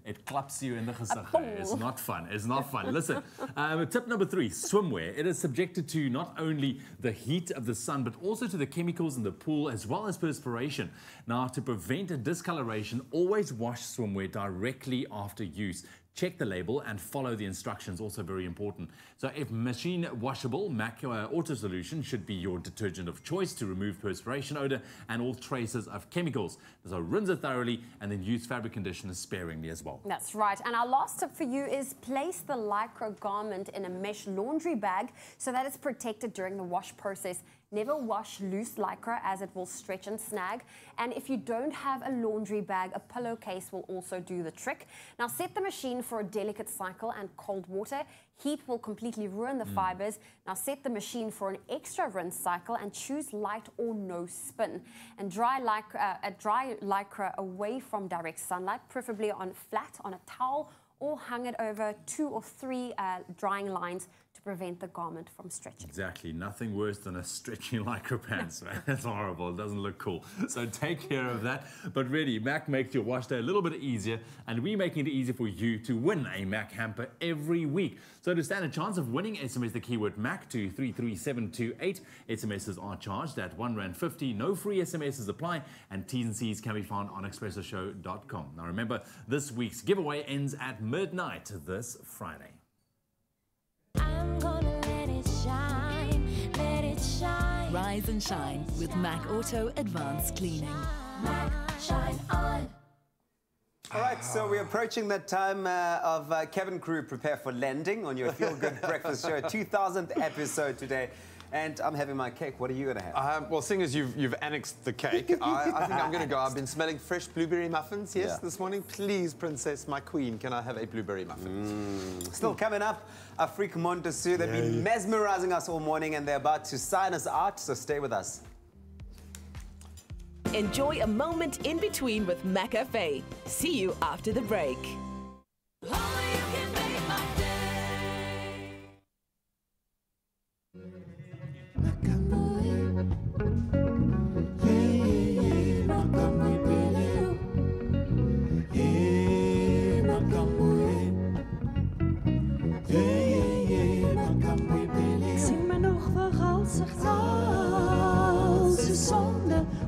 it claps you in the gezicht. It's not fun. It's not fun. Listen, tip number 3, swimwear. It is subjected to not only the heat of the sun, but also to the chemicals in the pool, as well as perspiration. Now, to prevent discoloration, always wash swimwear directly after use. Check the label and follow the instructions, also very important. So if machine washable, Mac Auto Solution should be your detergent of choice to remove perspiration odor and all traces of chemicals. So rinse it thoroughly and then use fabric conditioner sparingly as well. That's right. And our last tip for you is place the Lycra garment in a mesh laundry bag so that it's protected during the wash process. Never wash loose Lycra, as it will stretch and snag. And if you don't have a laundry bag, a pillowcase will also do the trick. Now, set the machine for a delicate cycle and cold water. Heat will completely ruin the fibers. Now, set the machine for an extra rinse cycle and choose light or no spin. And dry Lycra away from direct sunlight, preferably flat on a towel, or hang it over 2 or 3 drying lines to prevent the garment from stretching. Exactly. Nothing worse than a stretchy Lycra pants, man. That's horrible. It doesn't look cool. So take care of that. But really, Mac makes your wash day a little bit easier, and we're making it easier for you to win a Mac hamper every week. So to stand a chance of winning, SMS the keyword Mac to 33728. SMSs are charged at R1.50. No free SMSs apply, and T's and C's can be found on expressoshow.com. Now remember, this week's giveaway ends at midnight this Friday. I'm gonna let it shine, let it shine. Rise and shine with Mac Auto Advanced Cleaning. Mac, shine on. All right, so we're approaching that time of Kevin Crew Prepare for Landing on your Feel Good Breakfast Show, 2000th episode today. And I'm having my cake. What are you going to have? Well, seeing as you've annexed the cake, I think I'm going to go. I've been smelling fresh blueberry muffins, this morning. Please, Princess, my queen, can I have a blueberry muffin? Still coming up, Afrique Montessur. They've been mesmerizing us all morning, and they're about to sign us out, so stay with us. Enjoy a moment in between with Macafe. See you after the break.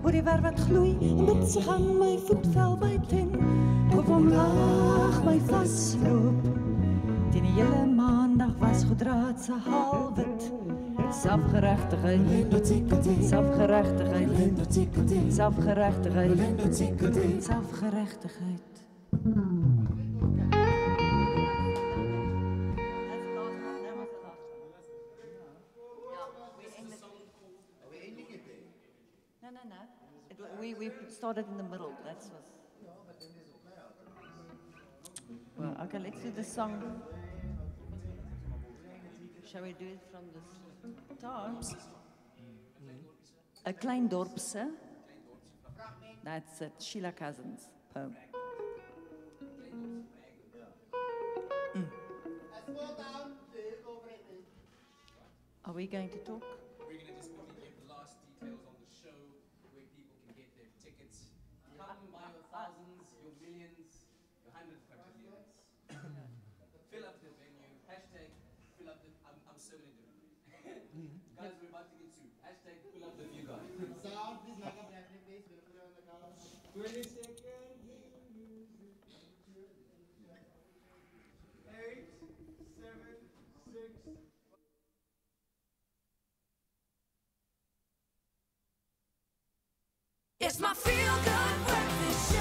Hoor die ver wat gloei en dit sig aan my voetvel byt en op omlaag my vasloop. Die hele maandag was gedraad se halwit. Selfgerechtigheid, selfgerechtigheid, selfgerechtigheid, selfgerechtigheid. We started in the middle. That's what. Well, okay, let's do the song. Shall we do it from the top? A klein dorpse. That's it. Sheila Cousins poem. Are we going to talk? We're going to just quickly give the last details on the show, where people can get their tickets. Come by your thousands, your millions, your hundreds of quadrillions. Fill up the venue. Hashtag fill up the... I'm so many different. Guys, we're about to get sued. Hashtag fill up the view guys. Sound, please like up that please. We'll put it on the couch. 20 seconds. 8, 7, 6... It's my feel-good breakfast show.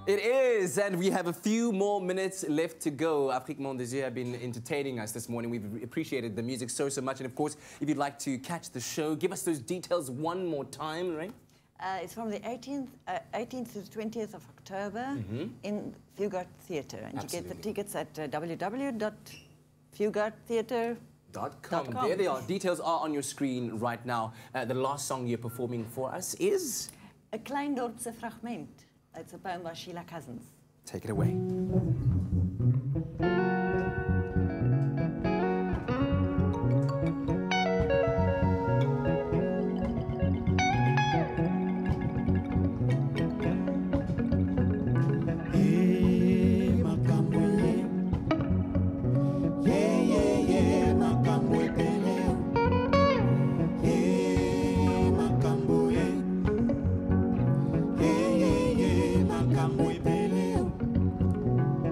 It is, and we have a few more minutes left to go. Afrique Monde des Yeux have been entertaining us this morning. We've appreciated the music so much. And of course, if you'd like to catch the show, give us those details one more time, right? It's from the 18th to the 20th of October in Fugard Theatre. And you get the tickets at www.fugardtheatre.com. There they are. Details are on your screen right now. The last song you're performing for us is? A Klein Dorpse Fragment. It's a poem by Sheila Cousins. Take it away.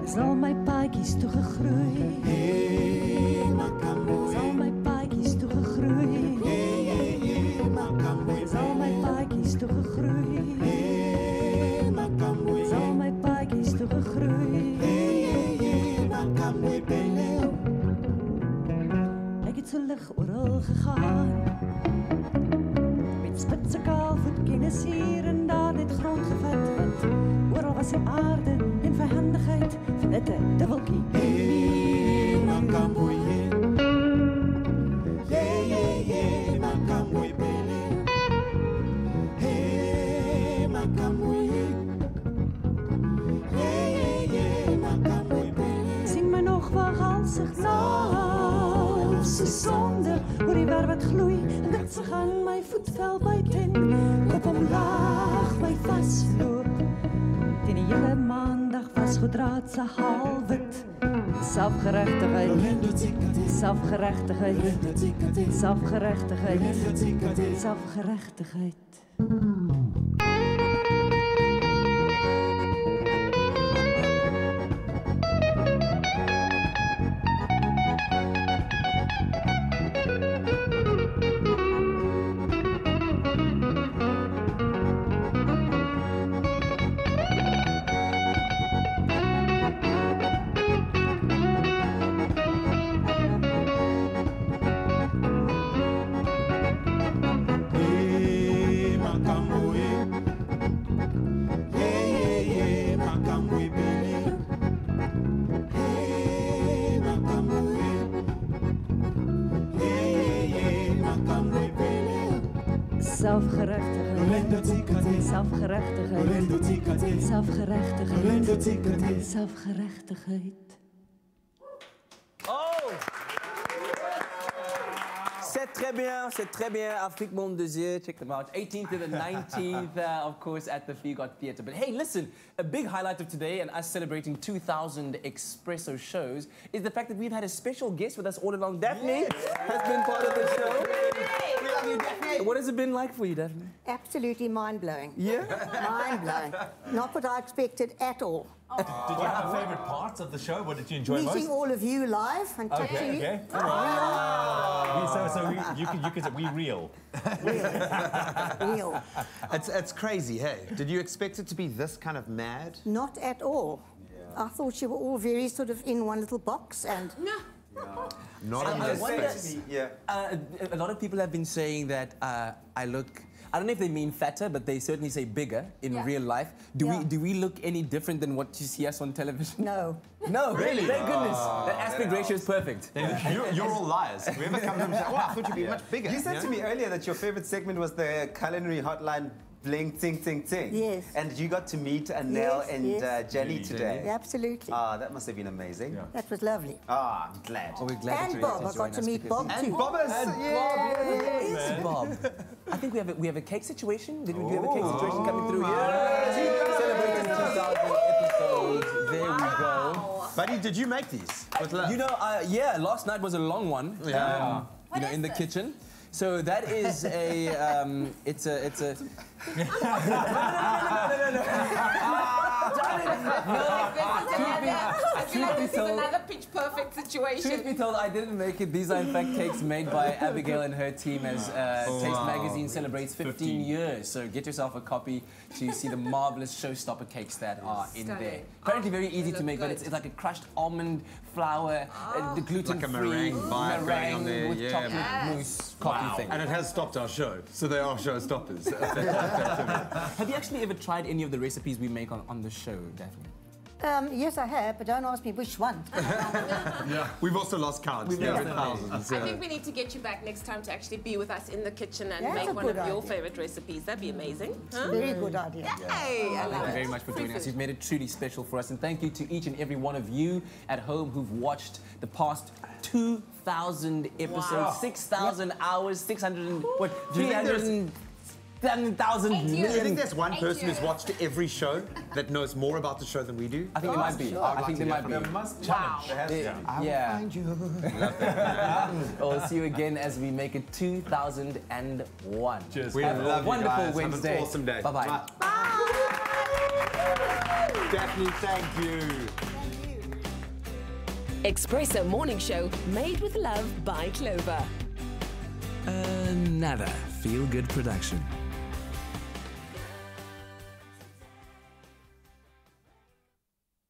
Zal my paadjies toegegroei. Hey, Makambo. Zal my paadjies toegegroei. Hey, Makambo. Zal my paadjies toegegroei. Hey, Makambo. Zal my paadjies toegegroei. Hey, Makambo. Ek het so lig oral gegaan. Met spitse kaalvoet kennis hier en daar net grond gevat wat oral was die aarde en vijandigheid van dit 'n dubbeltjie. Hey, Makambo, hey. Hey, hey, hey, Makambo, bele. Hey, Makambo, hey. Hey, hey, hey, Makambo, bele. Sing my nog waaghalsig na, so sonde, hoe die wer wat gloei, en dit sig aan my voetvel byt en kop omlaag my vasloop. Teen die hele maandag was gedraad se halwit. Selfgerechtigheid, selfgerechtigheid, selfgerechtigheid, selfgerechtigheid. Zelfgerechtigheid, zelfgerechtigheid, zelfgerechtigheid. Oh! C'est très bien, Afrique Monde des Yeux. Check them out. 18th to the 19th, of course, at the Fugard Theatre. But hey, listen, a big highlight of today and us celebrating 2,000 Expresso shows is the fact that we've had a special guest with us all along. Daphne has been part of the show. We love you, Daphne. What has it been like for you, Daphne? Absolutely mind-blowing. Yeah? Mind-blowing. Not what I expected at all. Did you have favourite parts of the show? What did you enjoy most? Meeting all of you live and touching you. Okay. You could say we real. Real. It's crazy, hey? Did you expect it to be this kind of mad? Not at all. Yeah. I thought you were all very sort of in one little box and... Not in this space. A lot of people have been saying that I look... I don't know if they mean fatter, but they certainly say bigger in real life. Do we look any different than what you see us on television? No. No, really? Thank goodness. The aspect ratio is perfect. You're all liars. Whoever comes and says, "Oh, I thought you'd be much bigger." You said to me earlier that your favorite segment was the Culinary hotline. Bling, ting, ting, ting. Yes. And you got to meet Anel and Jenny today. Absolutely. Ah, that must have been amazing. Yeah. That was lovely. Ah, I'm glad. Oh, we're glad and Bob, I got to meet Bob too. And Bob is Bob. I think we have a cake situation. Did we have a cake situation coming through here? Celebrating 2,000 episodes. There we go. Buddy, did you make these? You know, yeah. Last night was a long one. Yeah. You know, in the kitchen. So that is a, it's a. No. I feel like this is another pitch-perfect situation. Truth be told, I didn't make it. These are in fact cakes made by Abigail and her team as Taste Magazine celebrates 15 years. So get yourself a copy to see the marvelous showstopper cakes that are in there. Apparently very easy to make, but it's like a crushed almond flour, the gluten-free meringue on there. with chocolate mousse coffee thing. And it has stopped our show, so they are showstoppers. Have you actually ever tried any of the recipes we make on the show, Daphne? Yes, I have, but don't ask me which one. Yeah, we've also lost count. We've lost thousands. I think we need to get you back next time to actually be with us in the kitchen and make one of your favorite recipes. That'd be amazing. Huh? Very good idea. Yay! I love Thank you it. very much for joining us. You've made it truly special for us. And thank you to each and every one of you at home who've watched the past 2,000 episodes, 6,000 hours, 300,000 million. You think there's one person who's watched every show that knows more about the show than we do? I think there might be. I think there might be. There must be. Yeah. Find you. We'll see you again as we make it 2001. Cheers. We Have love a wonderful you guys. Wednesday. Have an awesome day. Bye-bye. Bye. Daphne, thank you. Expresso Morning Show, made with love by Clover. Another feel-good production.